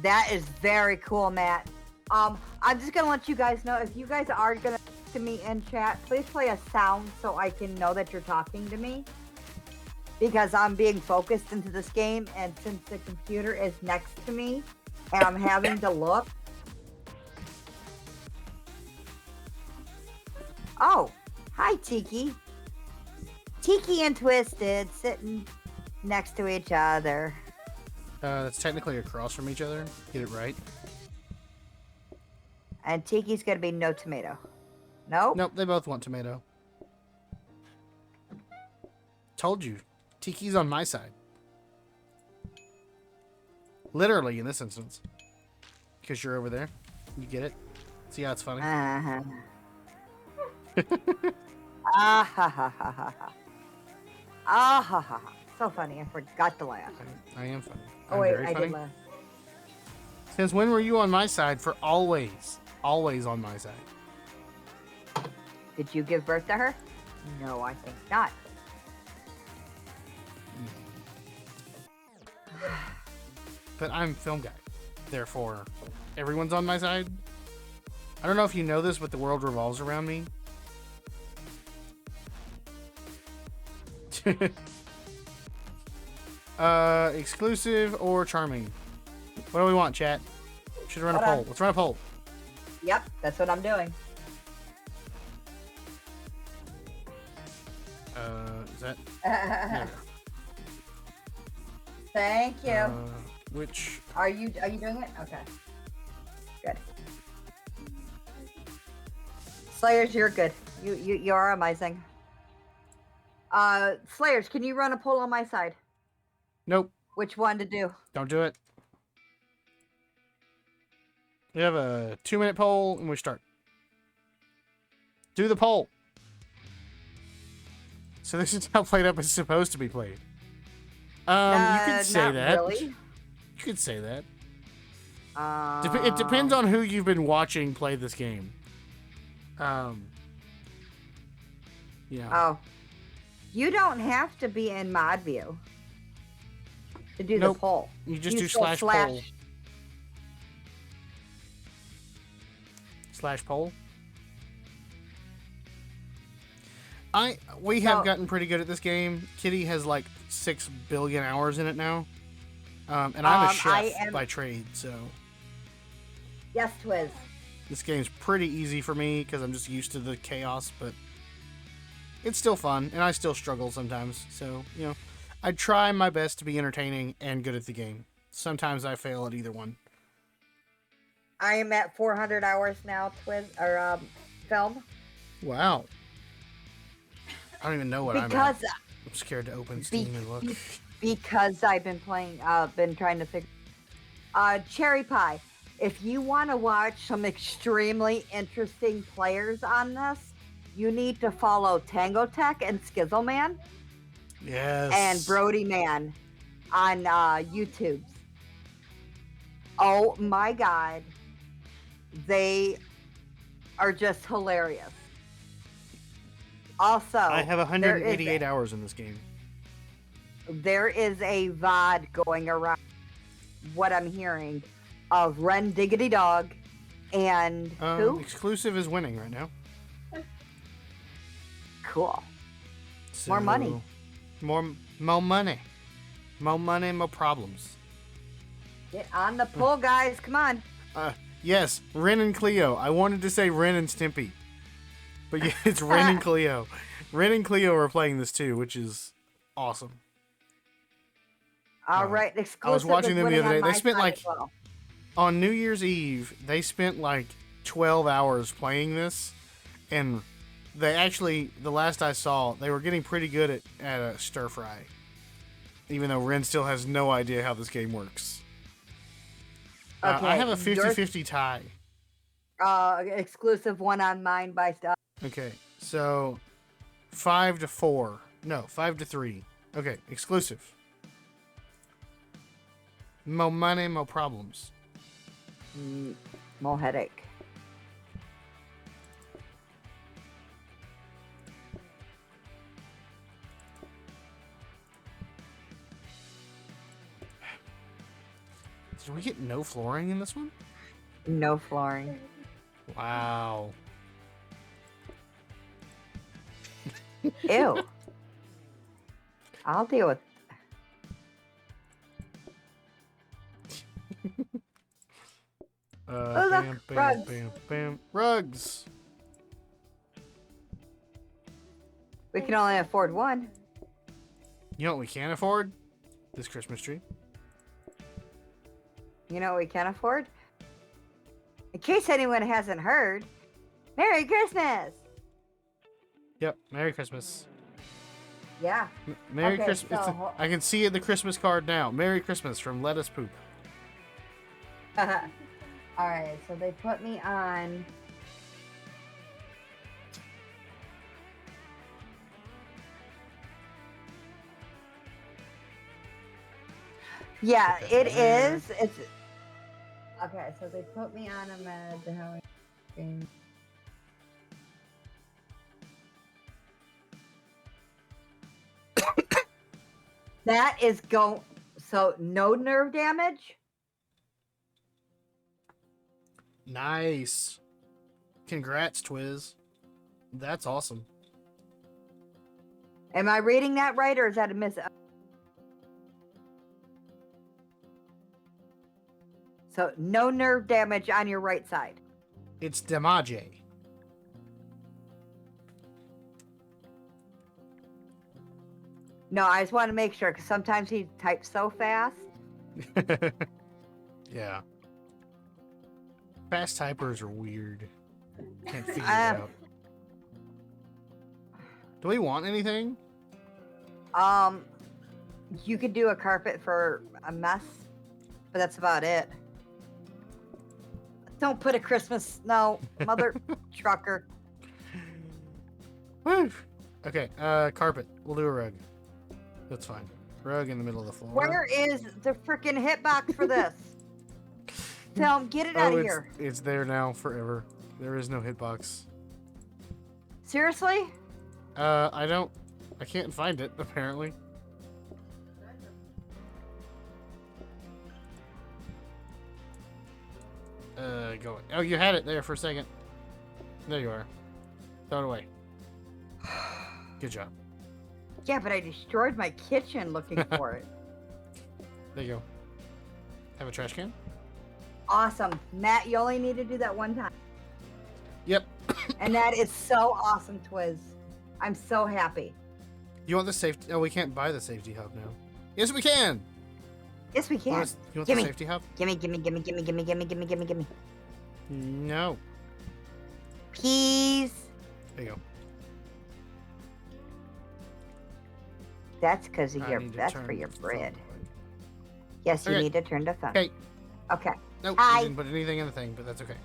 That is very cool, Matt. I'm just gonna let you guys know, if you guys are gonna talk to me in chat, please play a sound so I can know that you're talking to me. Because I'm being focused into this game, and since the computer is next to me and I'm having to look. Oh, hi Tiki. Tiki and Twisted sitting next to each other. That's technically across from each other. Get it right. And Tiki's gonna be no tomato. No? Nope, they both want tomato. Told you. Tiki's on my side. Literally, in this instance. Because you're over there. You get it? See how it's funny? Uh-huh. Ah ha ha ha ha ha. Ah ha ha ha. So funny, I forgot to laugh. I am funny. Oh I'm wait, very I funny. did laugh. Since when were you on my side for always? Always on my side. Did you give birth to her? No, I think not. But I'm film guy. Therefore, everyone's on my side. I don't know if you know this, but the world revolves around me. Exclusive or charming? What do we want, chat? Should run a Hold poll. on. Let's run a poll. Yep, that's what I'm doing. Is that? There Thank we you. go. Which? Are you doing it? Okay. Good. Slayers, you're good. You are amazing. Slayers, can you run a poll on my side? Nope. Which one to do? Don't do it. We have a 2-minute poll and we start. Do the poll. So this is how PlateUp is supposed to be played. You could say not that. Really? You could say that. It It depends on who you've been watching play this game. Yeah. Oh, you don't have to be in mod view to do Nope. the poll. You just do still slash poll. Slash poll. We have gotten pretty good at this game. Kitty has like 6 billion hours in it now. And I'm a chef by trade, so Yes, Twiz. this game's pretty easy for me because I'm just used to the chaos, but it's still fun, and I still struggle sometimes. So, you know, I try my best to be entertaining and good at the game. Sometimes I fail at either one. I am at 400 hours now, Twiz, or film. Wow. I don't even know what I'm Because at. I'm scared to open Steam and look. because I've been playing, been trying to figure. Cherry Pie. If you want to watch some extremely interesting players on this, you need to follow Tango Tech and Skizzleman Yes. and Brody Man on YouTube. Oh my God, they are just hilarious. Also, I have 188 hours in this game. there is a VOD going around what I'm hearing of Ren Diggity Dog and who? Exclusive is winning right now. Cool. More money. More money. More money, more problems. Get on the pull, guys. Come on. Yes, Ren and Cleo. I wanted to say Ren and Stimpy. But yeah, it's Ren and Cleo. Ren and Cleo are playing this too, which is awesome. All right. Exclusive. I was watching them the other day. They spent like, well. on New Year's Eve, they spent like 12 hours playing this. And they actually, the last I saw, they were getting pretty good at a stir fry. Even though Ren still has no idea how this game works. Okay, I have a 50-50 tie. Exclusive one on mine by stuff. Okay, so 5-4. No, 5-3. Okay, exclusive. Mo money, mo problems. More headache. Did we get no flooring in this one? No flooring. Wow. Ew. I'll deal with. Bam, look, bam, rugs. bam, bam. Rugs. We can only afford one. You know what we can't afford? This Christmas tree. You know what we can afford? In case anyone hasn't heard, Merry Christmas! Yep, Merry Christmas. Yeah. Merry Okay, Christmas. so- I can see the Christmas card now. Merry Christmas from Let Us Poop. Alright, so they put me on. Yeah, Put that it there. is. It's okay. So they put me on a med. The Halloween. That is go. So no nerve damage. Nice. Congrats, Twiz. That's awesome. Am I reading that right, or is that a miss? So no nerve damage on your right side. It's damage. No, I just want to make sure because sometimes he types so fast. Yeah. Fast typers are weird. Can't figure it out. Do we want anything? You could do a carpet for a mess, but that's about it. Don't put a Christmas mother trucker. Woo. Okay, carpet. We'll do a rug. That's fine. Rug in the middle of the floor. Where is the freaking hitbox for this? Tell him, get it out of here. It's there now forever. There is no hitbox. Seriously? I can't find it, apparently. Go. Oh, you had it there for a second. There you are. Throw it away. Good job. Yeah, but I destroyed my kitchen looking for it. There you go. Have a trash can? Awesome. Matt, you only need to do that one time. Yep. And that is so awesome, Twiz. I'm so happy. You want the safety? Oh, we can't buy the safety hub now. Yes, we can. Yes, we can. You want Gimme. the safety hub? Gimme, gimme, gimme, gimme, gimme, gimme, gimme, gimme, gimme. No. Peas. There you go. That's because of I your. need to That's turn for your the bread. phone. Yes, you Okay. need to turn the phone. Okay. Okay. Nope, Hi. you didn't put anything in the thing, but that's okay.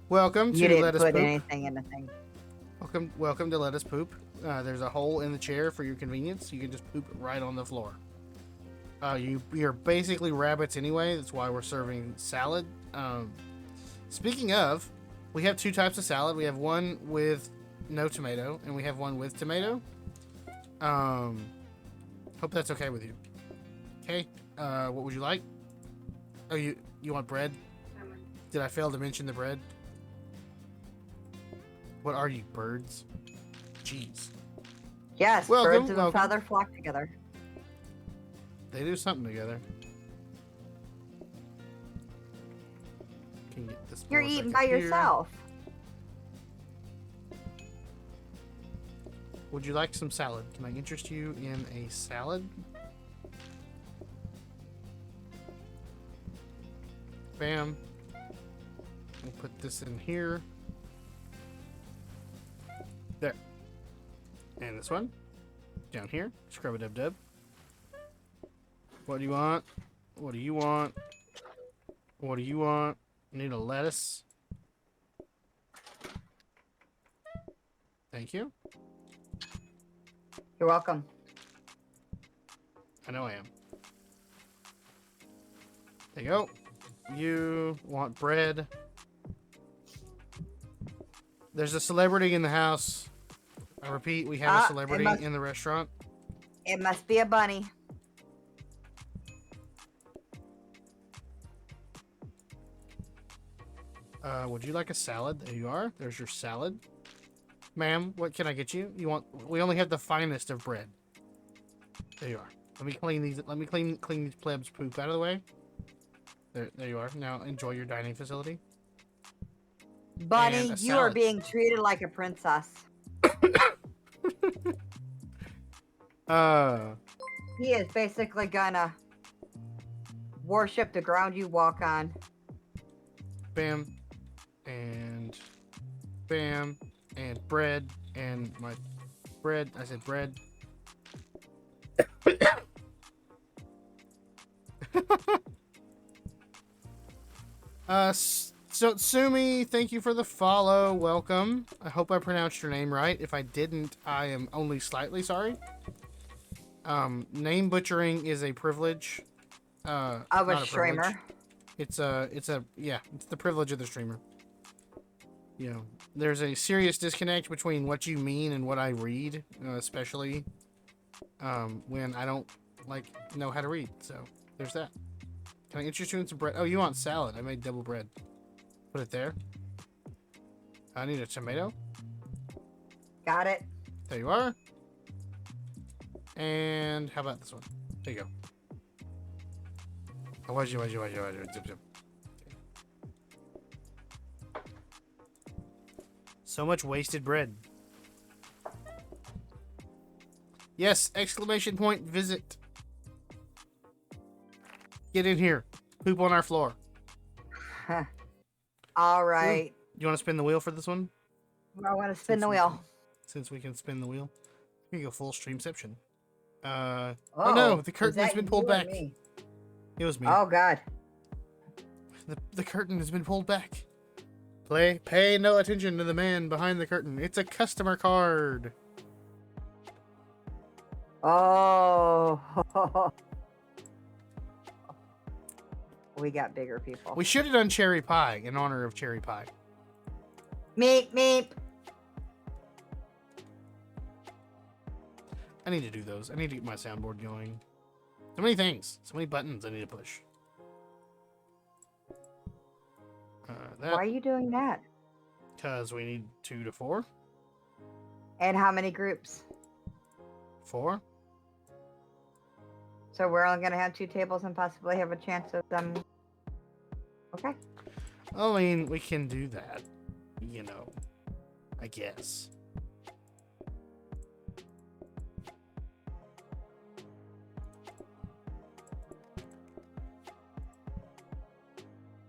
Welcome You to didn't Let Us put Poop. anything in the thing. Welcome to Let Us Poop. There's a hole in the chair for your convenience. You can just poop right on the floor. You're basically rabbits anyway. That's why we're serving salad. Speaking of, We have two types of salad. We have one with no tomato, and we have one with tomato. Hope that's okay with you. Okay. What would you like? Oh, you want bread? Did I fail to mention the bread? What are you, birds? Jeez. Yes, Welcome, birds of a welcome. feather flock together. They do something together. Can get this You're board eating back by up here. yourself. Would you like some salad? Can I interest you in a salad? Bam. We'll put this in here. There. And this one. Down here. Scrub a dub dub. What do you want? What do you want? What do you want? Need a lettuce. Thank you. You're welcome. I know I am. There you go. You want bread. There's a celebrity in the house. I repeat, we have a celebrity in the restaurant. It must be a bunny. Would you like a salad? There you are. There's your salad. Ma'am, what can I get you? You want? We only have the finest of bread. There you are. Let me clean these. Let me clean these plebs' poop out of the way. There you are. Now enjoy your dining facility. Bunny, And a you are salad. being treated like a princess. He is basically gonna worship the ground you walk on. Bam, and bam, and bread, and my bread. I said bread. So Sumi, thank you for the follow. Welcome. I hope I pronounced your name right. If I didn't, I am only slightly sorry. Name butchering is a privilege. Of not a privilege. streamer. It's the privilege of the streamer. You know, there's a serious disconnect between what you mean and what I read, especially when I don't know how to read. So there's that. Can I interest you in some bread? Oh, you want salad? I made double bread. Put it there. I need a tomato. Got it. There you are. And how about this one? There you go. Oh, why'd you, zip, zip. So much wasted bread. Yes, exclamation point, visit. Get in here. Poop on our floor. All right. You want to spin the wheel for this one? I want to spin the wheel. Since we can spin the wheel. Here you go, full streamception. Oh no, the curtain has been pulled back. It was me. Oh god. The curtain has been pulled back. Pay no attention to the man behind the curtain. It's a customer card. Oh. We got bigger people. We should have done cherry pie in honor of cherry pie. Meep, meep. I need to do those. I need to get my soundboard going. So many things. So many buttons I need to push. Why are you doing that? Because we need 2 to 4. And how many groups? 4. So we're only going to have 2 tables and possibly have a chance of them. Okay. I mean, we can do that. You know. I guess.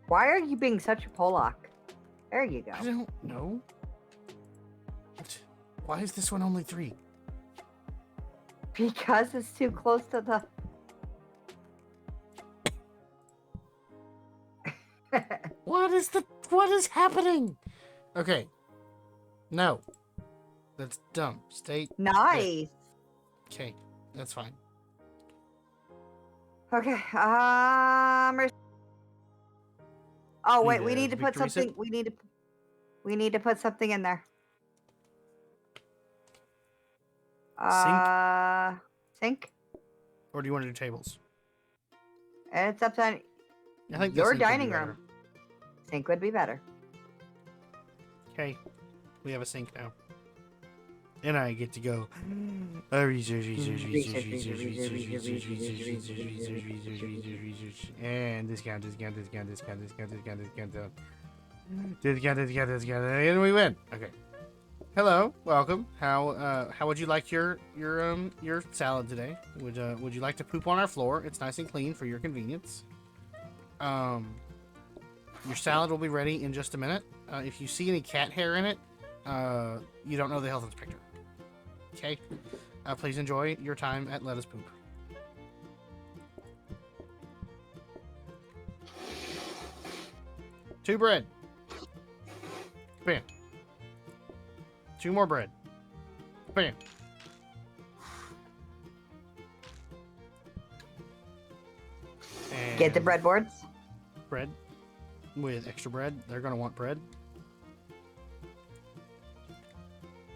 Why are you being such a Pollock? There you go. I don't know. Why is this one only 3? Because it's too close to the... What is happening? Okay. No. That's dumb. Stay. Nice. Okay. That's fine. Okay. Oh wait, we need to put victory something. sip? We need to. We need to put something in there. Sink? Or do you want to do tables? It's up to I think the your sink would be dining better. room. Sink would be better. Okay, we have a sink now. And I get to go. And discount. And we win. Okay. Hello, welcome. How would you like your salad today? Would you like to poop on our floor? It's nice and clean for your convenience. Your salad will be ready in just a minute. If you see any cat hair in it, you don't know the health inspector. Okay? Please enjoy your time at Let Us Poop. Two bread. Bam. Two more bread. Bam. Get the And breadboards. bread with extra bread. They're gonna want bread.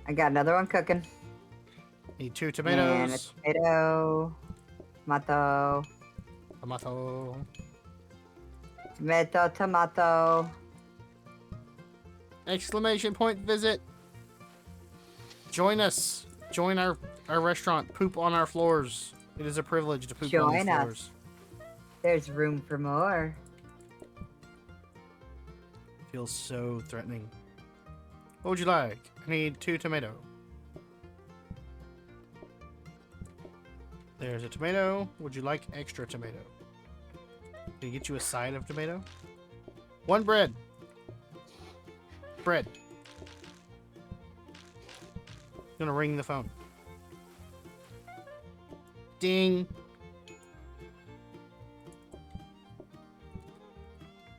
I got another one cooking. Need 2 And a tomatoes. tomato. Tomato. Tomato. Tomato. Tomato. Exclamation point visit. Join us. Join our restaurant. Poop on our floors. It is a privilege to poop on Join these us. floors. There's room for more. Feels so threatening. What would you like? I need 2 tomato. There's a tomato. Would you like extra tomato? Can I get you a side of tomato? 1 bread. Bread. Gonna ring the phone. Ding.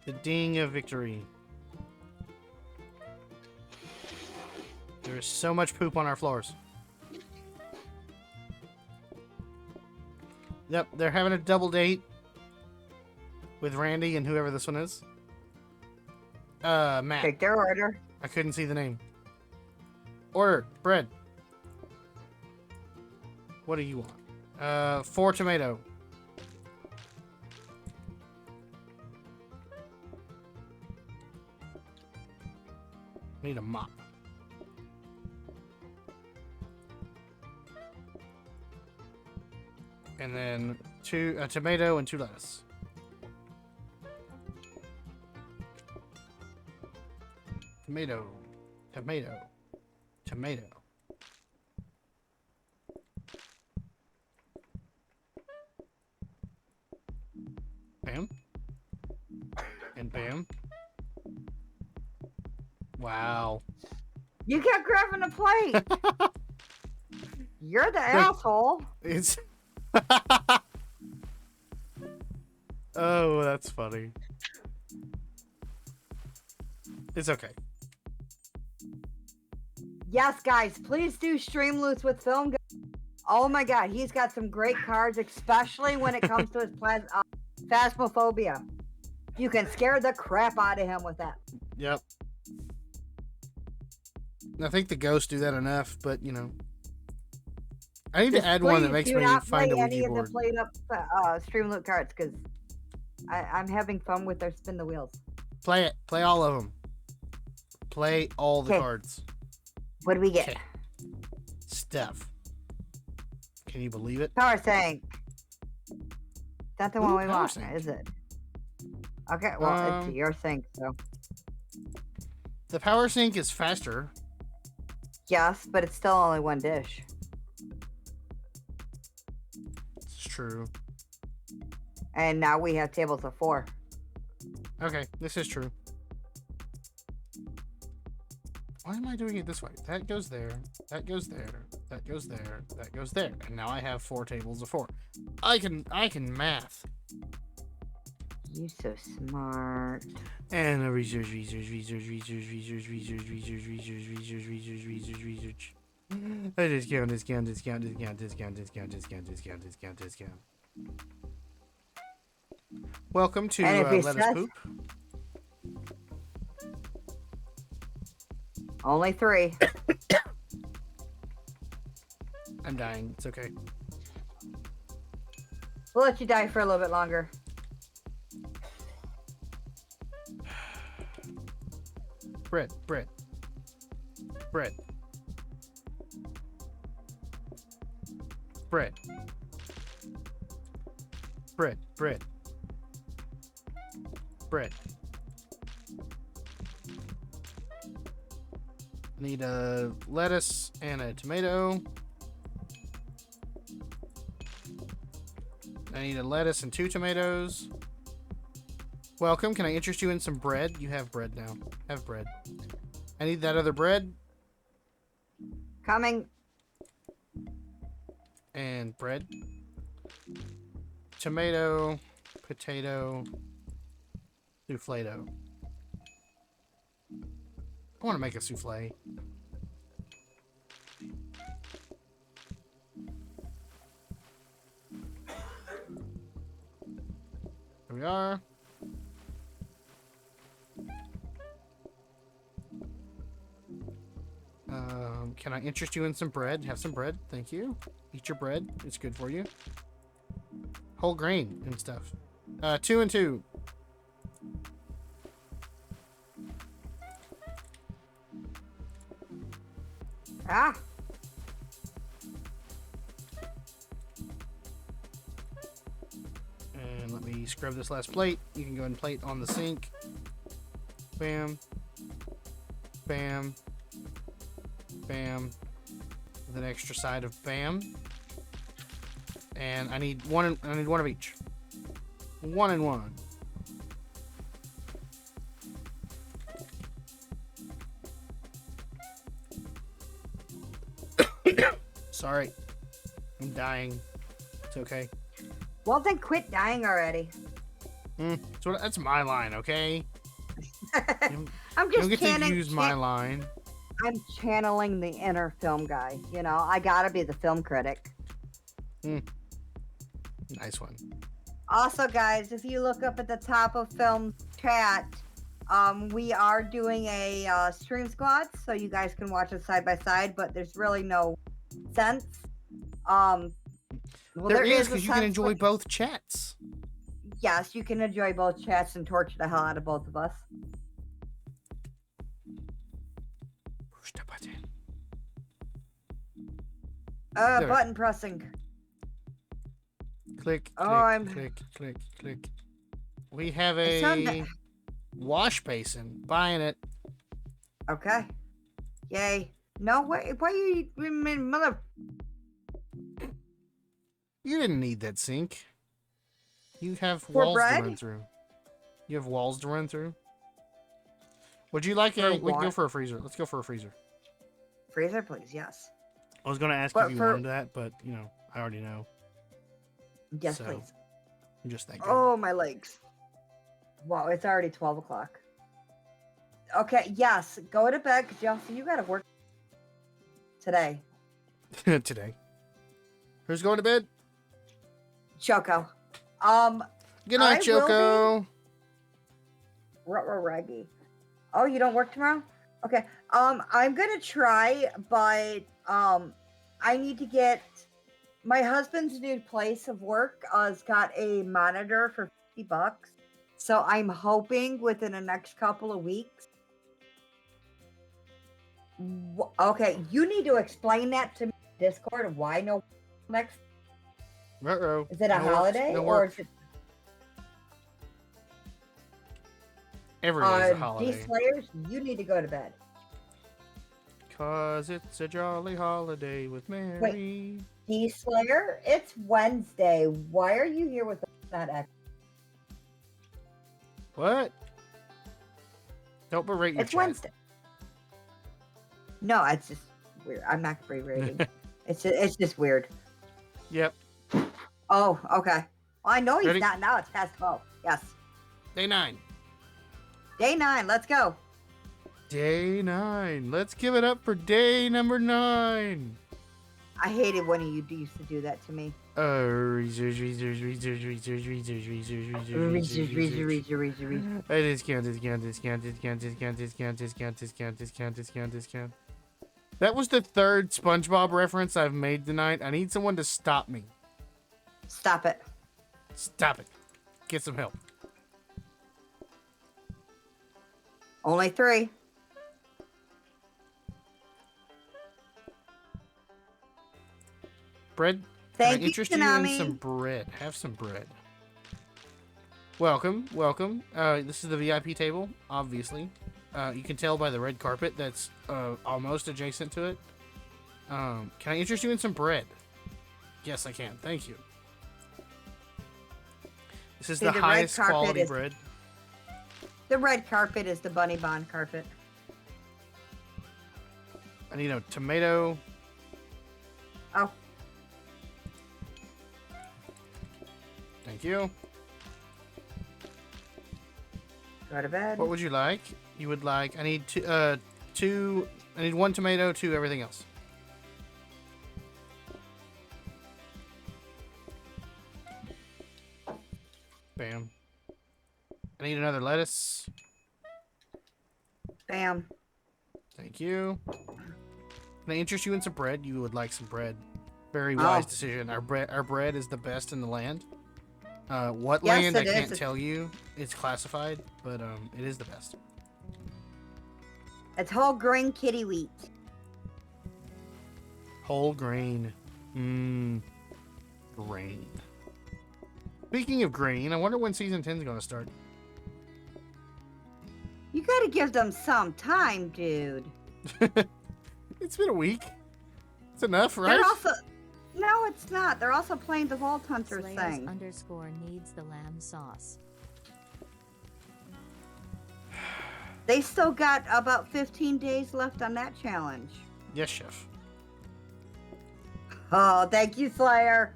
The ding of victory. There is so much poop on our floors. Yep, they're having a double date with Randy and whoever this one is. Matt. Take their order. I couldn't see the name. Order bread. What do you want? 4 tomato. Need a mop. And then a tomato and 2 lettuce. Tomato. Tomato. Tomato. Bam. And bam. Wow. You kept grabbing a plate. You're the asshole. It's. Oh, that's funny. It's okay. Yes, guys, please do stream loose with film. Oh my god, he's got some great cards, especially when it comes to his phasmophobia. You can scare the crap out of him with that. Yep. I think the ghosts do that enough, but you know. I need to add one that makes me find a Ouija board. Do not play any of the PlateUp stream loot cards because I'm having fun with their spin the wheels. Play it. Play all of them. Play all the cards. What do we get? Okay. Stuff. Can you believe it? Power Sync. That's the one we Power want, Sync. is it? Okay, well, it's your sync, so. The Power Sync is faster. Yes, but it's still only 1 dish. It's true. And now we have tables of 4. Okay, this is true. Why am I doing it this way? That goes there, that goes there, that goes there, that goes there. And now I have 4 tables of 4. I can math. You so smart. And research. Discount. Welcome to And if he Let Us says- Poop. Only 3. I'm dying. It's okay. We'll let you die for a little bit longer. Bread, bread, bread, bread, bread, bread, bread. Need a lettuce and a tomato. I need a lettuce and 2 tomatoes. Welcome. Can I interest you in some bread? You have bread now. Have bread. I need that other bread. Coming. And bread. Tomato. Potato. Soufflado. I want to make a souffle. Here we are. Can I interest you in some bread? Have some bread. Thank you. Eat your bread. It's good for you. Whole grain and stuff. 2 and 2. Ah. And let me scrub this last plate. You can go and plate on the sink. Bam. Bam. Bam. With an extra side of bam. And I need one of each. 1 and 1. Sorry. I'm dying. It's okay. Well, then quit dying already. So that's my line, okay? I'm You don't just get to use my channeling. line. I'm channeling the inner film guy. You know, I gotta be the film critic. Nice one. Also, guys, if you look up at the top of film chat, we are doing a stream squad, so you guys can watch us side by side. But there's really no sense. Well, there is, a because you can sense enjoy with- both chats. Yes, you can enjoy both chats and torture the hell out of both of us. Push the button. There. Button pressing. Click, Oh, click, I'm- click, click, click. We have It's on a wash basin. Buying it. Okay. Yay. No, why you mother? You didn't need that sink. You have For walls bread? to run through. You have walls to run through. Would you like For a? We can go what? for a freezer. Let's go for a freezer. Freezer, please. Yes. I was gonna ask But if you for- wanted that, but you know, I already know. Yes, So, please. I'm just thinking. Oh, my legs. Wow, it's already 12 o'clock. Okay, yes. Go to bed, because you got to work today. Today. Who's going to bed? Choco. Good I night, Choco. Raggy. Oh, you don't work tomorrow? Okay. I'm gonna try, but I need to get my husband's new place of work has got a monitor for $50. So I'm hoping within the next couple of weeks. Okay, you need to explain that to me on Discord. Why no next? Uh-oh. Is it a No work, holiday no or work. is it Every day's a holiday. D-Slayers? You need to go to bed. Cause it's a jolly holiday with Mary. D-Slayer, it's Wednesday. Why are you here with that X? What? Don't berate your It's chat. Wednesday. No, it's just weird. I'm not berating. It's just weird. Yep. Oh, okay. Well, I know he's Ready? not now. It's past 12. Yes. Day 9. Day 9. Let's go. Day 9. Let's give it up for day number 9. I hated when you used to do that to me. Research. Discount. That was the third SpongeBob reference I've made tonight. I need someone to stop me. Stop it. Stop it. Get some help. Only 3. Bread? Thank Can I you, interest you in Tsunami. some bread? Have some bread. Welcome. This is the VIP table, obviously. You can tell by the red carpet that's almost adjacent to it. Can I interest you in some bread? Yes, I can. Thank you. This is See, the the red highest carpet quality is- bread. The red carpet is the Bunny Bond carpet. I need a tomato. Oh, Thank you. go to bed. What would you like? You would like... I need two... I need 1 tomato, 2 everything else. Bam. I need another lettuce. Bam. Thank you. Can I interest you in some bread? You would like some bread. Very wise Oh. decision. Our bread is the best in the land. What Yes, land I it is. can't tell you. It's classified, but it is the best. It's whole grain kitty wheat. Whole grain. Grain. Speaking of grain, I wonder when season 10 is going to start. You gotta give them some time, dude. It's been a week. It's enough, right? They're also... No, it's not. They're also playing the Vault Hunter Slayers thing. underscore needs the lamb sauce. They still got about 15 days left on that challenge. Yes, chef. Oh, thank you, Slayer.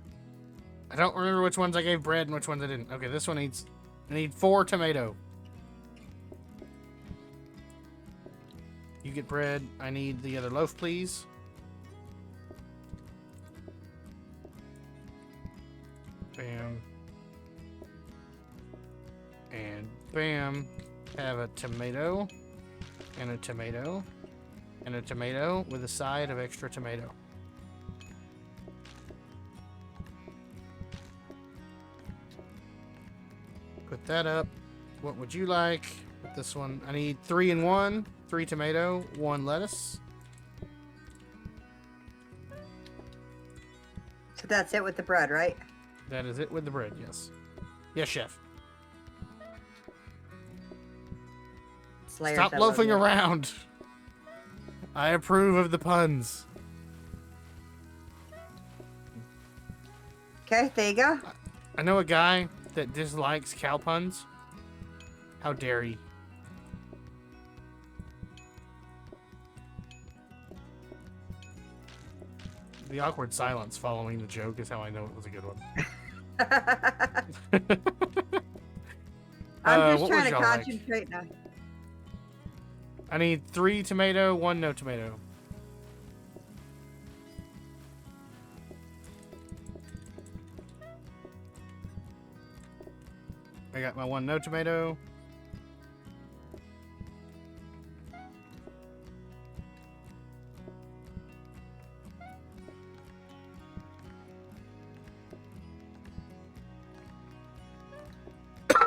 I don't remember which ones I gave bread and which ones I didn't. Okay, this one needs... I need 4 tomato. You get bread. I need the other loaf, please. Bam. And bam. Have a tomato. And a tomato. And a tomato with a side of extra tomato. Put that up. What would you like? Put this one. I need 3 in 1. 3 tomato, 1 lettuce. So that's it with the bread, right? That is it with the bread, yes. Yes, chef. Slayers, Stop I love loafing you. around. I approve of the puns. Okay, there you go. I know a guy that dislikes cow puns. How dare he? The awkward silence following the joke is how I know it was a good one. I'm just what trying would to y'all like? concentrate now. I need 3 tomato, 1 no tomato. I got my 1 no tomato.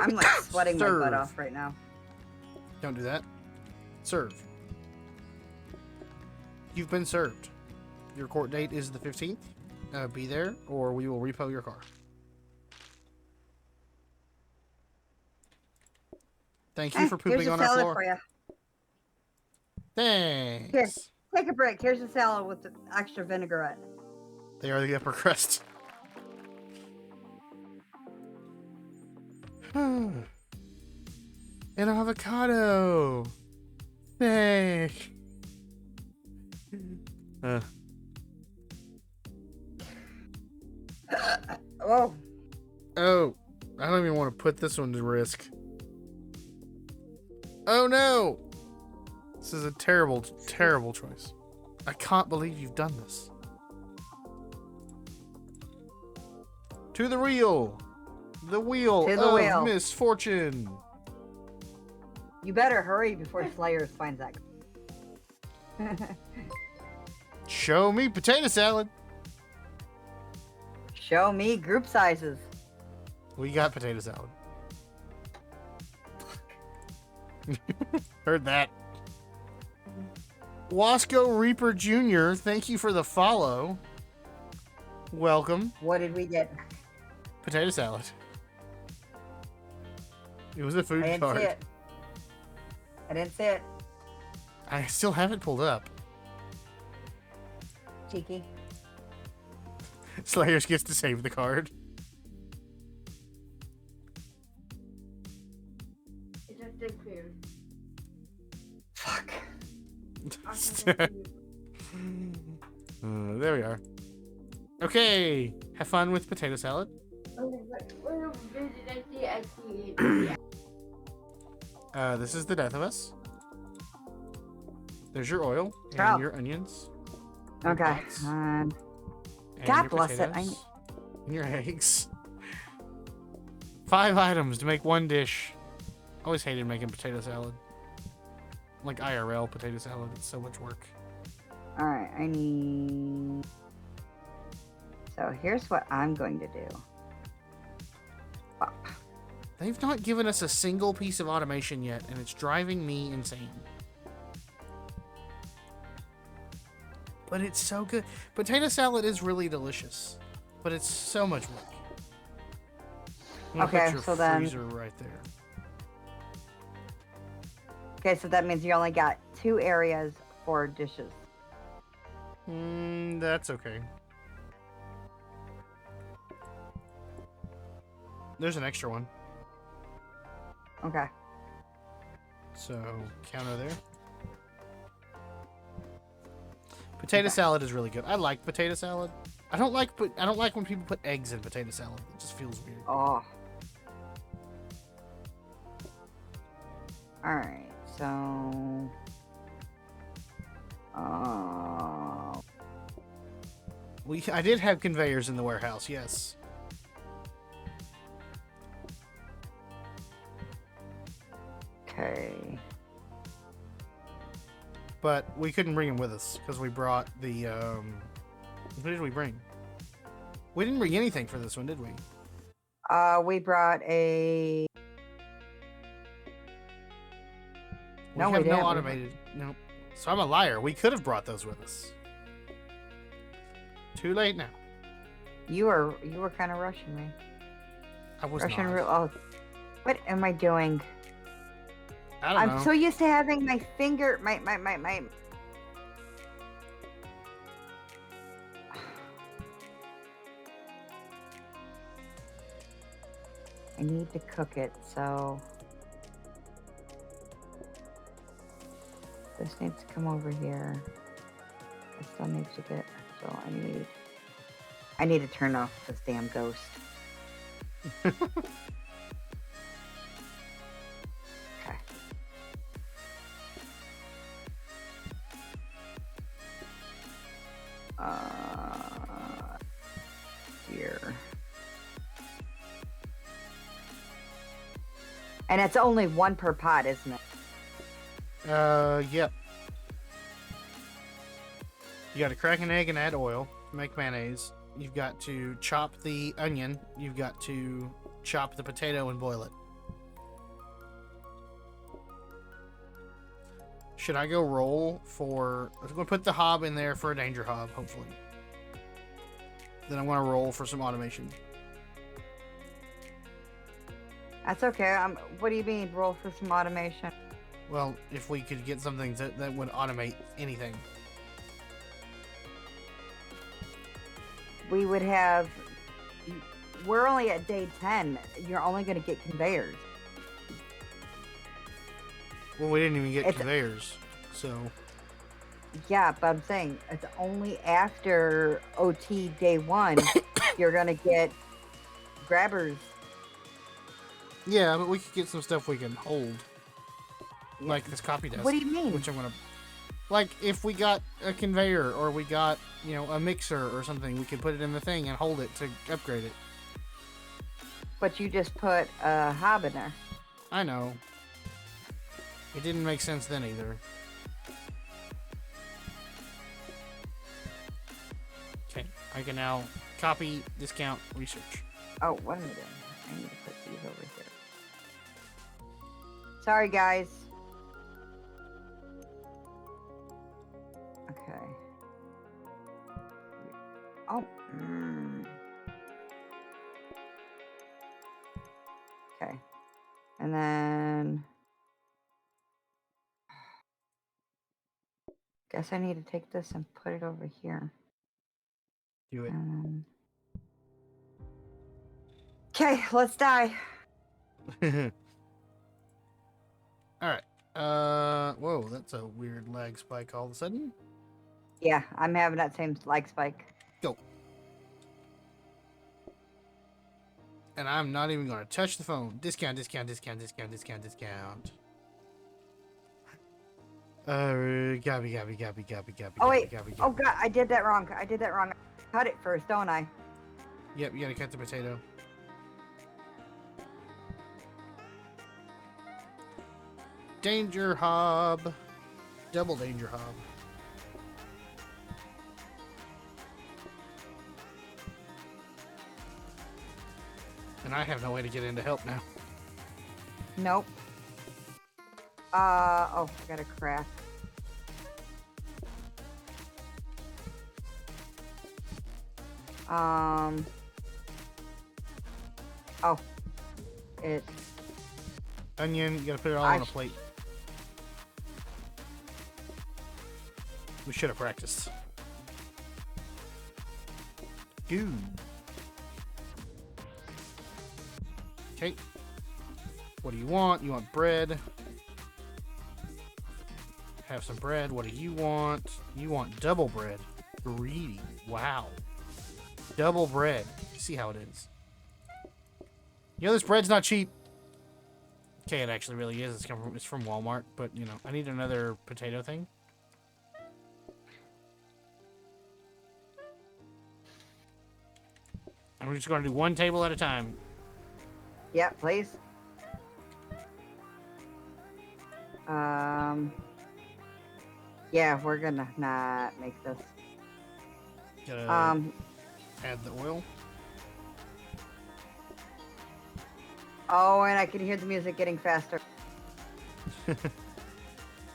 I'm like sweating my butt Serve. off right now. Don't do that. Serve. You've been served. Your court date is the 15th. Be there, or we will repo your car. Thank you for here's pooping a on our salad floor. for you. Thanks. Here. Take a break. Here's a salad with the extra vinaigrette. They are the upper crust. An avocado. Thank. Oh, Oh, I don't even want to put this one to risk. Oh no! This is a terrible, terrible choice. I can't believe you've done this. To the wheel. The wheel To the of wheel. misfortune. You better hurry before Slayers finds that. Show me potato salad. Show me group sizes. We got potato salad. Heard that. Wasco Reaper Jr., thank you for the follow. Welcome. What did we get? Potato salad. It was a food I didn't card. see it. I didn't see it. I still have it pulled up. Cheeky. Slayers gets to save the card. It just disappeared. Fuck. There we are. Okay, have fun with potato salad. Okay, but we're visit. I see. This is the death of us. There's your oil and Oh. your onions. your Okay. pots, and God your bless it, potatoes, and your eggs. 5 items to make 1 dish. Always hated making potato salad. Like IRL potato salad. It's so much work. Alright, I need... So here's what I'm going to do. Fuck. They've not given us a single piece of automation yet, and it's driving me insane. But it's so good. Potato salad is really delicious, but it's so much work. I'm gonna Okay, put your so then- freezer right there. Okay, so that means you only got 2 areas for dishes. That's okay. There's an extra one. Okay. So counter there. Potato salad is really good. I like potato salad. I don't like when people put eggs in potato salad. It just feels weird. Oh. Alright, so... I did have conveyors in the warehouse, yes. Okay. But we couldn't bring them with us because we brought the what did we bring? We didn't bring anything for this one, did we? We brought a... We No, we have no didn't. automated. No. So I'm a liar. We could have brought those with us. Too late now. You were kind of rushing me. I was Russian not. roulette. Oh, what am I doing? I don't know. I'm so used to having my finger, my. I need to cook it, so this needs to come over here. This still needs to get. So I need to turn off this damn ghost. Okay. Here. And it's only 1 per pot, isn't it? Yep. You got to crack an egg and add oil to make mayonnaise. You've got to chop the onion. You've got to chop the potato and boil it. Should I go roll for... I'm going to put the hob in there for a danger hob, hopefully. Then I want to roll for some automation. That's okay. What do you mean, roll for some automation? Well, if we could get something that would automate anything. We would have. We're only at day 10. You're only going to get conveyors. Well, we didn't even get It's- conveyors, so... Yeah, but I'm saying it's only after OT day 1 you're going to get grabbers. Yeah, but we could get some stuff we can hold. Yeah. Like this copy desk. What do you mean? Which I'm gonna... Like, if we got a conveyor, or we got, a mixer or something, we could put it in the thing and hold it to upgrade it. But you just put a hob in there. I know. It didn't make sense then either. Okay, I can now copy, discount, research. Oh, what am I doing? I need to put these over here. Sorry, guys. Okay. Oh. Okay. And then... Guess I need to take this and put it over here. Do it. Okay, let's die. Alright. Whoa, that's a weird lag spike all of a sudden. Yeah, I'm having that same lag spike. Go. And I'm not even going to touch the phone. Discount, discount, discount, discount, discount, discount. Gabby. Oh, wait. Gabby. Oh, God, I did that wrong. I cut it first, don't I? Yep, you gotta cut the potato. Danger hob. Double danger hob. And I have no way to get in to help now. Nope. Oh, I got a crack. Oh. It. Onion, you gotta put it all on a plate. We should have practiced. Goo. Okay. What do you want? You want bread? Have some bread. What do you want? You want double bread. Greedy. Wow. Double bread. See how it is. You know, this bread's not cheap. Okay, it actually really is. It's from Walmart, but, you know, I need another potato thing. And we're just going to do one table at a time. Yeah, please. Yeah, we're gonna not make this. Gotta add the oil. Oh, and I can hear the music getting faster.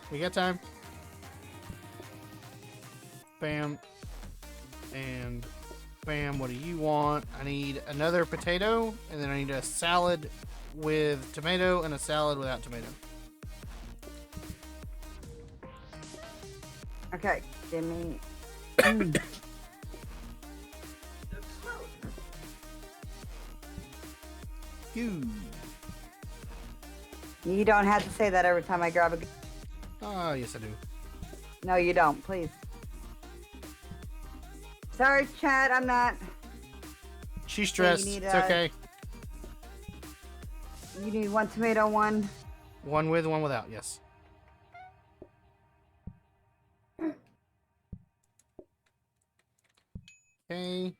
We got time. Bam. And bam. What do you want? I need another potato, and then I need a salad with tomato and a salad without tomato. Okay, give me. You don't have to say that every time I grab a. Oh, yes, I do. No, you don't. Please. Sorry, Chad. I'm not. She's stressed. need, It's okay. You need one tomato, one. One with, one without. Yes. Okay.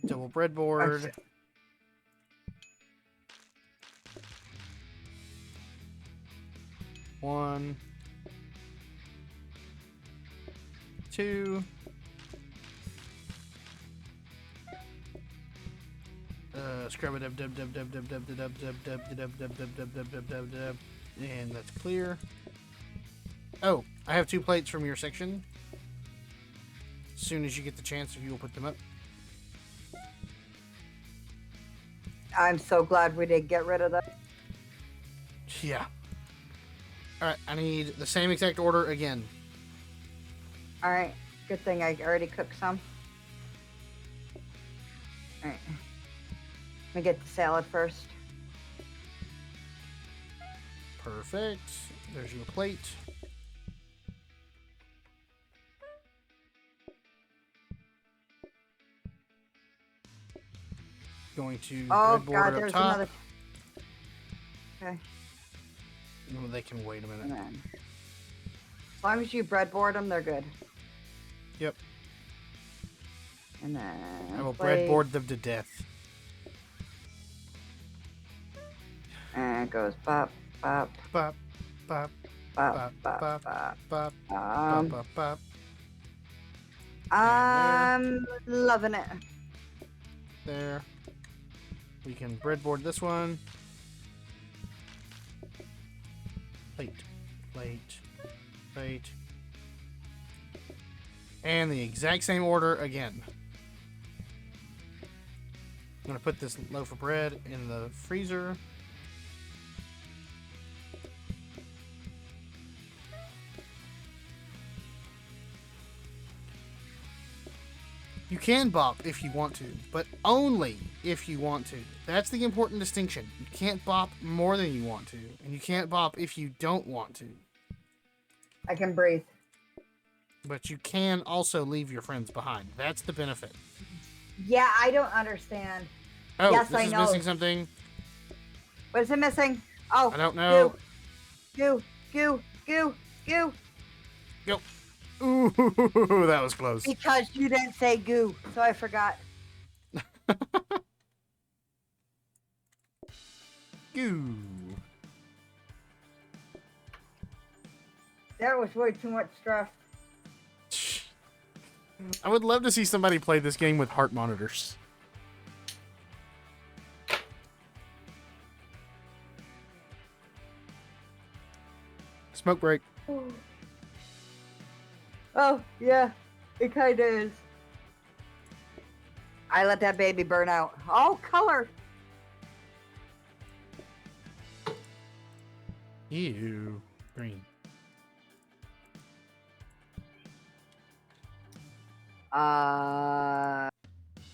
Double breadboard. One. Two. Scrub it up, dub, dub, dub, dub, dub, dub, dub, dub, dub, dub, dub, dub, dub, dub, dub, dub, dub, and that's clear. Oh, I have 2 plates from your section. As soon as you get the chance, if you will put them up. I'm so glad we did get rid of that. Yeah. Alright, I need the same exact order again. Alright, good thing I already cooked some. Alright. Let me get the salad first. Perfect. There's your plate. Going to Oh breadboard God, up there's top. another. Okay. Oh, they can wait a minute. And then, as long as you breadboard them, they're good. Yep. And then I will plate. breadboard them to death. And it goes bop, bop, Bop, bop, bop, bop, bop, bop, bop. bop, bop, Um, bop, bop. I'm loving it. There. We can breadboard this one. Plate, plate, plate. And the exact same order again. I'm gonna put this loaf of bread in the freezer. You can bop if you want to, but only if you want to. That's the important distinction. You can't bop more than you want to, and you can't bop if you don't want to. I can breathe. But you can also leave your friends behind. That's the benefit. Yeah, I don't understand. Oh, Yes, this I is know. missing something. What is it missing? Oh, I don't know. Goo, goo, goo, goo. Go. Ooh, that was close. Because you didn't say goo, so I forgot. Goo. That was way too much stress. I would love to see somebody play this game with heart monitors. Smoke break. Oh, yeah, it kind of is. I let that baby burn out. Oh, color. Ew. Green.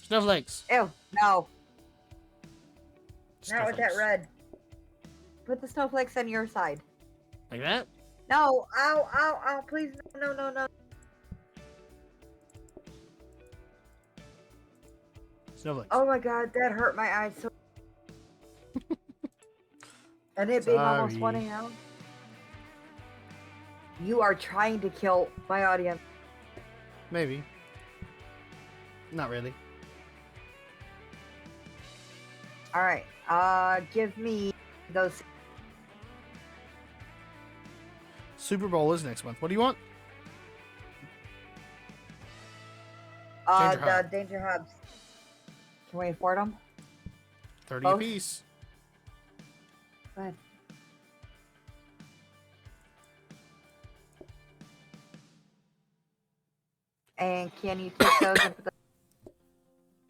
Snowflakes. Ew, no. Not with that Snowflakes. red. Put the snowflakes on your side. Like that? No, ow, ow, ow, please, no, no, no. Snowflakes. Oh my god, that hurt my eyes so. And it being almost 1 Sorry. a.m. You are trying to kill my audience. Maybe. Not really. All right, give me those. Super Bowl is next month. What do you want? The Danger Hub. danger hubs. Can we afford them? 30 Both? apiece. Good. And can you take those and put the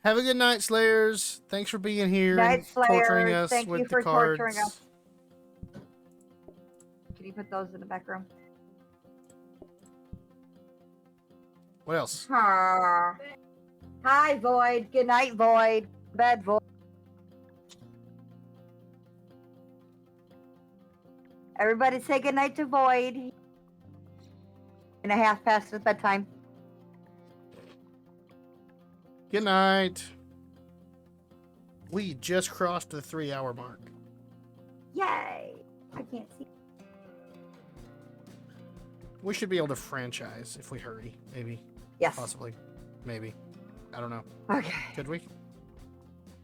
Have a good night, Slayers. Thanks for being here Night and torturing Slayers. us Thank with you the for cards. torturing us. Can you put those in the back room? What else? Hi, Void. Good night, Void. Bed, Void. Everybody say good night to Void. And a half past his bedtime. Good night. We just crossed the 3-hour mark. Yay! I can't see. We should be able to franchise if we hurry. Maybe. Yes. Possibly. Maybe. I don't know. Okay. Could we?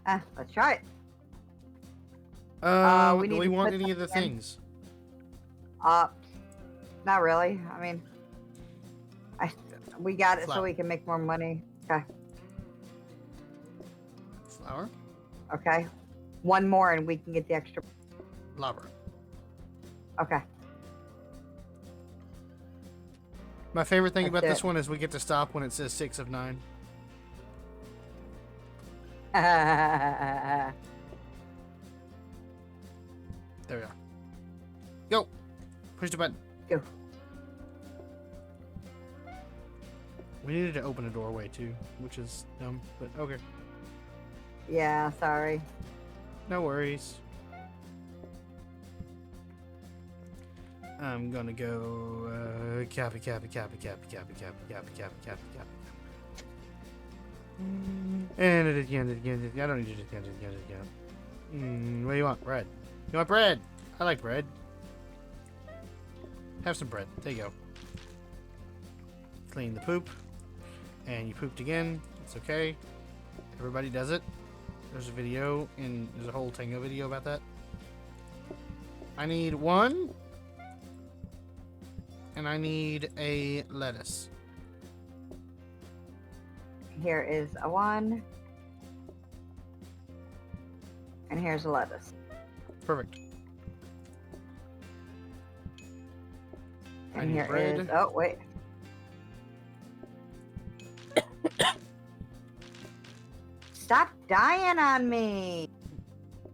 Let's try it. we Do need we to want put any of the them in. things? Not really. I mean, we got it so Flour. we can make more money. Okay. Flour? Okay. One more and we can get the extra. Lava. Okay. My favorite thing That's about this it. one is we get to stop when it says 6 of 9. Okay. There we are. Go. Push the button. Go. We needed to open a doorway too, which is dumb, but okay. Yeah, sorry. No worries. I'm gonna go copy. And it again. I don't need you to again. What do you want? Bread. You want bread? I like bread. Have some bread. There you go. Clean the poop. And you pooped again. It's okay. Everybody does it. There's a video, and there's a whole Tango video about that. I need one. And I need a lettuce. Here is a 1. And here's a lettuce. Perfect. I And need here bread. is. Oh, wait. Stop dying on me.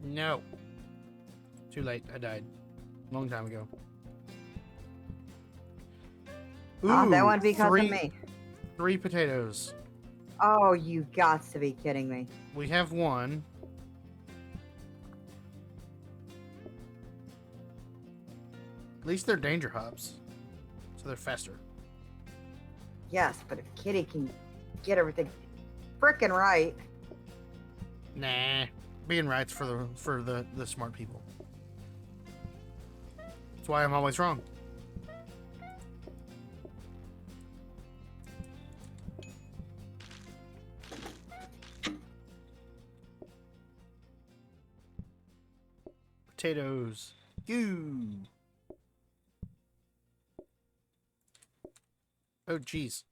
No. Too late. I died. Long time ago. Oh, that Ooh, one because of me. 3 potatoes. Oh, you got to be kidding me. We have 1. At least they're danger hops. So they're faster. Yes, but if Kitty can get everything frickin' right. Nah. Being right's for the smart people. That's why I'm always wrong. Potatoes. Goo. Oh, jeez.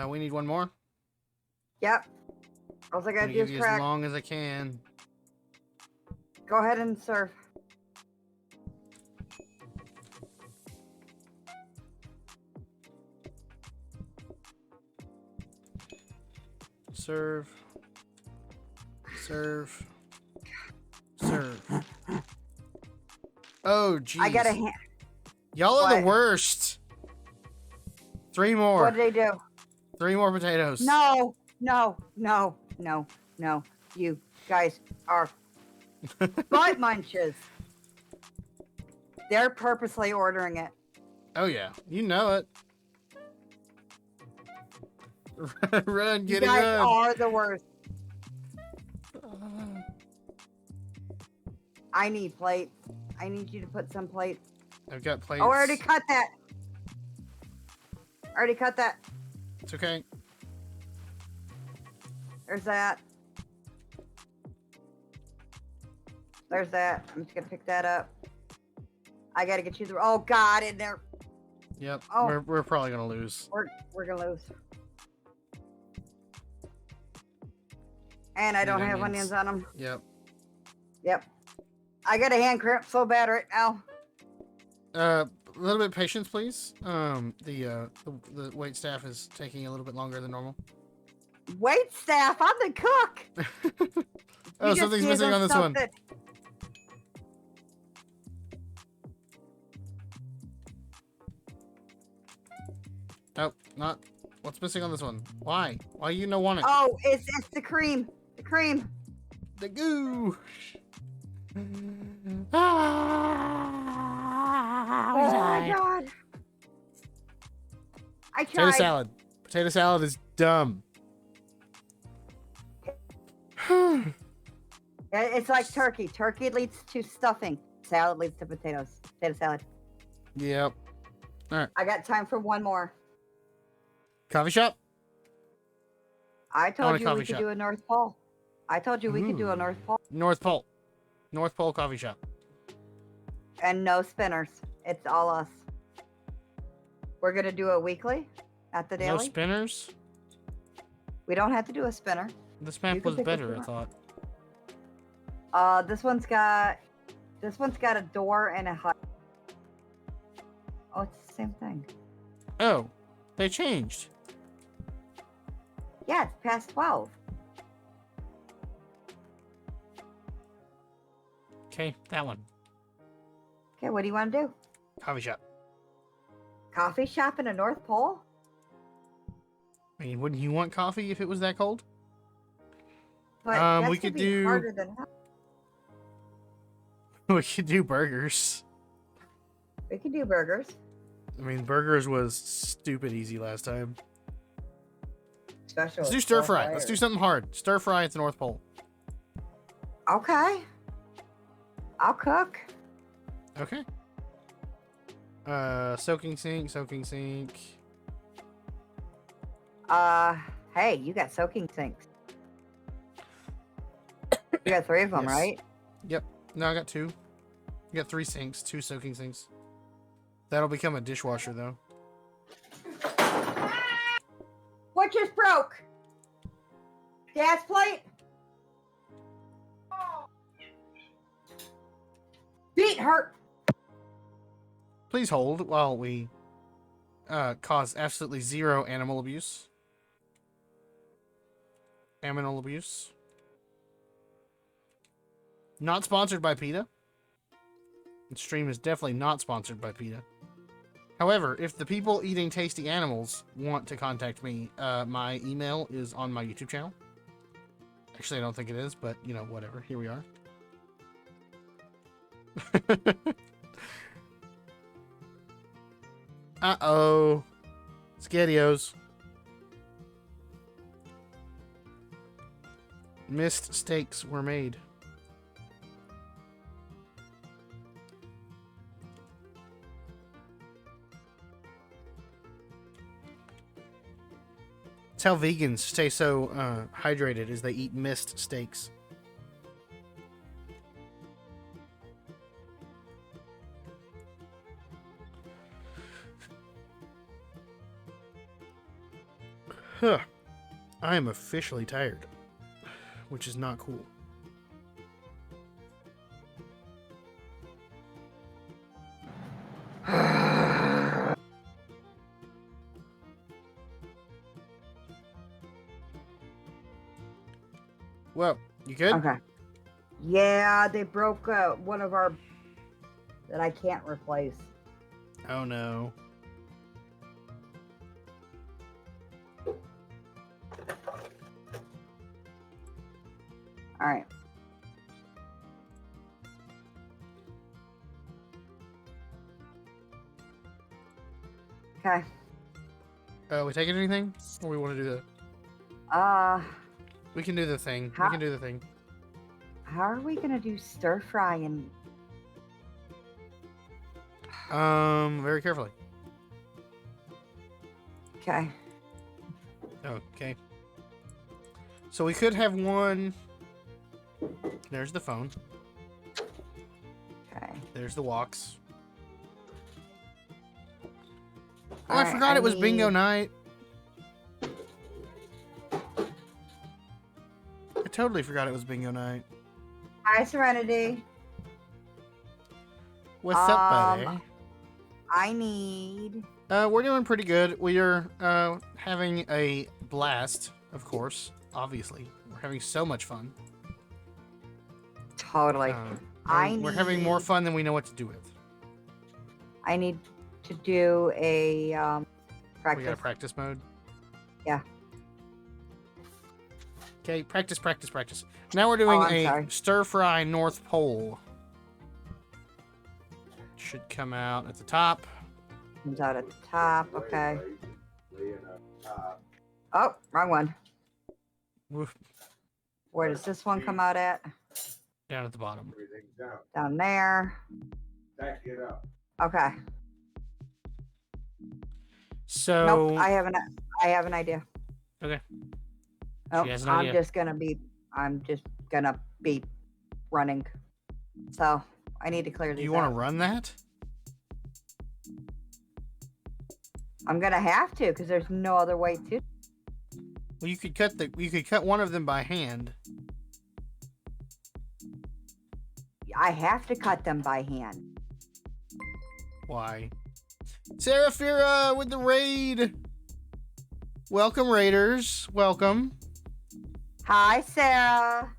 We need one more. Yep. All I I'm gotta gonna do give is you crack. as long as I can. Go ahead and serve. Serve. Serve. Serve. Oh, jeez. I got a hand. Y'all are the What? worst. 3 more. What did they do? 3 more potatoes. No, no, no, no, no. You guys are butt munches. They're purposely ordering it. Oh, yeah. You know it. Run, You get it, guys run. are the worst. I need plates. I need you to put some plates. I've got plates. Oh, I already cut that. Already cut that. It's okay. There's that. There's that. I'm just gonna pick that up. I gotta get you the. Oh God, in there. Yep. Oh. We're probably gonna lose. We're gonna lose. And I don't have onions on them. Yep. Yep. I got a hand cramp so bad right now. A little bit of patience, please. The wait staff is taking a little bit longer than normal. Wait, staff, I'm the cook. Oh, You just something's gave missing them on this one. something. Oh, not. What's missing on this one? Why? Why you no want it? Oh, it's the cream. The cream. The goo. Oh my God. I Potato tried. salad. Potato salad is dumb. It's like turkey. Turkey leads to stuffing. Salad leads to potatoes. Potato salad. Yep. All right. I got time for one more. Coffee shop. I want told a you coffee we could shop. do a North Pole. I told you we could do a Ooh. North Pole. North Pole. North Pole coffee shop. And no spinners. It's all us. We're going to do it weekly, not the No daily. spinners. We don't have to do a spinner. This You map can was pick what better, you I want. thought. This one's got a door and a hut. Oh, it's the same thing. Oh, they changed. Yeah, it's past 12. Okay, that one. Okay, what do you want to do? Coffee shop. Coffee shop in a North Pole? I mean, wouldn't you want coffee if it was that cold? But that we should could be do- harder than hell. We could do burgers. We could do burgers. I mean, burgers was stupid easy last time. Special. Let's do stir fry. Let's do something hard. Stir fry at the North Pole. Okay. I'll cook. Okay. Soaking sink, soaking sink. Hey, you got soaking sinks. You got 3 of them, Yes. right? Yep. No, I got 2. You got 3 sinks, 2 soaking sinks. That'll become a dishwasher, though. What just broke? Gas plate? Feet hurt. Please hold while we cause absolutely 0 animal abuse. Aminal abuse. Not sponsored by PETA. The stream is definitely not sponsored by PETA. However, if the people eating tasty animals want to contact me, my email is on my YouTube channel. Actually, I don't think it is, but, you know, whatever. Here we are. Uh-oh. Spaghettios. Missed steaks were made. It's how vegans stay so hydrated, is they eat missed steaks. Huh. I am officially tired, which is not cool. Well, you good? Okay. Yeah, they broke one of our that I can't replace. Oh no. All right. Okay. We taking anything? Or we want to do the... We can do the thing. We can do the thing. How are we gonna do stir fry and? Very carefully. Okay. Okay. So we could have one. There's the phone. Okay. There's the walks. Oh, All I right, forgot it was bingo need- night. I totally forgot it was bingo night. Hi, Serenity. What's up, buddy? I need. We're doing pretty good. We are having a blast, of course. Obviously, we're having so much fun. Totally. We're having more fun than we know what to do with. I need to do a We practice. got a practice mode. Yeah. Okay, practice. Now we're doing I'm a sorry. stir fry North Pole. Should come out at the top. Comes out at the top. Okay. Laying up top. Oh, wrong one. Woof, Where does this one come out at? down at the bottom. Everything's down. Down there. Back it up. Okay. So Nope. I have an idea. Okay. Nope. She has an I'm idea. just gonna be running. So I need to clear Do these you want to out. run that? I'm gonna have to because there's no other way to. Well, you could cut one of them by hand. I have to cut them by hand. Why? Sarah Fira with the raid. Welcome, raiders. Welcome. Hi, Sarah.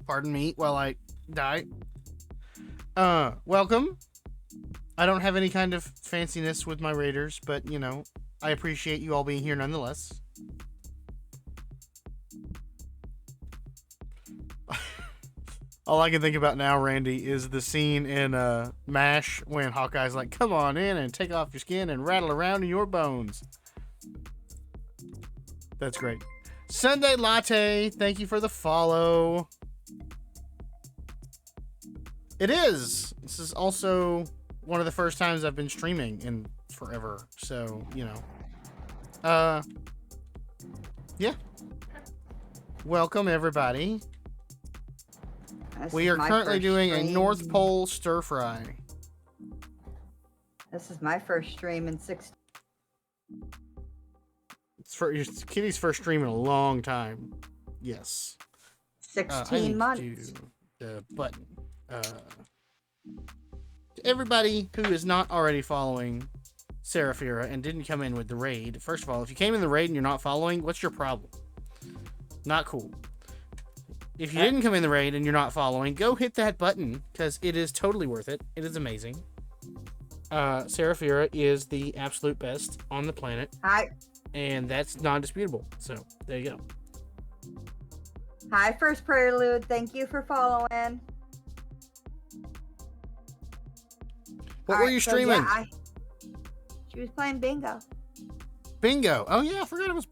Pardon me while I die. Welcome. I don't have any kind of fanciness with my raiders, but, you know, I appreciate you all being here nonetheless. All I can think about now, Randy, is the scene in MASH when Hawkeye's like, come on in and take off your skin and rattle around in your bones. That's great. Sunday Latte, thank you for the follow. It is. This is also one of the first times I've been streaming in forever. So, you know. Yeah. Welcome, everybody. This We is are my currently first doing a stream. North Pole stir fry. This is my first stream in 6. It's Kitty's first stream in a long time. Yes. I 16 need months. to do the button. To everybody who is not already following Seraphira and didn't come in with the raid, first of all, if you came in the raid and you're not following, what's your problem? Not cool. If you didn't come in the raid and you're not following, go hit that button because it is totally worth it. It is amazing. Seraphira is the absolute best on the planet. Hi. And that's non-disputable. So, there you go. Hi, First Prelude. Thank you for following. What All were you right, so, streaming? yeah, she was playing bingo. Bingo. Oh, yeah, I forgot it was...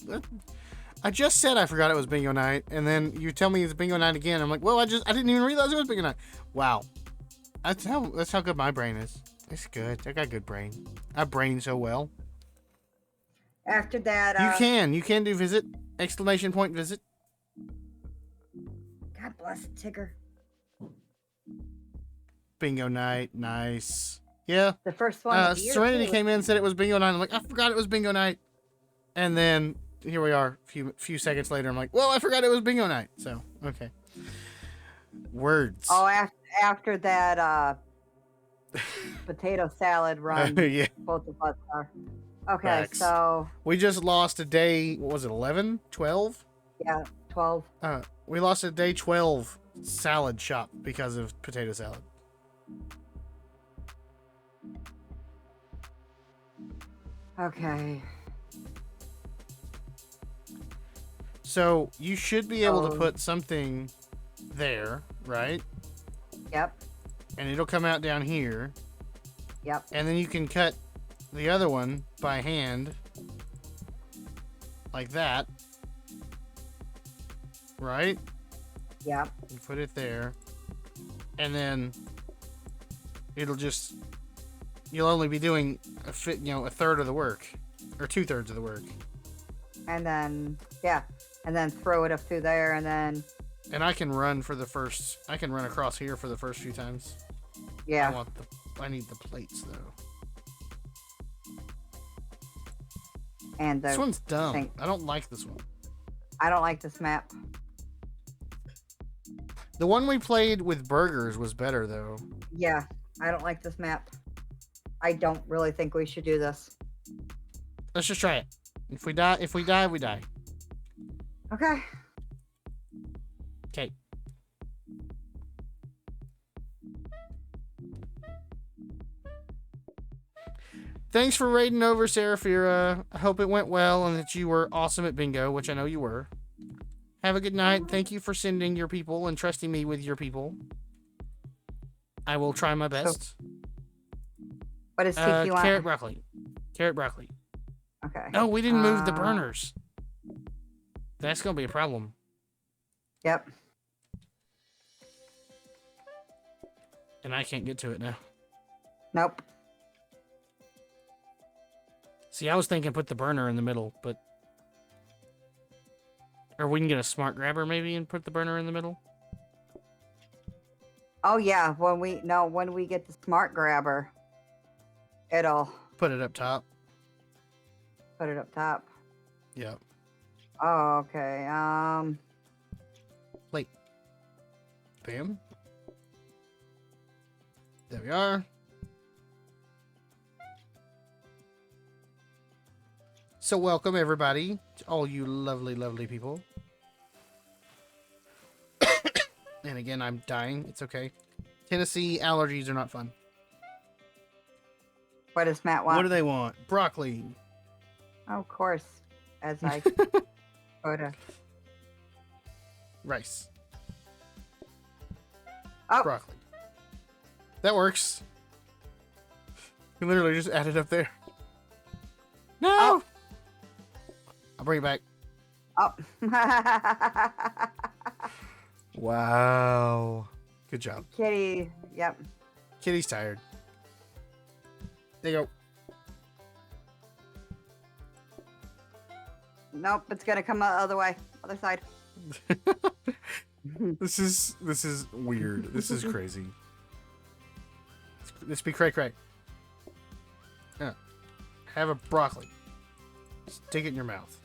I just said I forgot it was bingo night, and then you tell me it's bingo night again. I'm like, well, I didn't even realize it was bingo night. Wow. That's how good my brain is. It's good. I got a good brain. I brain so well. After that, You can do visit. Exclamation point visit. God bless Tigger. Bingo night. Nice. Yeah. The first one. Of the year, Serenity too. came in and said it was bingo night. I'm like, I forgot it was bingo night. And then here we are, a few seconds later. I'm like, well, I forgot it was bingo night. So, okay. Words. Oh, after that potato salad run. Yeah. Both of us are. Okay, Facts. so We just lost a day, what was it, 11? 12? yeah, 12. We lost a day 12 salad shop because of potato salad. Okay. So you should be able to Oh. put something there, right? Yep. And it'll come out down here. Yep. And then you can cut the other one by hand. Like that. Right? Yep. You put it there. And then it'll just... You'll only be doing a third of the work. Or 2/3 of the work. And then and then throw it up through there, and then And I can run I can run across here for the first few times. yeah. I need the plates though. And This one's dumb. thing. I don't like this one. I don't like this map. The one we played with burgers was better though. Yeah, I don't like this map. I don't really think we should do this. Let's just try it. If we die, we die. Okay. Okay. Thanks for raiding over, Seraphira. I hope it went well and that you were awesome at bingo, which I know you were. Have a good night. Thank you for sending your people and trusting me with your people. I will try my best. What does Tiki want? Carrot broccoli. Carrot broccoli. Okay. No, we didn't move the burners. That's gonna be a problem. Yep. And I can't get to it now. Nope. See, I was thinking put the burner in the middle, but... Or we can get a smart grabber maybe and put the burner in the middle. Oh yeah, when we get the smart grabber, it'll Put it up top. put it up top. Yep. Oh, okay. Bam. There we are. So welcome everybody, to all you lovely, lovely people. And again, I'm dying. It's okay. Tennessee allergies are not fun. What does Matt want? What do they want? Broccoli. Oh, of course. As I go to. Rice. Oh, Broccoli. That works. You literally just add it up there. No! Oh. I'll bring it back. oh. Wow. Good job. Kitty. Yep. Kitty's tired. There you Nope, it's gonna come the other way, other side. go. This is weird. This is crazy. This be cray cray. Yeah. Have a broccoli. Stick it in your mouth.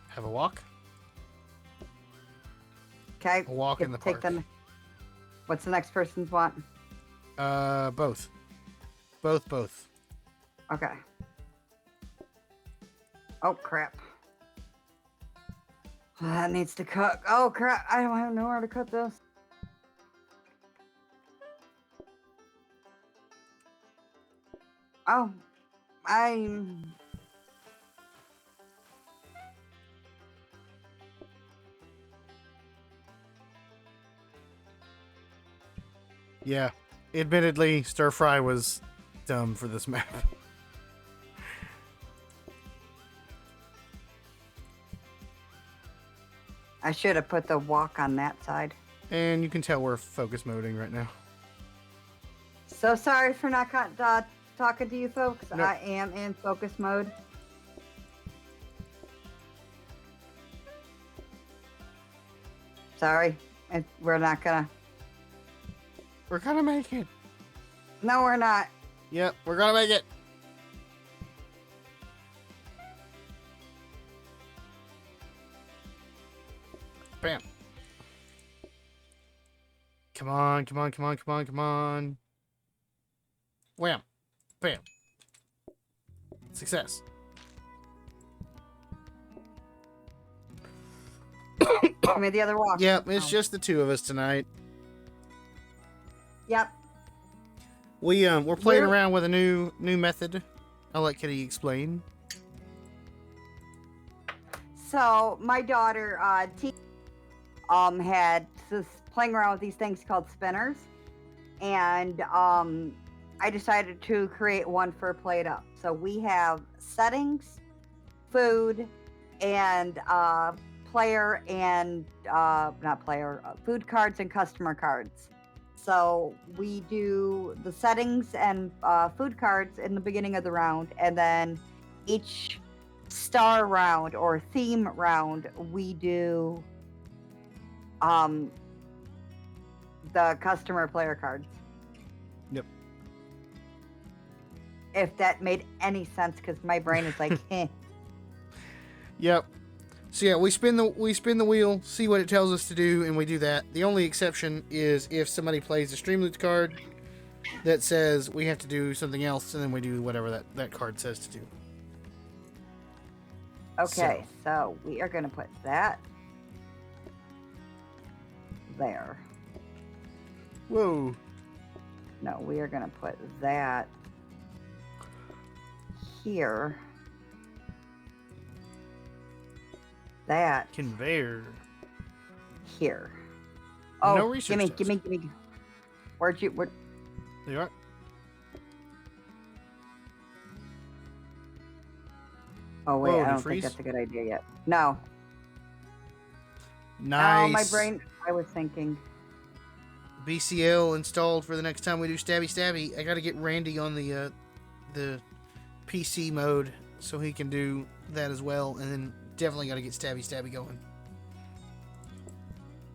Have a walk. Okay. A walk in the take park. them. What's the next person's want? Both. Both. Okay. Oh crap. That needs to cook. Oh crap! I don't have nowhere to cut this. Oh, I'm. Yeah. Admittedly, stir fry was dumb for this map. I should have put the walk on that side. And you can tell we're focus moding right now. So sorry for not talking to you folks. Nope. I am in focus mode. Sorry. We're not gonna. We're gonna make it. No, we're not. Yep, we're gonna make it. Bam. Come on. Wham. Bam. Success. Give me the other walk. Yep, it's Oh. just the two of us tonight. Yep. We're playing We're- around with a new method. I'll let Kitty explain. So my daughter, had this playing around with these things called spinners, and I decided to create one for PlateUp. So we have settings, food, and player and not player, food cards and customer cards. So we do the settings and food cards in the beginning of the round, and then each star round or theme round we do the customer player cards. Yep. If that made any sense, because my brain is like, eh. Yep. So yeah, we spin the wheel, see what it tells us to do, and we do that. The only exception is if somebody plays a Streamloots card that says we have to do something else, and then we do whatever that card says to do. Okay, so we are going to put that there. Whoa. No, we are going to put that here. That Conveyor. here. Oh, No research gimme. Where? There you are. Oh wait, Whoa, I did it don't freeze? think that's a good idea yet. No. Nice. Oh, my brain. I was thinking. BCL installed for the next time we do stabby. I gotta get Randy on the PC mode so he can do that as well, and then definitely gotta get stabby going.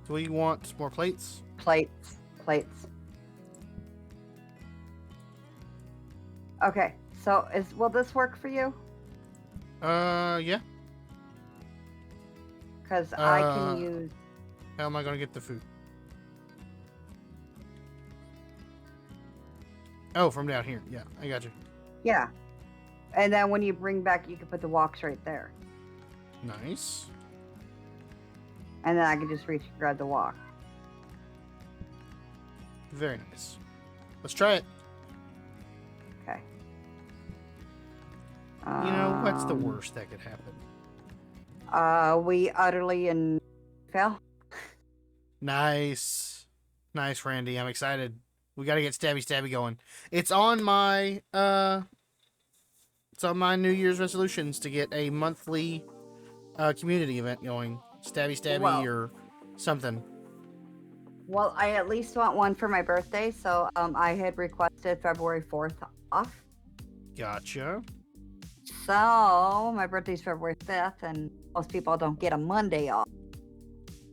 Do we want more plates? Plates. Okay, so will this work for you? Yeah. Because I Uh, can use. How am I gonna get the food? Oh, from down here. Yeah, I got you. Yeah. And then when you bring back, you can put the walks right there. Nice. And then I can just reach and grab the walk. Very nice. Let's try it. Okay. You know, what's the worst that could happen? We utterly and fail. Nice. Nice, Randy. I'm excited. We gotta get stabby going. It's on my New Year's resolutions to get a monthly community event going. Stabby Wow. or something. Well, I at least want one for my birthday, so I had requested February 4th off. Gotcha. So my birthday's February 5th, and most people don't get a Monday off.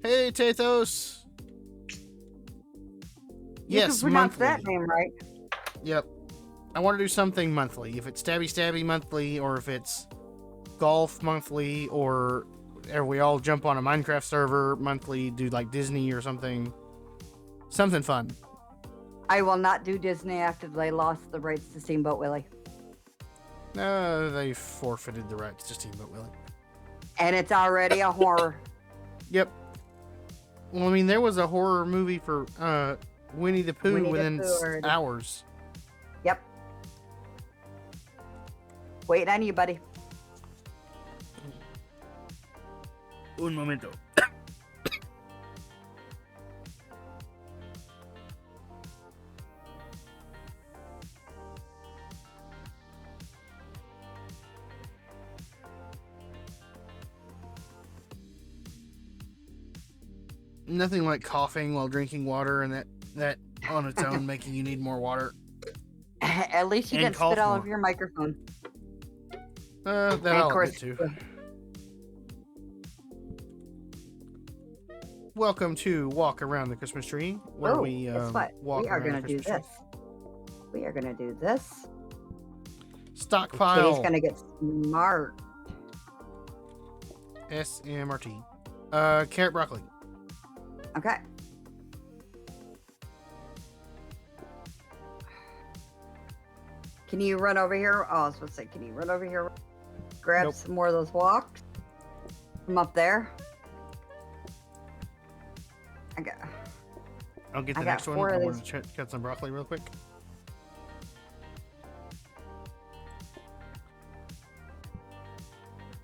Hey, Tathos. You Yes, can pronounce monthly. that name right. Yep. I want to do something monthly. If it's Stabby Stabby monthly, or if it's golf monthly, or we all jump on a Minecraft server monthly, do like Disney or something. Something fun. I will not do Disney after they lost the rights to Steamboat Willie. No, they forfeited the rights to Steamboat Willie. And it's already a horror. Yep. Well, I mean, there was a horror movie for Winnie the Pooh Winnie the within Pooh already. hours. Yep. Waiting on you, buddy. Un momento. Nothing like coughing while drinking water, and that on its own making you need more water. At least you And didn't cough spit all more. over your microphone. That And of I'll course, get to. Welcome to Walk Around the Christmas Tree, where we guess what? walk We are around gonna the do Christmas this. We are gonna do this. tree. Stockpile. Katie's gonna get smart. SMRT. Carrot broccoli. Okay. Can you run over here? Oh, I was supposed to say, can you run over here? Grab Nope. some more of those walks from up there. I'll get I the got next one. 4 I of want to cut some broccoli real quick.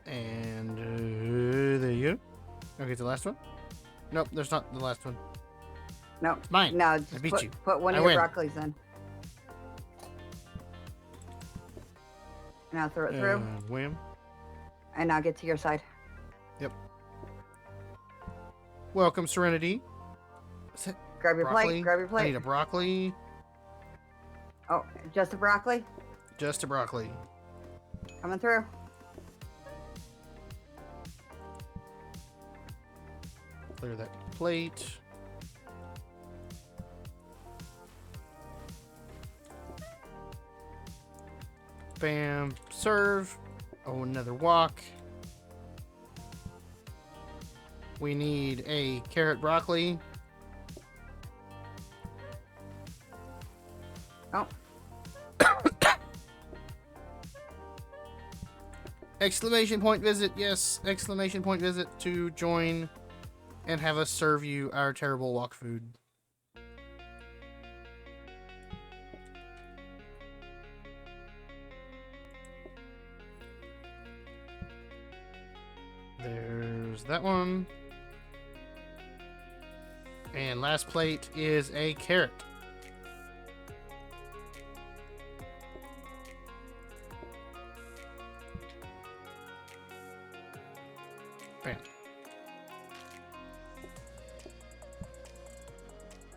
And there you go. Okay, the last one. Nope, there's not the last one. No, It's mine. no, just beat put, you. put one I of your win. broccolis in. Now throw it through, Wham. and I'll get to your side. Welcome, Serenity. Is that Grab your broccoli? plate. Grab your I plate. need a broccoli. Oh, just a broccoli Just a broccoli. coming through. Clear that plate. Bam. Serve. Oh, another walk. We need a carrot broccoli. Oh, Exclamation point visit. Yes. Exclamation point visit to join and have us serve you our terrible walk food. There's that one. And last plate is a carrot. Bam.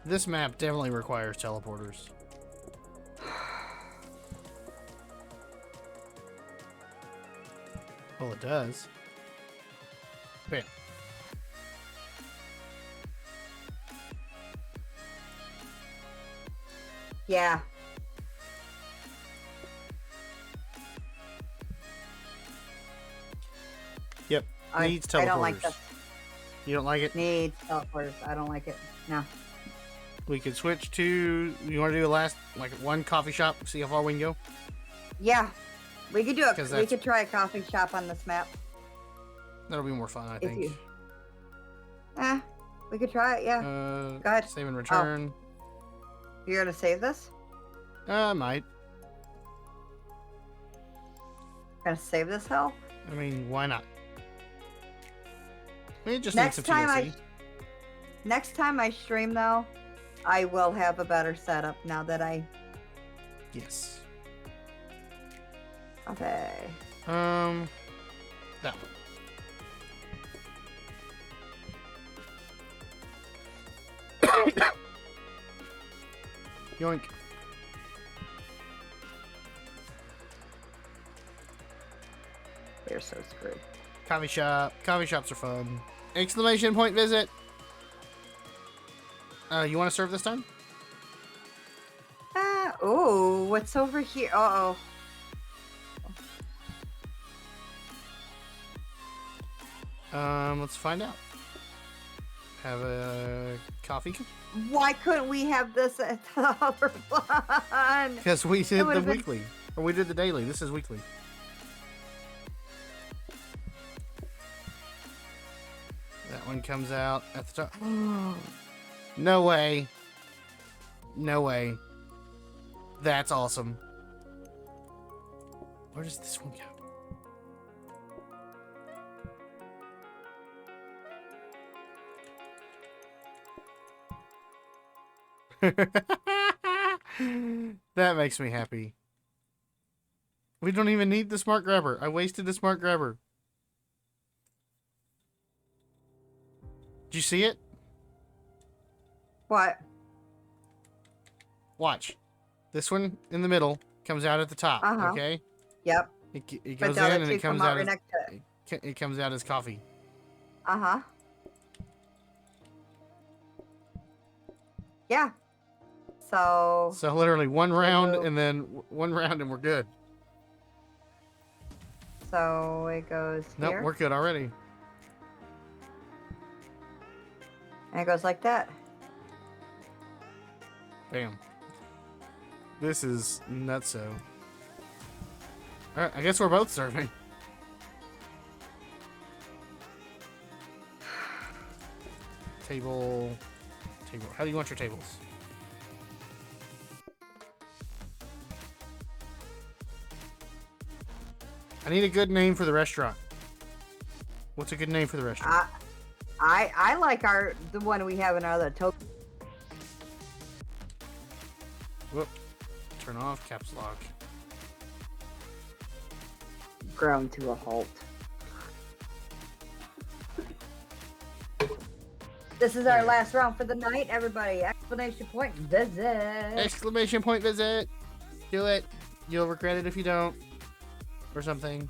This map definitely requires teleporters. Well, it does. Bam. yeah. Yep. Needs teleporters. I don't like this. You don't like it? Needs teleporters. I don't like it. No. We could switch to. You want to do a last, like one coffee shop? See how far we can go. Yeah. We could do it. 'Cause We that's- could try a coffee shop on this map. That'll be more fun, I If think. you- We could try it. Yeah. Go ahead. Save and return. You're gonna save this? Might. Gonna save this hell? I mean, why not? We just Next need some time TLC. Next time I stream though, I will have a better setup now that I. Yes. Okay. That one. Yoink. We're so screwed. Coffee shop. Coffee shops are fun. Exclamation point visit. You want to serve this time? Oh, what's over here? Uh-oh. Let's find out. Have a coffee? Why couldn't we have this at the other one? Because we did the would've been- weekly. Or we did the daily. This is weekly. That one comes out at the top. No way. No way. That's awesome. Where does this one go? That makes me happy. We don't even need the smart grabber. I wasted the smart grabber. Did you see it? What? Watch. This one in the middle comes out at the top. Uh-huh. Okay. Yep. It But goes the other in and two it comes come out right as next to it. it comes out as coffee. Uh-huh. Yeah. So So literally and then one round and we're good. so it goes Nope, here. we're good already. And it goes like that. Bam. This is nutso. Alright, I guess we're both serving. Table. How do you want your tables? I need a good name for the restaurant. What's a good name for the restaurant? I like the one we have in our other token. Whoop. Turn off caps lock. Ground to a halt. This is our last round for the night, everybody. Exclamation point visit. Exclamation point visit. Do it. You'll regret it if you don't. Or something.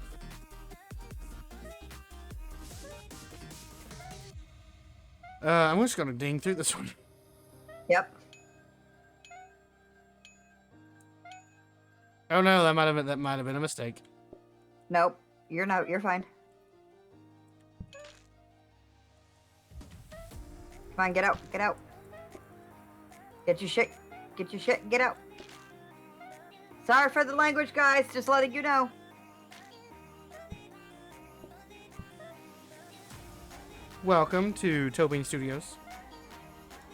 I'm just gonna ding through this one. Yep. Oh no, that might have been a mistake. Nope. You're not. You're fine. Come on, get out. Get out. Get your shit. Get your shit. Get out. Sorry for the language, guys. Just letting you know. Welcome to Tobin Studios,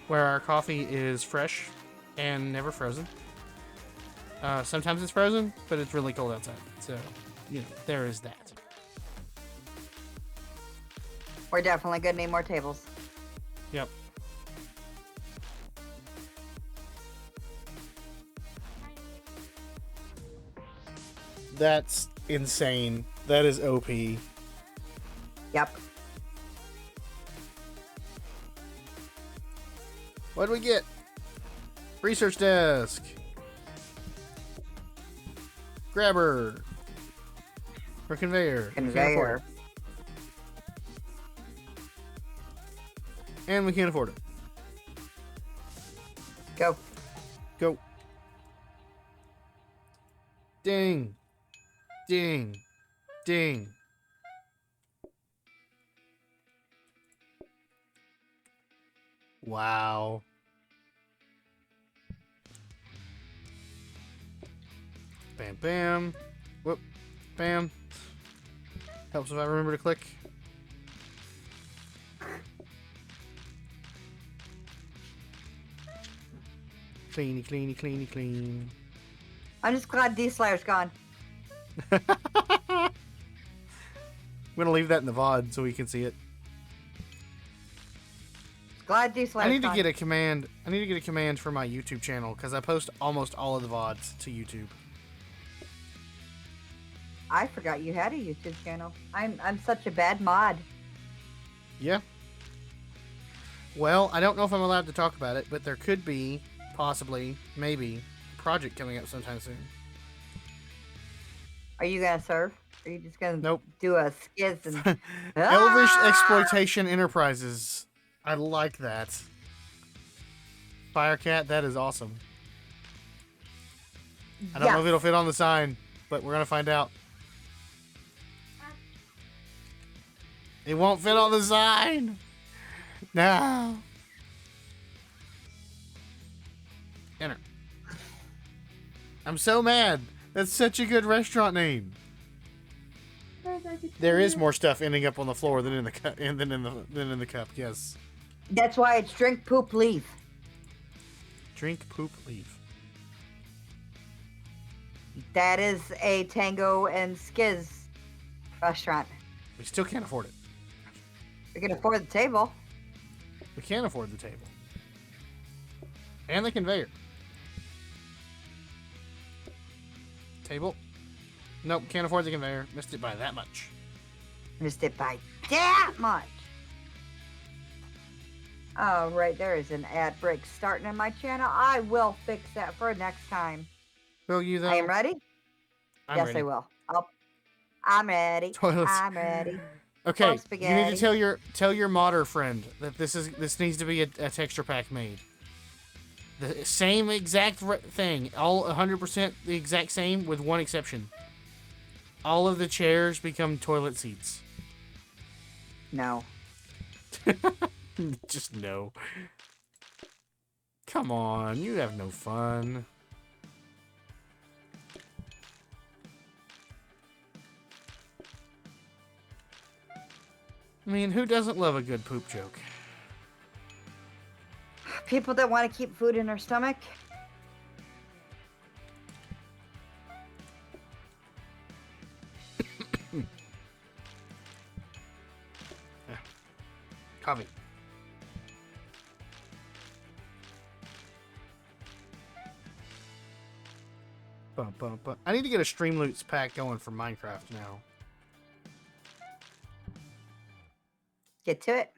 where our coffee is fresh and never frozen. Sometimes it's frozen, but it's really cold outside. So, you know, there is that. We're definitely gonna need more tables. Yep. That's insane. That is OP. Yep. What do we get? Research desk. Grabber. Or conveyor. We can't afford Conveyor. it. And we can't afford it. Go. Go. Ding. Ding. Ding. Wow. Bam, bam. Whoop. Bam. Helps if I remember to click. Cleany, cleany, cleany, clean. I'm just glad D-Slayer's gone. I'm gonna leave that in the VOD so we can see it. Glad D-Slayer's I need to gone. get a command. I need to get a command for my YouTube channel because I post almost all of the VODs to YouTube. I forgot you had a YouTube channel. I'm such a bad mod. Yeah. Well, I don't know if I'm allowed to talk about it, but there could be, possibly, maybe, a project coming up sometime soon. Are you gonna serve? Or are you just gonna Nope. do a skiz and Elvish Ah! Exploitation Enterprises. I like that. Spire Cat? That is awesome. I don't know if it'll fit on the sign, but we're gonna find out. It won't fit on the sign. No. Enter. I'm so mad. That's such a good restaurant name. There is more stuff ending up on the floor than in the cup. Than in the cup. Yes. That's why it's drink, poop, leave. Drink, poop, leave. That is a Tango and Skiz restaurant. We still can't afford it. We can afford the table. We can't afford the table. And the conveyor. Table. Nope, can't afford the conveyor. Missed it by that much. Missed it by that much. Oh, right. There is an ad break starting in my channel. I will fix that for next time. Will you, though? I am ready? I'm yes, ready. I will. I'm ready. Toilets. I'm ready. Okay, Oh, you need spaghetti. to tell your modder friend that this needs to be a texture pack made. The same exact thing, all 100% the exact same, with one exception. All of the chairs become toilet seats. No. Just no. Come on, you have no fun. I mean, who doesn't love a good poop joke? People that want to keep food in their stomach. Coffee. Bum, bum, bum. I need to get a Streamloots pack going for Minecraft now. Get to it.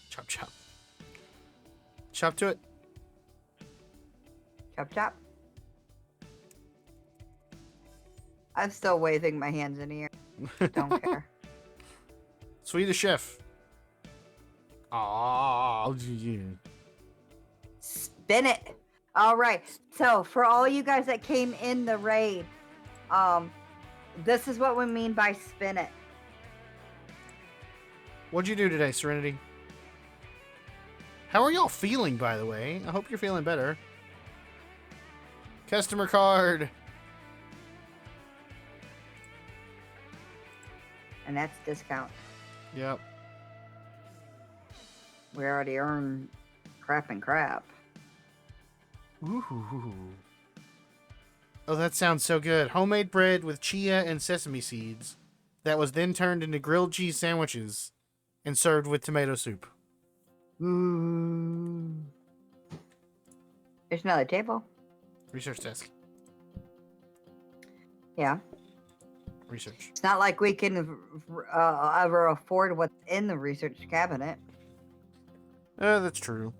Chop, chop. Chop to it. Chop, chop. I'm still waving my hands in the air. Don't care. Swedish chef. Oh, yeah. Spin it. All right. So for all you guys that came in the raid, this is what we mean by spin it. What'd you do today, Serenity? How are y'all feeling, by the way? I hope you're feeling better. Customer card. And that's discount. Yep. We already earned crap and crap. Ooh. Oh, that sounds so good. Homemade bread with chia and sesame seeds that was then turned into grilled cheese sandwiches and served with tomato soup. Ooh. There's another table. Research desk. Yeah. Research. It's not like we can ever afford what's in the research cabinet. That's true.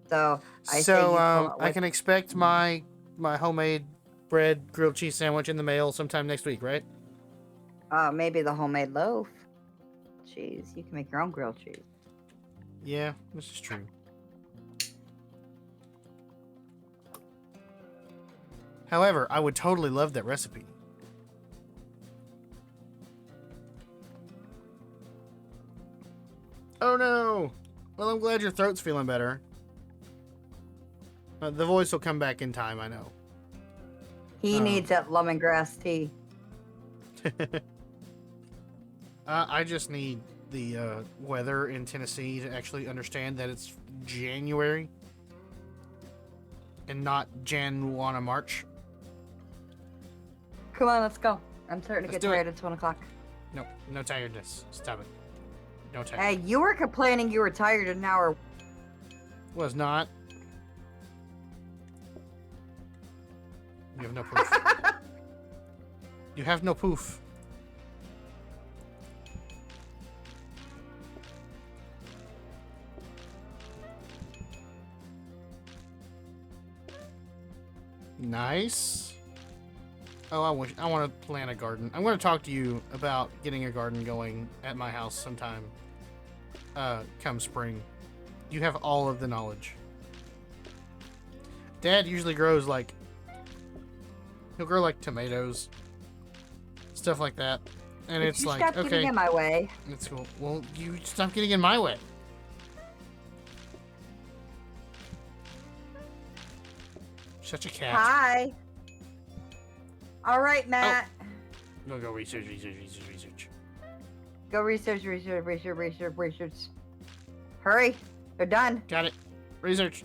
So I say you pull out I can expect my homemade bread grilled cheese sandwich in the mail sometime next week, right? maybe the homemade loaf. Cheese. You can make your own grilled cheese. Yeah, this is true. However, I would totally love that recipe. Oh no! Well, I'm glad your throat's feeling better. The voice will come back in time, I know. He needs that lemongrass tea. I just need the weather in Tennessee to actually understand that it's January and not January March. Come on, let's go. I'm starting to Let's get do it. tired. It's 1 o'clock. No, no tiredness. Stop it. No Hey, tiredness. you were complaining you were tired an hour. Was not. You have no proof. You have no proof. Nice. Oh, I want to plant a garden. I'm going to talk to you about getting a garden going at my house sometime. Come spring. You have all of the knowledge. Dad usually grows like... He'll grow like tomatoes. Stuff like that. And Would it's you like, stop okay. getting in my way? That's cool. Well, you stop getting in my way. Such a cat. Hi. All right, Matt. Go research. Go research. Hurry. They're done. Got it. Research.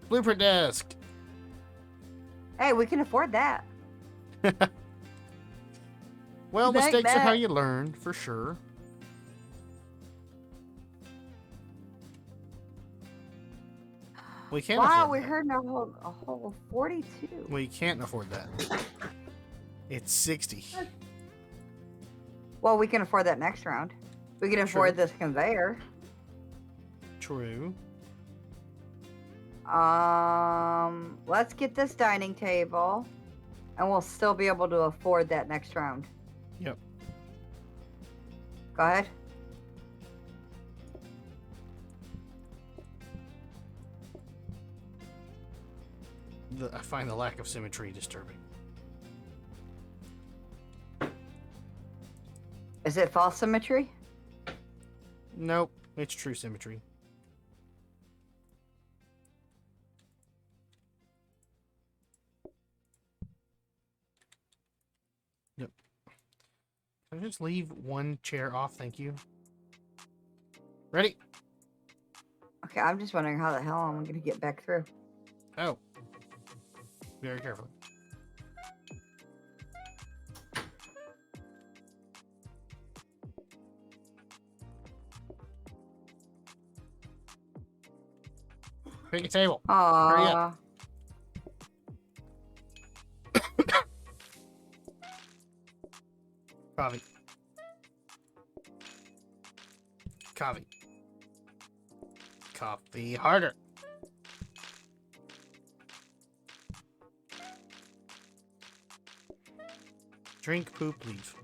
Blueprint desk. Hey, we can afford that. Well, Thank mistakes are how Matt. you learn, for sure. We can't Wow, afford we that. heard a whole 42. We can't afford that. It's 60. Well, we can afford that next round. We can afford this conveyor. True. Let's get this dining table, and we'll still be able to afford that next round. Yep. Go ahead. I find the lack of symmetry disturbing. Is it false symmetry? Nope, it's true symmetry. Yep. Can I just leave one chair off? Thank you. Ready? Okay, I'm just wondering how the hell I'm going to get back through. Oh. Very carefully. Pick a table. Hurry up. Coffee. Coffee. Coffee harder. Drink, poop, leave.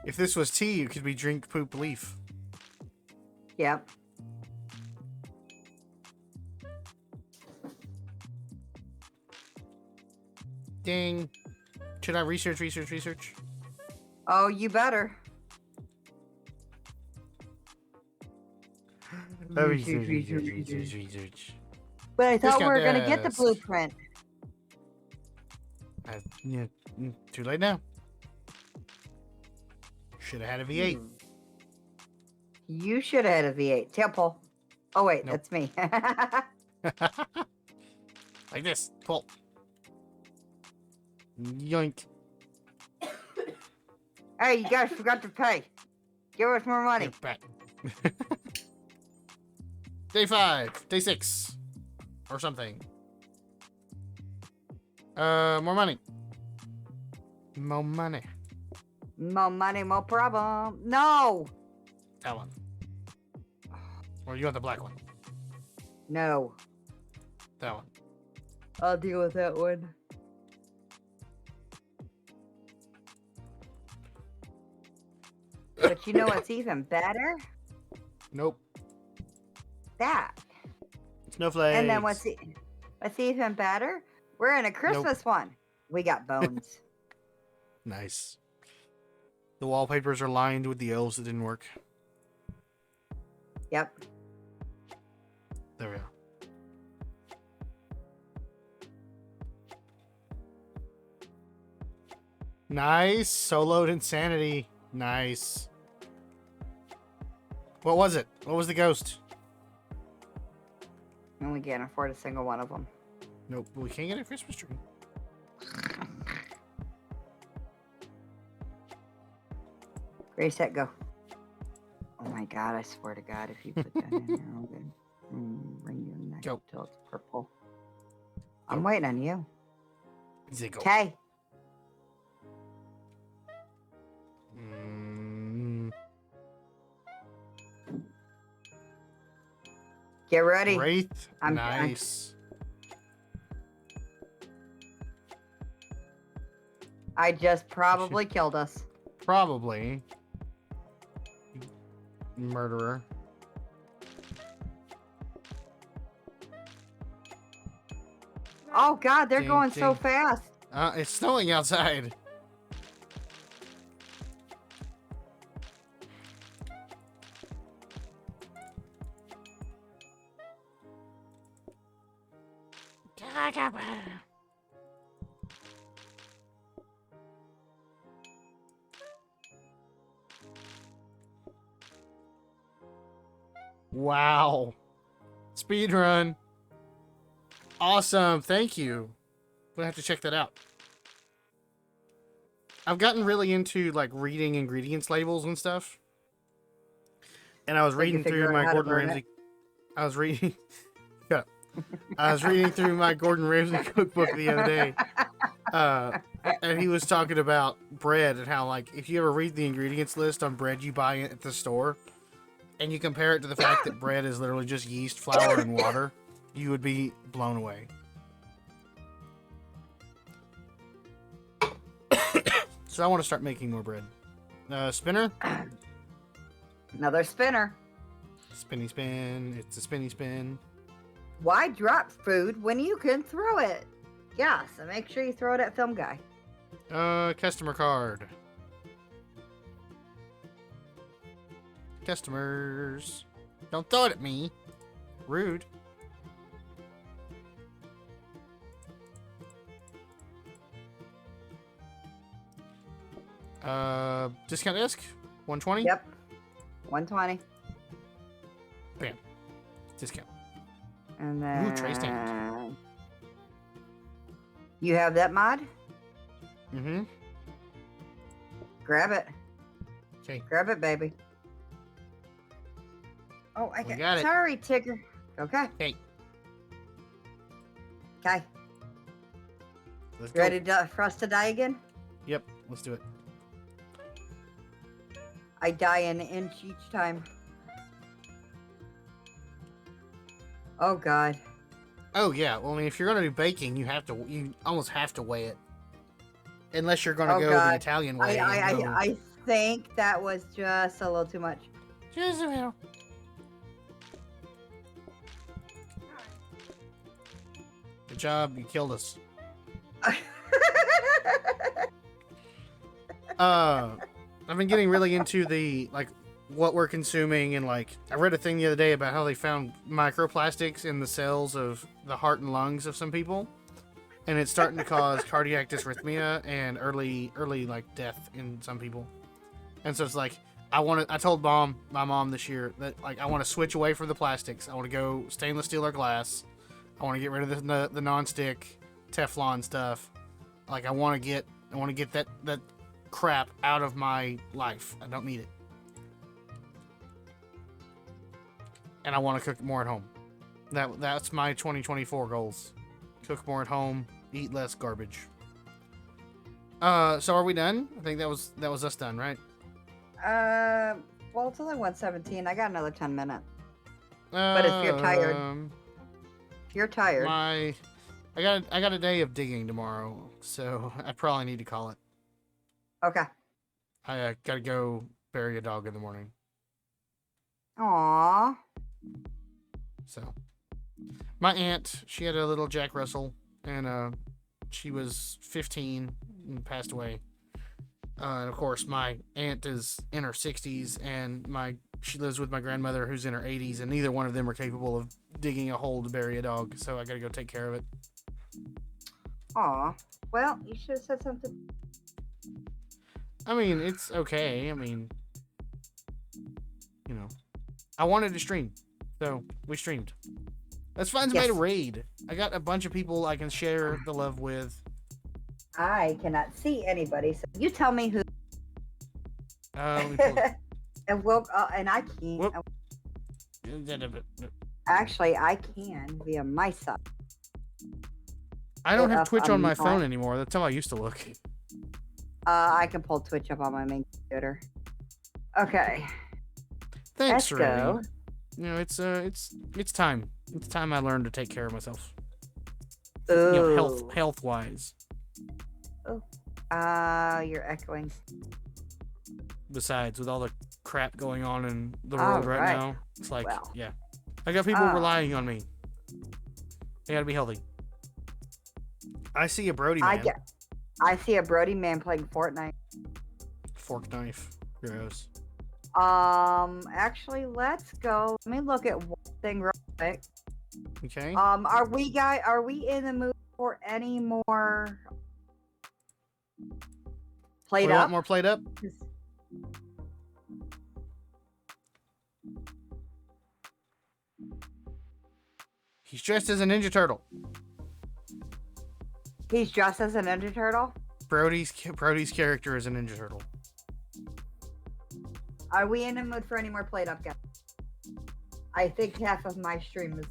If this was tea, it could be drink, poop, leaf. Yep. Ding. Should I research? Oh, you better. Research. But I thought we Discount were going to get the desk. blueprint. Yeah, too late now. Should have had a V8. You should have had a V8. Tail pull. Oh, wait, Nope. that's me. Like this. Pull. Yoink. Hey, you guys forgot to pay. Give us more money. Get back. Day 5. Day 6. Or something. More money. More money. More money, more problem. No! That one. Or you want the black one? No. That one. I'll deal with that one. But you know what's even better? Nope. That. Snowflakes. And then what's even better? We're in a Christmas one. We got bones. Nice. The wallpapers are lined with the elves that didn't work. Yep. There we go. Nice. Soloed insanity. Nice. What was it? What was the ghost? And we can't afford a single one of them. Nope. We can't get a Christmas tree. Ready, set, go. Oh my god, I swear to god, if you put that in there, I'm gonna bring your neck Go. till it's purple. I'm waiting on you. Ziggle. Okay. Get ready. Wraith. I'm- Nice. I just probably killed us. Probably. murderer. Oh God, they're Ding, going so ding. fast. It's snowing outside. Wow. Speed run. Awesome. Thank you. We'll have to check that out. I've gotten really into like reading ingredients labels and stuff. And I was So you reading can figure through out my how to Gordon burn Ramsay. I was reading. Yeah. I was reading through my Gordon Ramsay cookbook the other day. And he was talking about bread and how, like, if you ever read the ingredients list on bread you buy at the store, and you compare it to the fact that bread is literally just yeast, flour, and water, you would be blown away. So I want to start making more bread. Spinner? Another spinner. Spinny spin. It's a spinny spin. Why drop food when you can throw it? Yeah, so make sure you throw it at Film Guy. Customer card. Customers. Don't throw it at me. Rude. Discount disc? 120? Yep. 120. Bam. Discount. And then Ooh, tray stand. You have that mod? Mm-hmm. Grab it. Okay. Grab it, baby. Oh, I We got it. Sorry, Tigger. Okay. Okay. Okay. Let's go. Ready for us to die again? Yep. Let's do it. I die an inch each time. Oh God. Oh yeah. Well, I mean, if you're gonna do baking, you almost have to weigh it, unless you're gonna Oh, go God. the Italian way. I think that was just a little too much. Just a little. Good job. You killed us. I've been getting really into the like what we're consuming, and like I read a thing the other day about how they found microplastics in the cells of the heart and lungs of some people, and it's starting to cause cardiac dysrhythmia and early like death in some people. And so it's like I told my mom this year that like I want to switch away from the plastics. I want to go stainless steel or glass. I want to get rid of the non-stick Teflon stuff. Like I want to get that crap out of my life. I don't need it. And I want to cook more at home. That's my 2024 goals. Cook more at home, eat less garbage. So are we done? I think that was us done, right? Well, it's only 1:17. I got another 10 minutes. But if you're tired, I got a day of digging tomorrow, so I probably need to call it. Okay. I gotta go bury a dog in the morning. Aww. So, my aunt, she had a little Jack Russell, and she was 15 and passed away. And of course, my aunt is in her 60s, and she lives with my grandmother, who's in her 80s, and neither one of them are capable of digging a hole to bury a dog. So I gotta go take care of it. Aw. Well, you should have said something. I mean, it's okay. I mean, you know, I wanted to stream, so we streamed. Let's find somebody Yes. to raid. I got a bunch of people I can share the love with. I cannot see anybody, so you tell me who. Let me pull it. And I can't. Whoop. Actually, I can via my side. I don't have up Twitch on on my my- phone anymore. That's how I used to look. I can pull Twitch up on my main computer. Okay. Thanks, Let's Ray. go. You know, it's time. It's time I learned to take care of myself. Ooh. You know, health wise. You're echoing. Besides, with all the crap going on in the world right Alright. now. It's like, Well. yeah. I got people Oh. relying on me. They gotta be healthy. I see a Brody man. I see a Brody man playing Fortnite. Fork knife. Gross. Actually, let's go. Let me look at one thing real quick. Okay. Are we in the mood for any more We PlateUp? want more PlateUp? He's dressed as a Ninja Turtle. He's dressed as a Ninja Turtle. Brody's character is a Ninja Turtle. Are we in the mood for any more PlateUp, guys? I think half of my stream is.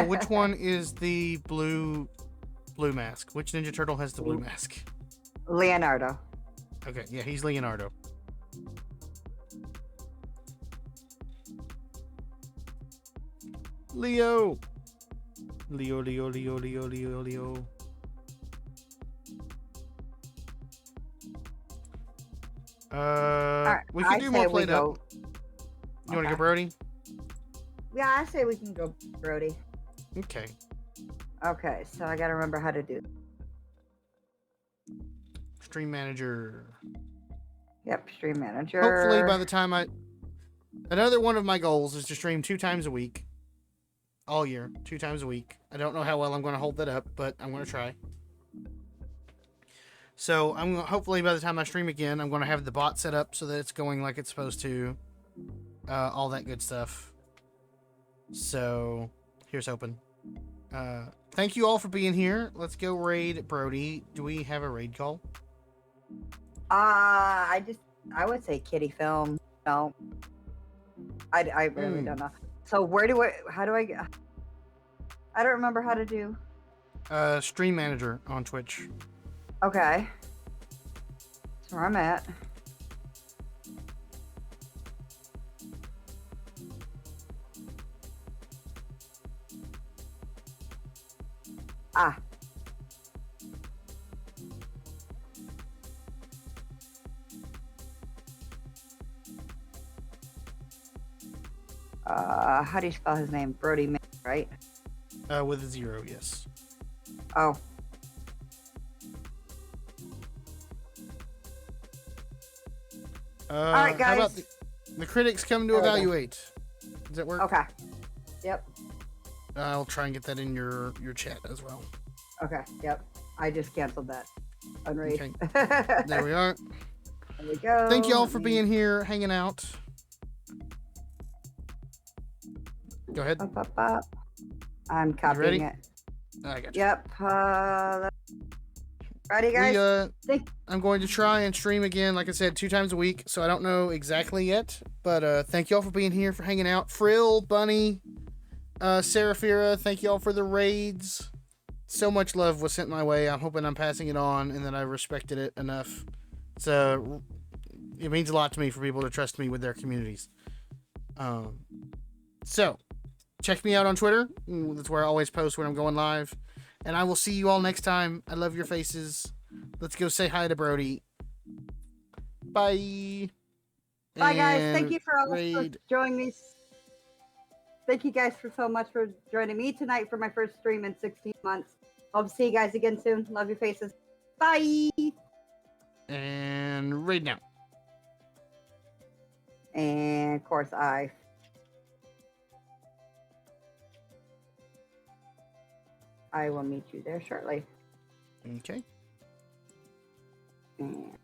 Which one is the blue mask? Which Ninja Turtle has the blue mask? Leonardo. Okay, yeah, he's Leonardo. Leo. Leo. We can do more PlateUp. You want to go Brody? Yeah, I say we can go Brody. Okay. Okay, so I gotta remember how to do. Stream manager. Yep, stream manager. Hopefully by the time another one of my goals is to stream 2 times a week. All year, 2 times a week. I don't know how well I'm going to hold that up, but I'm going to try. So hopefully by the time I stream again, I'm going to have the bot set up so that it's going like it's supposed to. All that good stuff. So here's hoping. Thank you all for being here. Let's go raid Brody. Do we have a raid call? I would say kitty film. No. I really don't know. So how do I get? I don't remember how to do. Stream manager on Twitch. Okay. That's where I'm at. Ah. How do you spell his name? Brody Man, right? With a 0, yes. Oh. All right, guys. How about the critics come to evaluate? Does that work? Okay. Yep. I'll try and get that in your chat as well. Okay. Yep. I just canceled that. Unread. Okay. There we are. There we go. Thank you all for being here, hanging out. Go ahead. Up. I'm copying it. I got you. Yep. Ready, guys? I'm going to try and stream again, like I said, 2 times a week, so I don't know exactly yet. But thank you all for being here, for hanging out. Frill, Bunny, Seraphira, thank you all for the raids. So much love was sent my way. I'm hoping I'm passing it on and that I respected it enough. It means a lot to me for people to trust me with their communities. So, check me out on Twitter. That's where I always post when I'm going live. And I will see you all next time. I love your faces. Let's go say hi to Brody. Bye. Bye, guys. Thank you for joining me. Thank you guys so much for joining me tonight for my first stream in 16 months. Hope to see you guys again soon. Love your faces. Bye. And raid now. And of course, I will meet you there shortly. Okay. And